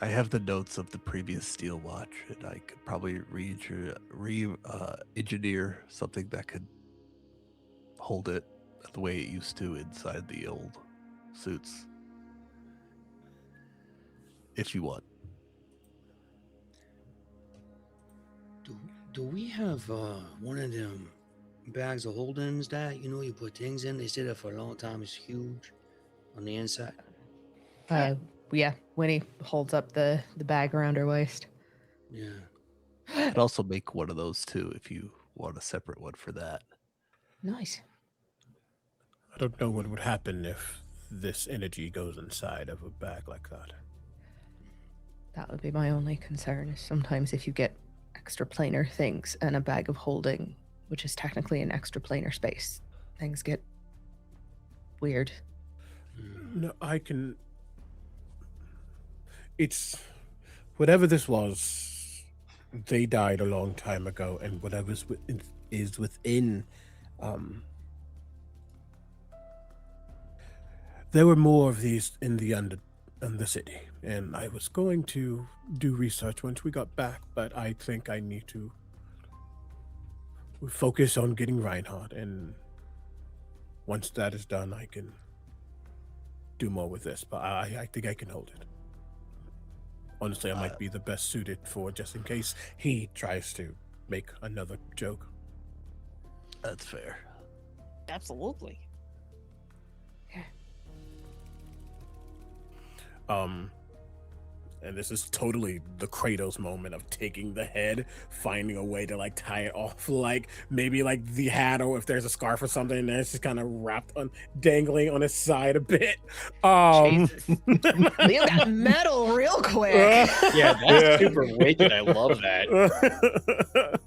I have the notes of the previous steel watch, and I could probably engineer something that could hold it the way it used to inside the old suits. If you want. Do we have one of them bags of holdings that you put things in? They stay there for a long time. It's huge on the inside. Yeah. Winnie holds up the bag around her waist. Yeah. I'd also make one of those too if you want a separate one for that. Nice. I don't know what would happen if this energy goes inside of a bag like that. That would be my only concern, is sometimes if you get extraplanar things and a bag of holding, which is technically an extraplanar space, things get weird. No, I can... It's... Whatever this was, they died a long time ago, and whatever is within... there were more of these in the city, and I was going to do research once we got back, but I think I need to focus on getting Reinhardt, and once that is done, I can do more with this, but I think I can hold it. Honestly, I might be the best suited for just in case he tries to make another joke. That's fair. Absolutely. And this is totally the Kratos moment of taking the head, finding a way to like tie it off, like maybe like the hat, or if there's a scarf or something, and it's just kind of wrapped on, dangling on his side a bit. You got metal real quick. Yeah, that's super wicked. I love that.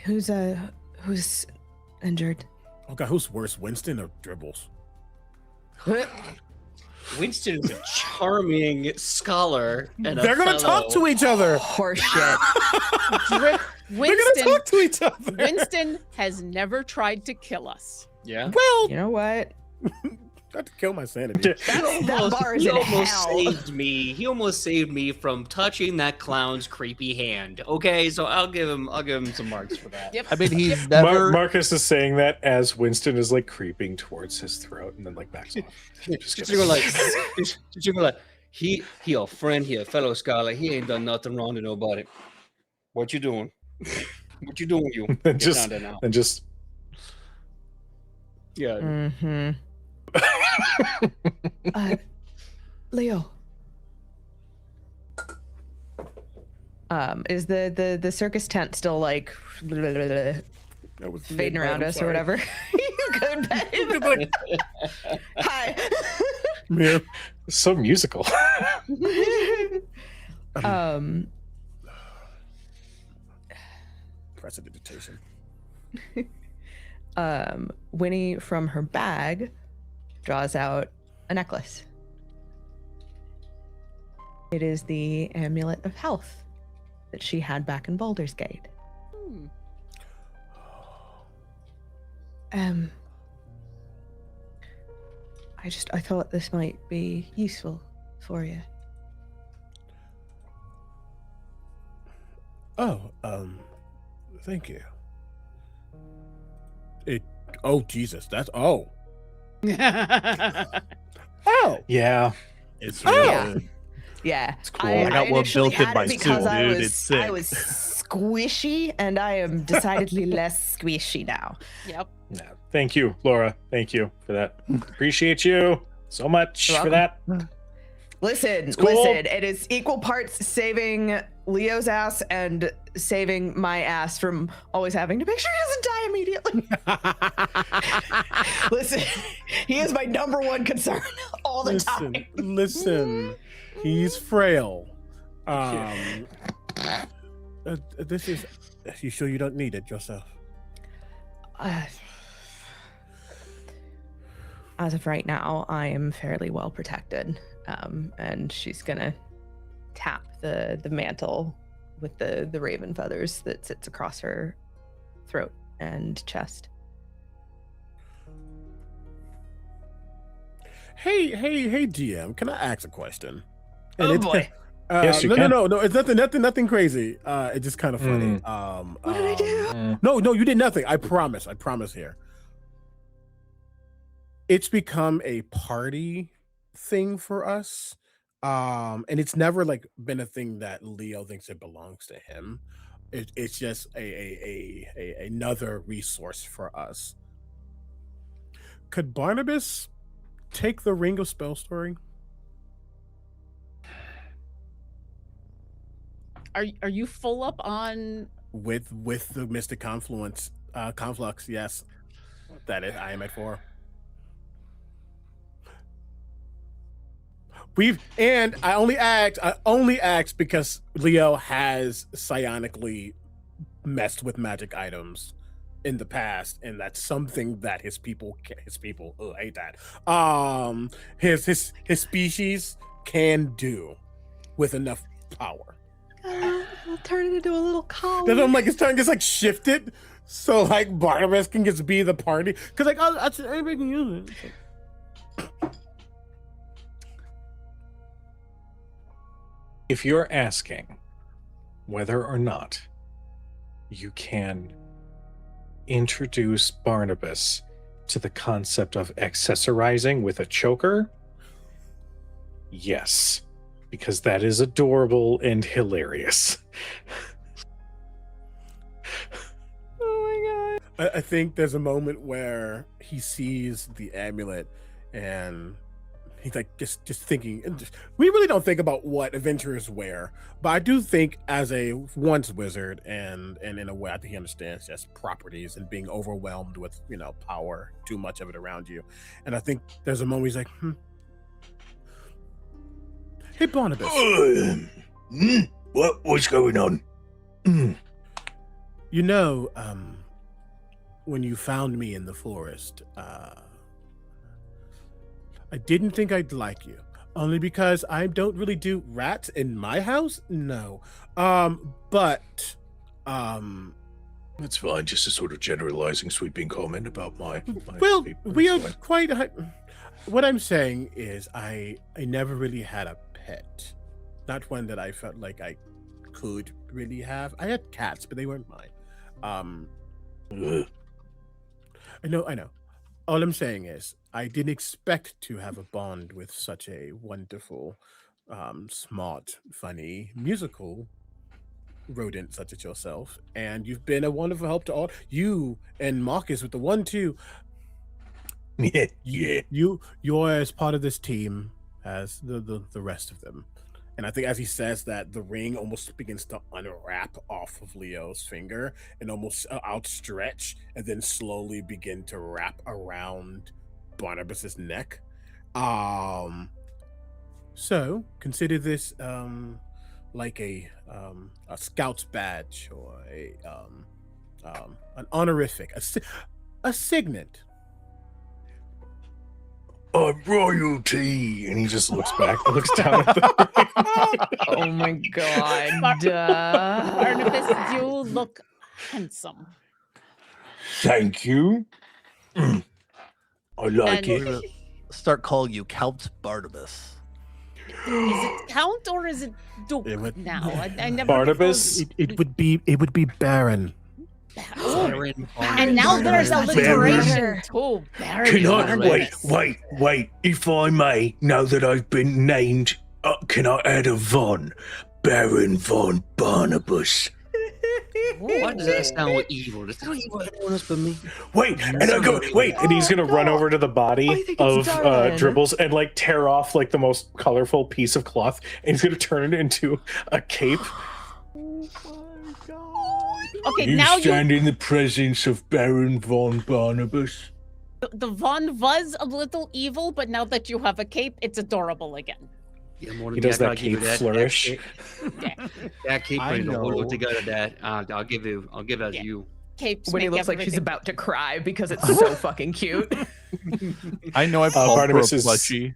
Who's injured? Oh god, who's worse, Winston or Dribbles? Winston is a charming scholar, and they're gonna talk to each other. Horseshit. They're gonna talk to each other. Winston has never tried to kill us. Yeah. Well, You know what? not to kill my sanity. That bar is He in almost hell. saved me. He almost saved me from touching that clown's creepy hand. Okay, so I'll give him some marks for that. Yep. I mean, he's never. Marcus is saying that as Winston is like creeping towards his throat and then like backs off. Just going like, he a friend, he a fellow scholar. He ain't done nothing wrong to nobody. What you doing? What you doing, you? And Get just down there now. and just Yeah. Mm-hmm. Leo. Is the circus tent still like That was fading around I'm us or sorry. whatever. You good, babe? Hi. Yeah. So musical. Prestidigitation. Winnie from her bag draws out a necklace. It is the amulet of health that she had back in Baldur's Gate. I thought this might be useful for you. Oh, thank you. Oh Jesus, that's oh. Oh, Yeah. It's Oh! really Yeah. good. Yeah, It's cool. I got one initially built in had by it because Sue, I dude. was It's sick. I was squishy, and I am decidedly less squishy now. Yep. No, thank you, Laura. Thank you for that. Appreciate you so much You're for that. Listen, cool. listen. It is equal parts saving Leo's ass and saving my ass from always having to make sure he doesn't die immediately. Listen, he is my number one concern all the time. listen. He's frail. This is. You sure you don't need it yourself? As of right now, I am fairly well protected. And she's gonna tap the mantle with the raven feathers that sits across her throat and chest. Hey, GM. Can I ask a question? Oh boy! Yes, you can. No. It's nothing crazy. It's just kind of funny. What did I do? No, you did nothing. I promise here. It's become a party thing for us. And it's never like been a thing that Leo thinks it belongs to him. It's just another resource for us. Could Barnabas take the Ring of Spell Story? Are you full up on With the Mystic Confluence Conflux? Yes, that is. I am at 4. I only asked because Leo has psionically messed with magic items in the past, and that's something that his people hate that. His species can do with enough power. I'll turn it into a little collar. Then I'm like, it's turn gets like shifted, so like Barnabas can just be the party, because like anybody can use it. If you're asking whether or not you can introduce Barnabas to the concept of accessorizing with a choker, yes, because that is adorable and hilarious. Oh my god! I think there's a moment where he sees the amulet and he's like just thinking, and we really don't think about what adventurers wear, but I do think as a once wizard and in a way I think he understands just properties and being overwhelmed with power, too much of it around you. And I think there's a moment he's like, hey Barnabas, What's going on? when you found me in the forest, I didn't think I'd like you, only because I don't really do rats in my house. No, but That's fine. Just a sort of generalizing, sweeping comment about my well, people. we are It's fine. quite. What I'm saying is, I never really had a pet, not one that I felt like I could really have. I had cats, but they weren't mine. Ugh. I know. All I'm saying is, I didn't expect to have a bond with such a wonderful, smart, funny, musical rodent such as yourself. And you've been a wonderful help to all. You and Marcus with the 1-2. Yeah. You're as part of this team as the rest of them. And I think as he says that, the ring almost begins to unwrap off of Leo's finger and almost outstretch, and then slowly begin to wrap around Barnabas's neck. So consider this like a scout's badge, or an honorific, a signet. Royalty. And he just looks back, looks down at the Oh my god. Barnabas, you look handsome. Thank you. I like And- it. Start calling you Count Barnabas. Is it Count or is it Duke It would- now? I never. Barnabas? It would be Baron. Baron And now there's Baron. alliteration. Oh, Baron. Can I Barnabas. wait? If I may, now that I've been named, can I add a von? Baron von Barnabas. Why does that sound evil? Does that sound evil to anyone else but me? Wait, and I go, wait. and he's gonna run over to the I body think of it's Darwin. Dribbles and like tear off like the most colorful piece of cloth, and he's gonna turn it into a cape. Okay, You now stand in the presence of Baron von Barnabas. the Von was a little evil, but now that you have a cape, it's adorable again. Yeah, more He than does that, that I'll give you cape flourish. That cape, I the whole know. together. That I'll give that Yeah. to you. Capes When he make looks like she's everything- about to cry because it's so fucking cute. I know I've called Barnabas for a is- plushie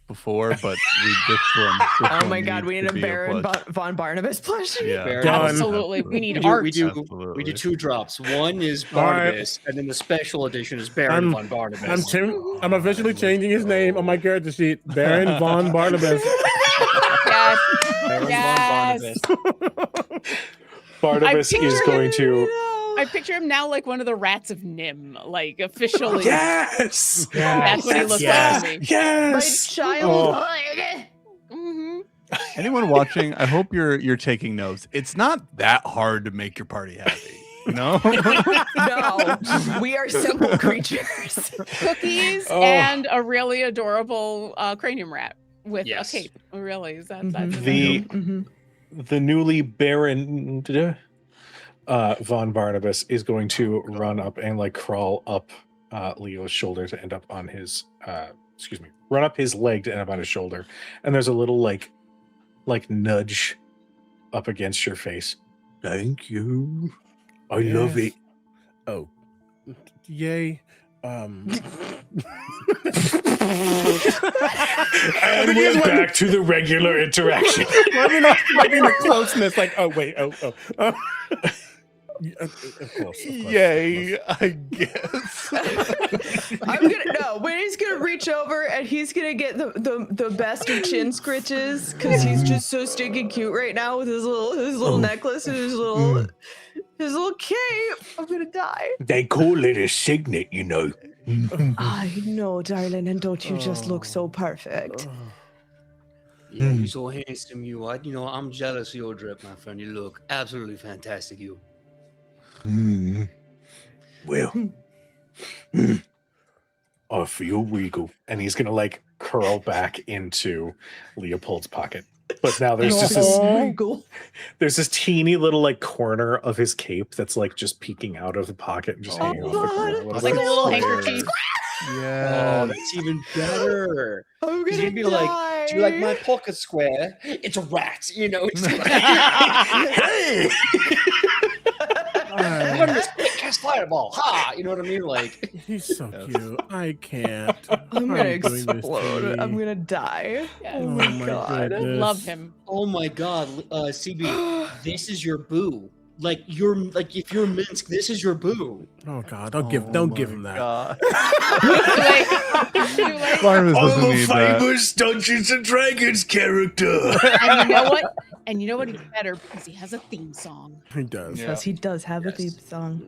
before, but this one. Oh my god, we need to a be Baron plush. Von Barnabas plushie. Yeah. Baron- Done. Absolutely, we need We do, art. we do Absolutely. two drops. One is All right. Barnabas, and then the special edition is Baron I'm- von Barnabas. I'm officially changing his name on my character sheet. Baron von Barnabas. Yes. Baron Yes. von Barnabas. Barnabas I is picture going to. I picture him now like one of the rats of Nim, like officially. Yes. That's what he looks Yes. like to me. My Yes. child. hmm Anyone watching, I hope you're taking notes. It's not that hard to make your party happy. No. No, we are simple creatures. Cookies Oh. and a really adorable cranium rat with Yes. a cape. Really, is that Mhm. The- Mhm. The newly Baron Von Barnabas is going to run up and like crawl up Leo's shoulder to end up on his run up his leg to end up on his shoulder. And there's a little like nudge up against your face. Thank you. I love it. Oh, yay. And we're back to the regular interaction. Let me not expecting the closeness. Like, oh wait, oh. Yeah, of course. Yay, I guess. When he's gonna reach over and he's gonna get the best of chin scritches because he's just so stinking cute right now with his little necklace and his little cape. I'm gonna die. They call it a signet, you know. I know, darling, and don't you just look so perfect? Yeah, you're so handsome, you. I'm jealous of your drip, my friend. You look absolutely fantastic, you. Well, I feel regal. And he's gonna like curl back into Leopold's pocket. But now there's just this Regal. there's this teeny little like corner of his cape that's like just peeking out of the pocket and just hanging off the corner. a little Like a bit. little handkerchief. Yeah. Oh, that's even better. I'm He's gonna gonna be like, die. do you like my pocket square? It's a rat, It's Hey! I'm gonna just quick cast fireball. Ha! You know what I mean? Like, He's so cute. I can't. I'm gonna doing this to explode. me. I'm gonna die. Yes. Oh my my God. goodness. Love him. oh my god, CB, this is your boo. Like if you're Minsk, this is your boo. Oh God! Don't give him that. God. Too late. Barnabas I'm doesn't a need that. famous Dungeons and Dragons character. And you know what? And you know what? He's better because he has a theme song. He does. Yeah. Yes, he does have a theme song.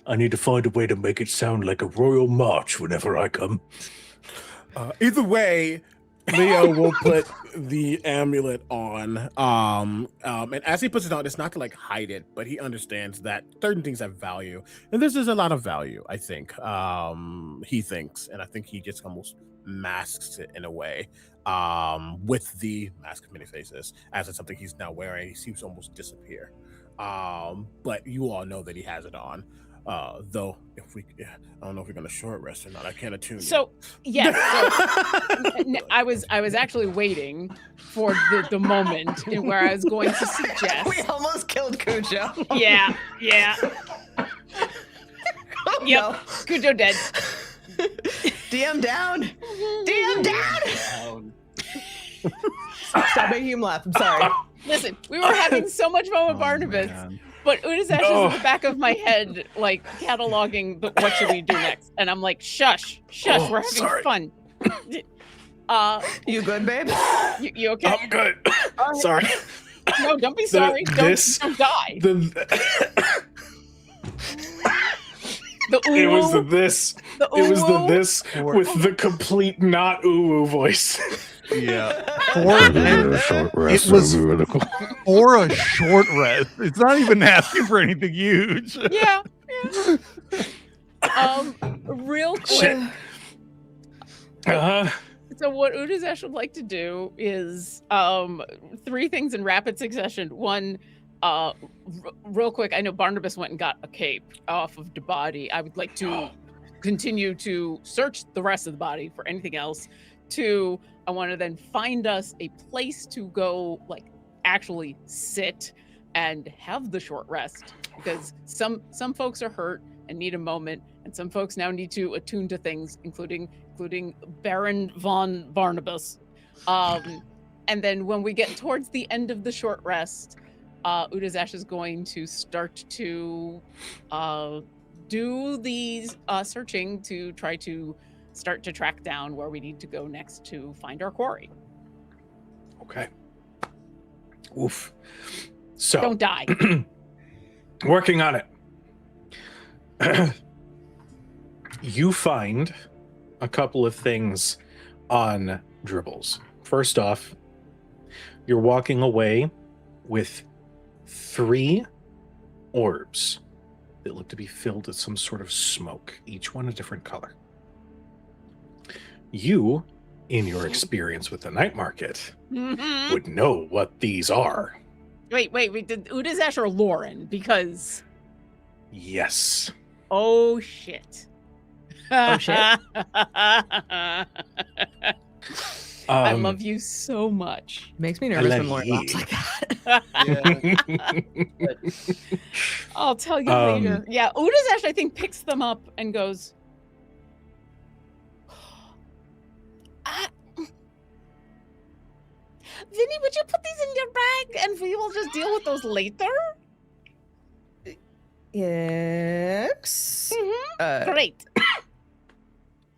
I need to find a way to make it sound like a royal march whenever I come. Either way, Leo will put the amulet on. And as he puts it on, it's not to like hide it, but he understands that certain things have value, and this is a lot of value. I think he thinks, and I think he just almost masks it in a way. with the mask of many faces, as it's something he's now wearing. He seems to almost disappear. But you all know that he has it on. Though I don't know if we're gonna short rest or not. I can't attune. So yes, I was actually waiting for the moment in where I was going to suggest. We almost killed Cujo. Yeah. Oh, Yep. no. Cujo dead. DM down. DM down. Stop making him laugh. I'm sorry. Listen, we were having so much fun with Barnabas, man. but Udazash is in the back of my head, like cataloging what should we do next, and I'm like, shush, we're having fun. You good, babe? You okay? I'm good. Sorry. No, don't be sorry. Don't die. It was the this. The It was the ooh-woo. this with the complete not ooh voice. Yeah. A short rest it was would be really cool. for a short rest. It's not even asking for anything huge. Yeah. Real quick. Shit. So what Udazash would like to do is 3 things in rapid succession. One, real quick, I know Barnabas went and got a cape off of the body. I would like to continue to search the rest of the body for anything else. 2, I want to then find us a place to go, like actually sit and have the short rest, because some folks are hurt and need a moment, and some folks now need to attune to things, including Baron von Barnabas. And then when we get towards the end of the short rest, Udazash is going to start to do these searching to try to start to track down where we need to go next to find our quarry. Okay. Oof. So Don't die. working on it. You find a couple of things on Dribbles. First off, you're walking away with 3 orbs that look to be filled with some sort of smoke, each one a different color. You, in your experience with the night market, would know what these are. Wait, did Udazash or Lauren? Because Yes. oh shit. Oh, shit. I love you so much. Makes me nervous I when love Lauren ye. laughs like that. I'll tell you later. Yeah, Udazash, I think, picks them up and goes, Vinny, would you put these in your bag and we will just deal with those later? Yes. Great.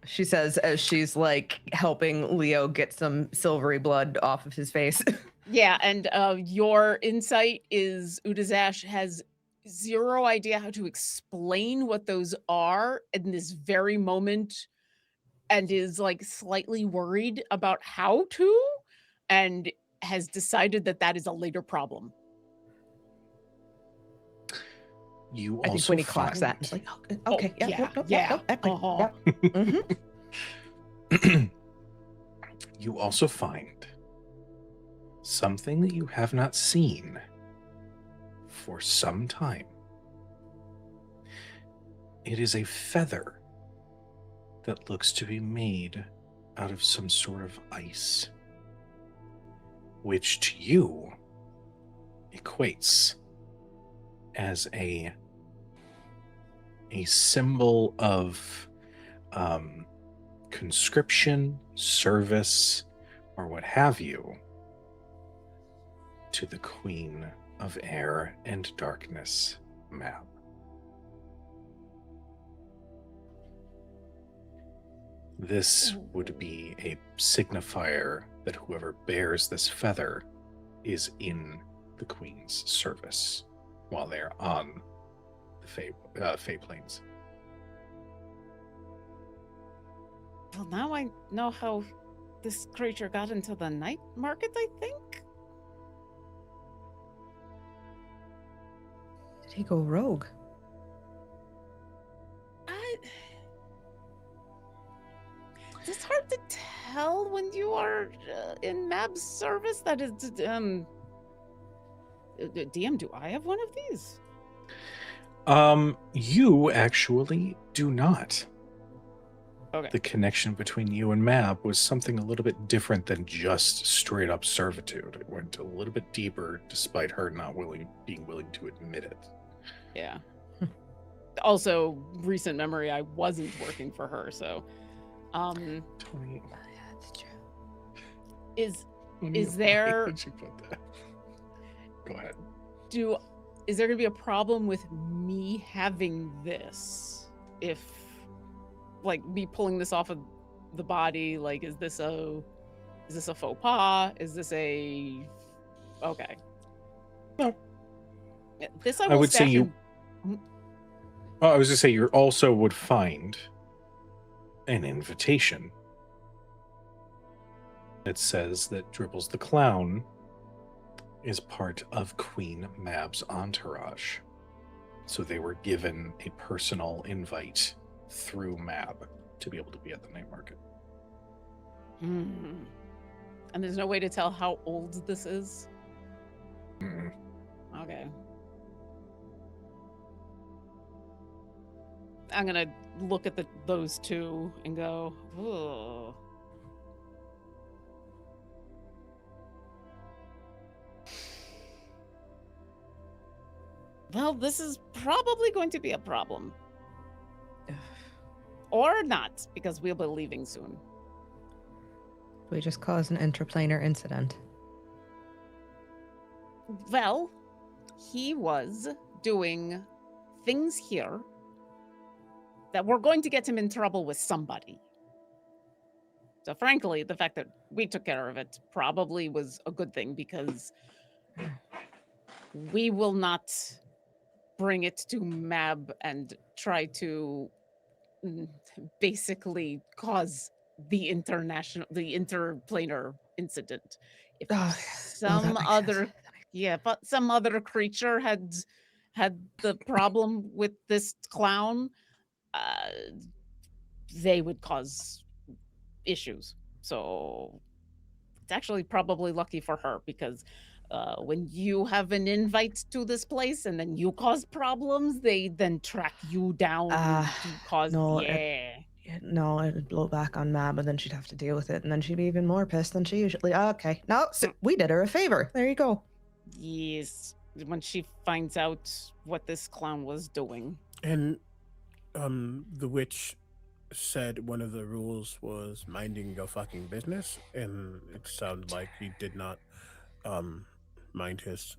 She says as she's like helping Leo get some silvery blood off of his face. Yeah, and your insight is Udazash has 0 idea how to explain what those are in this very moment, and is like slightly worried about how to, and has decided that that is a later problem. You I think also when he clocks that, it's like, oh, okay, Oh, yeah. You also find something that you have not seen for some time. It is a feather that looks to be made out of some sort of ice, which to you equates as a symbol of conscription, service, or what have you, to the Queen of Air and Darkness, Mab. This would be a signifier that whoever bears this feather is in the Queen's service while they're on the Fey Plains. Well, now I know how this creature got into the night market, I think. Did he go rogue? It's hard to tell when you are Mab's service? That is, DM, do I have one of these? You actually do not. Okay. The connection between you and Mab was something a little bit different than just straight up servitude. It went a little bit deeper, despite her not being willing to admit it. Yeah. Also, recent memory, I wasn't working for her, so. 20. That's true. Is Why there? did you put that? Go ahead. Is there gonna be a problem with me having this? If, like, me pulling this off of the body, like, is this a faux pas? Is this a? Okay. No. This I I will would say stash you. in- I was gonna say you also would find an invitation. It says that Dribbles the Clown is part of Queen Mab's entourage. So they were given a personal invite through Mab to be able to be at the night market. And there's no way to tell how old this is? Mm. Okay. I'm gonna look at those two and go, ugh. Well, this is probably going to be a problem. Or not, because we'll be leaving soon. We just caused an interplanar incident. Well, he was doing things here that were going to get him in trouble with somebody. So frankly, the fact that we took care of it probably was a good thing, because we will not bring it to Mab and try to basically cause the interplanar incident. If some other, but some other creature had the problem with this clown, they would cause issues. So it's actually probably lucky for her, because when you have an invite to this place and then you cause problems, they then track you down to cause. no, No, it'd blow back on Mab, and then she'd have to deal with it, and then she'd be even more pissed than she usually. Okay, no, we did her a favor. There you go. Yes, when she finds out what this clown was doing. And the witch said one of the rules was minding your fucking business, and it sounded like he did not mind his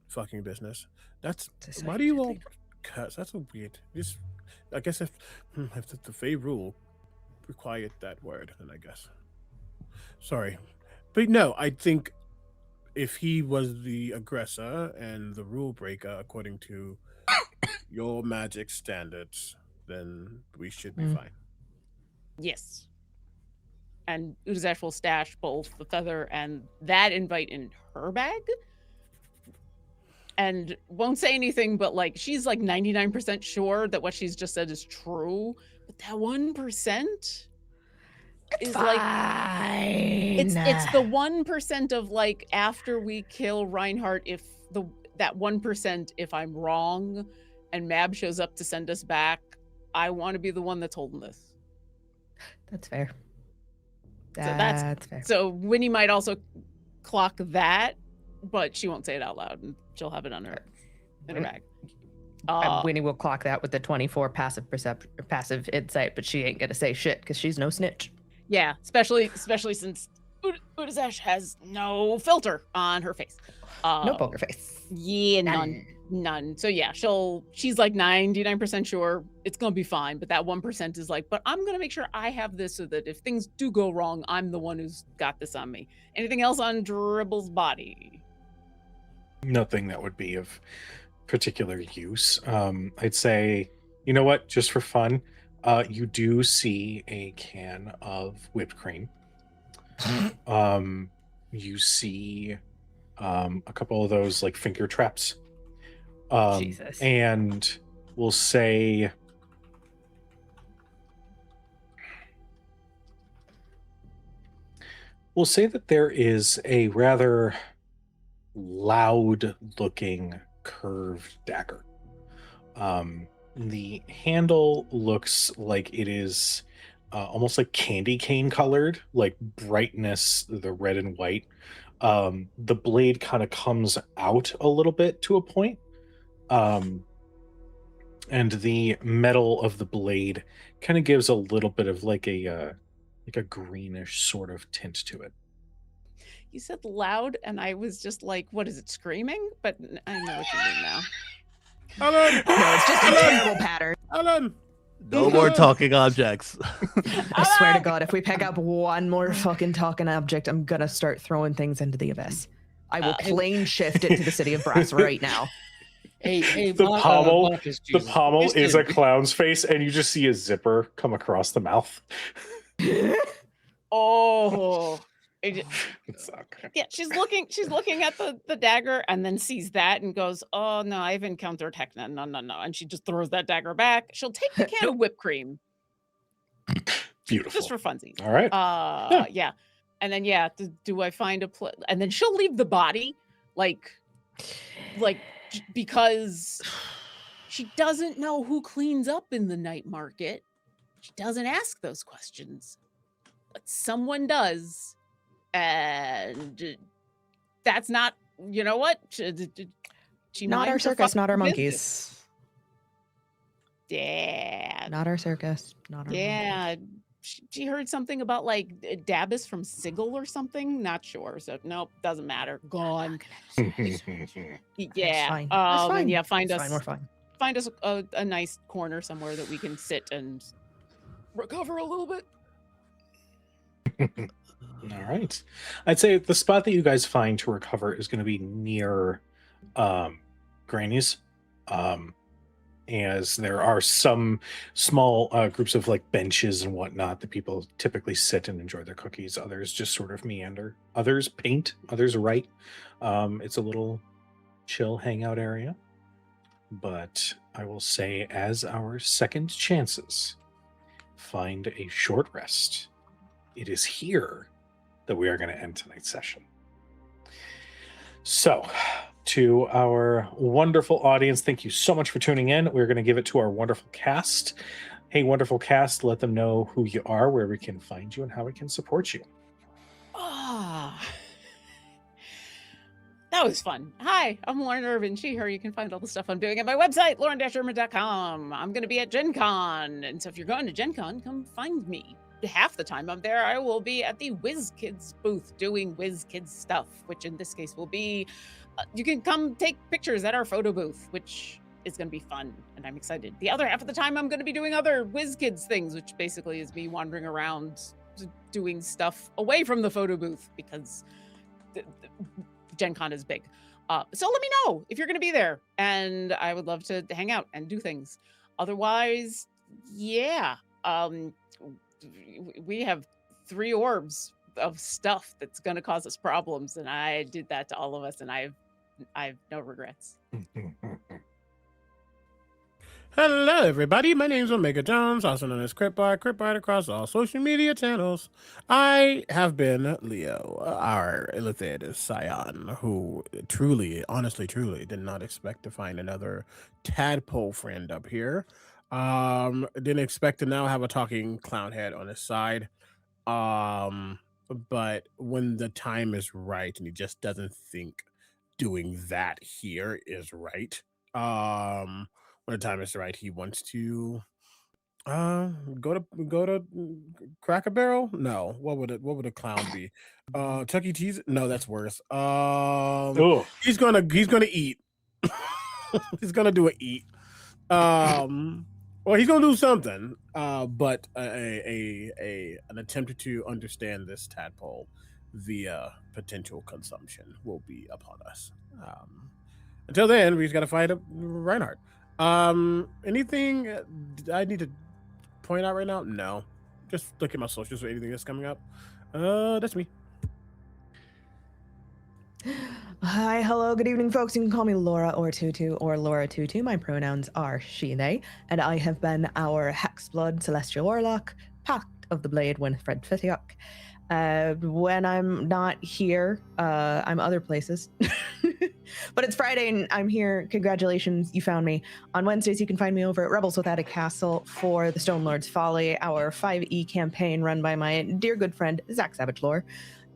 fucking business. That's why do you all cuss? That's so weird. Just, I guess if the Fey rule required that word, then I guess. Sorry, but no, I think if he was the aggressor and the rule breaker according to your magic standards, then we should be fine. Yes. And Uzash will stash both the feather and that invite in her bag. And won't say anything, but like she's like 99% sure that what she's just said is true. But that 1% is fine. It's the 1% of like after we kill Reinhardt, if that 1%, if I'm wrong and Mab shows up to send us back, I want to be the one that's holding this. That's fair. That's fair. So Winnie might also clock that, but she won't say it out loud, and she'll have it in her bag. Winnie will clock that with the 24 passive insight, but she ain't gonna say shit because she's no snitch. Yeah, especially since Udazash has no filter on her face. No poker face. Yeah, none. So yeah, she's like 99% sure it's gonna be fine, but that 1% is like, but I'm gonna make sure I have this so that if things do go wrong, I'm the one who's got this on me. Anything else on Dribble's body? Nothing that would be of particular use. I'd say, you know what, just for fun, you do see a can of whipped cream. You see a couple of those like finger traps. Jesus. And we'll say We'll say that there is a rather loud-looking curved dagger. The handle looks like it is almost like candy cane colored, like brightness, the red and white. The blade kind of comes out a little bit to a point. And the metal of the blade kind of gives a little bit of like a greenish sort of tint to it. You said loud, and I was just like, what is it, screaming? But I know what you mean now. Alan! No, it's just a terrible pattern. Alan! No more talking objects. I swear to God, if we pick up one more fucking talking object, I'm gonna start throwing things into the abyss. I will plane shift it to the city of Brass right now. Hey, The pommel, the pommel Listen. is a clown's face, and you just see a zipper come across the mouth. Oh. It, It's okay. yeah, she's looking at the dagger and then sees that and goes, oh no, I've encountered Heckna. No. And she just throws that dagger back. She'll take the can of whipped cream. Beautiful. Just for funsies. All right. Yeah. And then do I find a place? And then she'll leave the body like because she doesn't know who cleans up in the night market. She doesn't ask those questions. But someone does. And that's not, you know what? She Not our minds her circus, not our fucking monkeys. business. Yeah. Not our circus, not our monkeys. Yeah. She heard something about like Dabus from Sigil or something. Not sure. So nope, doesn't matter. Gone. Yeah. It's fine. It's And fine. yeah, find It's us. fine, we're fine. Find us a nice corner somewhere that we can sit and recover a little bit. All right. I'd say the spot that you guys find to recover is going to be near Granny's. As there are some small groups of like benches and whatnot that people typically sit and enjoy their cookies. Others just sort of meander. Others paint. Others write. It's a little chill hangout area. But I will say, as our second chances, find a short rest. It is here that we are going to end tonight's session. So, to our wonderful audience, thank you so much for tuning in. We're going to give it to our wonderful cast. Hey, wonderful cast, let them know who you are, where we can find you, and how we can support you. That was fun. Hi, I'm Lauren Irvin. She, her. You can find all the stuff I'm doing at my website, lauren-irvin.com. I'm going to be at Gen Con. And so if you're going to Gen Con, come find me. Half the time I'm there, I will be at the Whiz Kids booth doing Whiz Kids stuff, which in this case will be, you can come take pictures at our photo booth, which is going to be fun. And I'm excited. The other half of the time, I'm going to be doing other Whiz Kids things, which basically is me wandering around doing stuff away from the photo booth because Gen Con is big. So let me know if you're going to be there, and I would love to hang out and do things. Otherwise, yeah, we have 3 orbs of stuff that's going to cause us problems, and I did that to all of us, and I have no regrets. Hello, everybody. My name is Omega Jones, also known as Cryptbard across all social media channels. I have been Leo, our illithid scion, who truly, honestly, truly did not expect to find another tadpole friend up here. Didn't expect to now have a talking clown head on his side. But when the time is right, and he just doesn't think doing that here is right. When the time is right, he wants to go to Cracker Barrel. No, what would a clown be? Chuck E. Cheese? No, that's worse. He's gonna eat. He's gonna do an eat. Well, he's gonna do something. But an attempt to understand this tadpole via potential consumption will be upon us. Until then, we just gotta fight Reinhardt. Anything I need to point out right now? No. Just look at my socials for anything that's coming up. That's me. Hi, hello, good evening, folks. You can call me Laura or Tutu or Laura Tutu. My pronouns are she, they, and I have been our Hexblood Celestial Warlock, Pact of the Blade, Winifred Fithiok. When I'm not here, I'm other places. But it's Friday and I'm here. Congratulations, you found me. On Wednesdays, you can find me over at Rebels Without a Castle for the Stone Lord's Folly, our 5e campaign run by my dear good friend, Zach Savage Lore.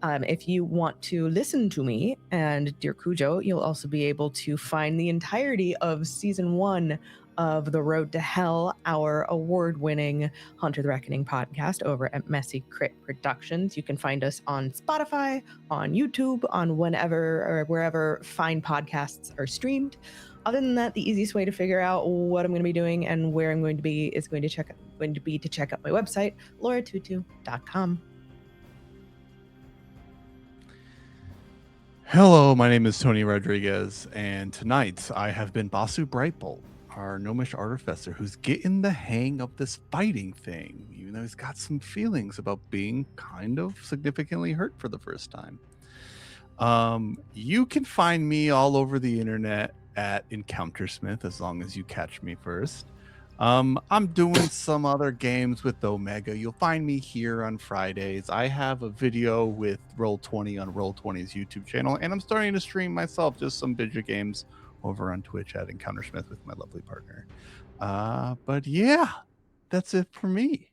If you want to listen to me and dear Cujo, you'll also be able to find the entirety of Season 1 of The Road to Hell, our award-winning Hunter the Reckoning podcast over at Messy Crit Productions. You can find us on Spotify, on YouTube, on whenever or wherever fine podcasts are streamed. Other than that, the easiest way to figure out what I'm going to be doing and where I'm going to be is going to check out my website, lauratutu.com. Hello, my name is Tony Rodriguez, and tonight I have been Basu Brightbolt, our gnomish artificer who's getting the hang of this fighting thing, even though he's got some feelings about being kind of significantly hurt for the first time. You can find me all over the internet at EncounterSmith as long as you catch me first. I'm doing some other games with Omega. You'll find me here on Fridays. I have a video with Roll20 on Roll20's YouTube channel, and I'm starting to stream myself just some video games over on Twitch at EncounterSmith with my lovely partner. But yeah, that's it for me.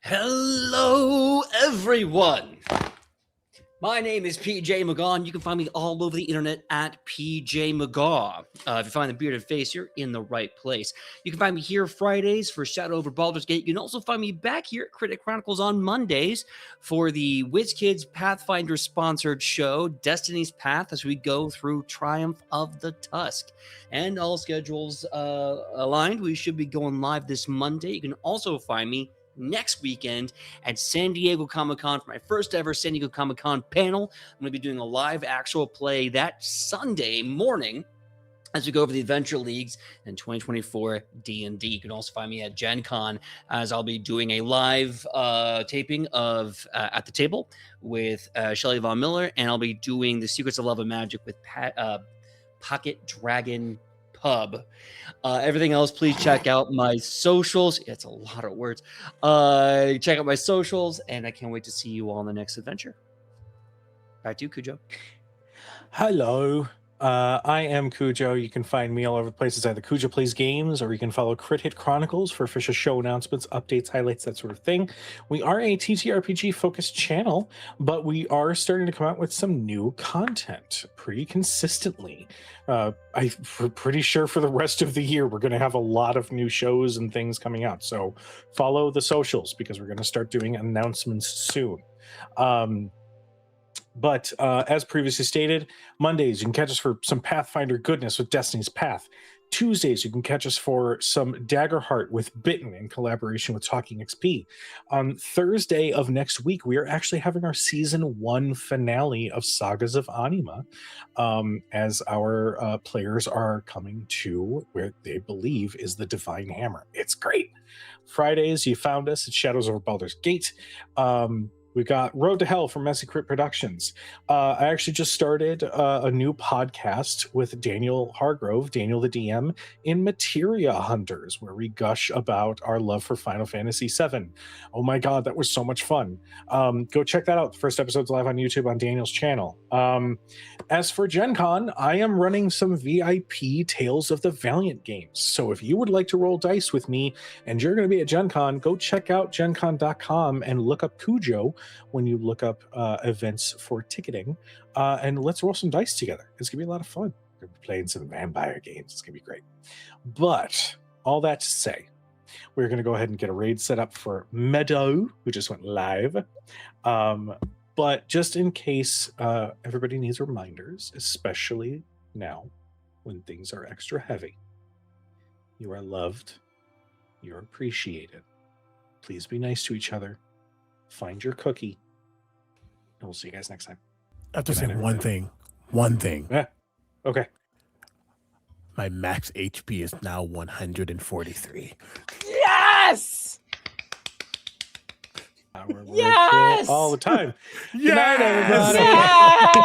Hello, everyone. My name is PJ McGaw, and you can find me all over the internet at PJ McGaw. If you find the bearded face, you're in the right place. You can find me here Fridays for Shadow over Baldur's Gate. You can also find me back here at Critic Chronicles on Mondays for the WizKids Pathfinder sponsored show, Destiny's Path, as we go through Triumph of the Tusk. And all schedules aligned. We should be going live this Monday. You can also find me next weekend at San Diego Comic-Con for my first ever San Diego Comic-Con panel. I'm going to be doing a live actual play that Sunday morning as we go over the Adventure Leagues and 2024 D&D. You can also find me at Gen Con as I'll be doing a live taping of At the Table with Shelley Von Miller, and I'll be doing The Secrets of Love and Magic with Pocket Dragon Pub. Everything else, please check out my socials. It's a lot of words. Check out my socials, and I can't wait to see you all in the next adventure. Back to you, Cujo. Hello. I am Cujo. You can find me all over the places, either Cujo Plays Games, or you can follow Crit Hit Chronicles for official show announcements, updates, highlights, that sort of thing. We are a TTRPG focused channel, but we are starting to come out with some new content pretty consistently. I'm pretty sure for the rest of the year, we're going to have a lot of new shows and things coming out. So follow the socials because we're going to start doing announcements soon. But as previously stated, Mondays, you can catch us for some Pathfinder goodness with Destiny's Path. Tuesdays, you can catch us for some Daggerheart with Bitten in collaboration with Talking XP. On Thursday of next week, we are actually having our Season 1 finale of Sagas of Anima, as our players are coming to where they believe is the Divine Hammer. It's great. Fridays, you found us at Shadows over Baldur's Gate. We got Road to Hell from Messy Crit Productions. I actually just started a new podcast with Daniel Hargrove, Daniel the DM, in Materia Hunters, where we gush about our love for Final Fantasy VII. Oh my god, that was so much fun. Go check that out. The first episode's live on YouTube on Daniel's channel. As for Gen Con, I am running some VIP Tales of the Valiant games. So if you would like to roll dice with me and you're going to be at Gen Con, go check out gencon.com and look up Cujo when you look up events for ticketing, and let's roll some dice together. It's gonna be a lot of fun. We're gonna be playing some vampire games. It's gonna be great. But all that to say, we're gonna go ahead and get a raid set up for Meadow, who just went live. But just in case everybody needs reminders, especially now when things are extra heavy, you are loved, you're appreciated. Please be nice to each other. Find your cookie, and we'll see you guys next time. I have to say one thing. Yeah. Okay. My max HP is now 143. Yes! We're Yes! all the time. Yes! Good night, everybody. Yes!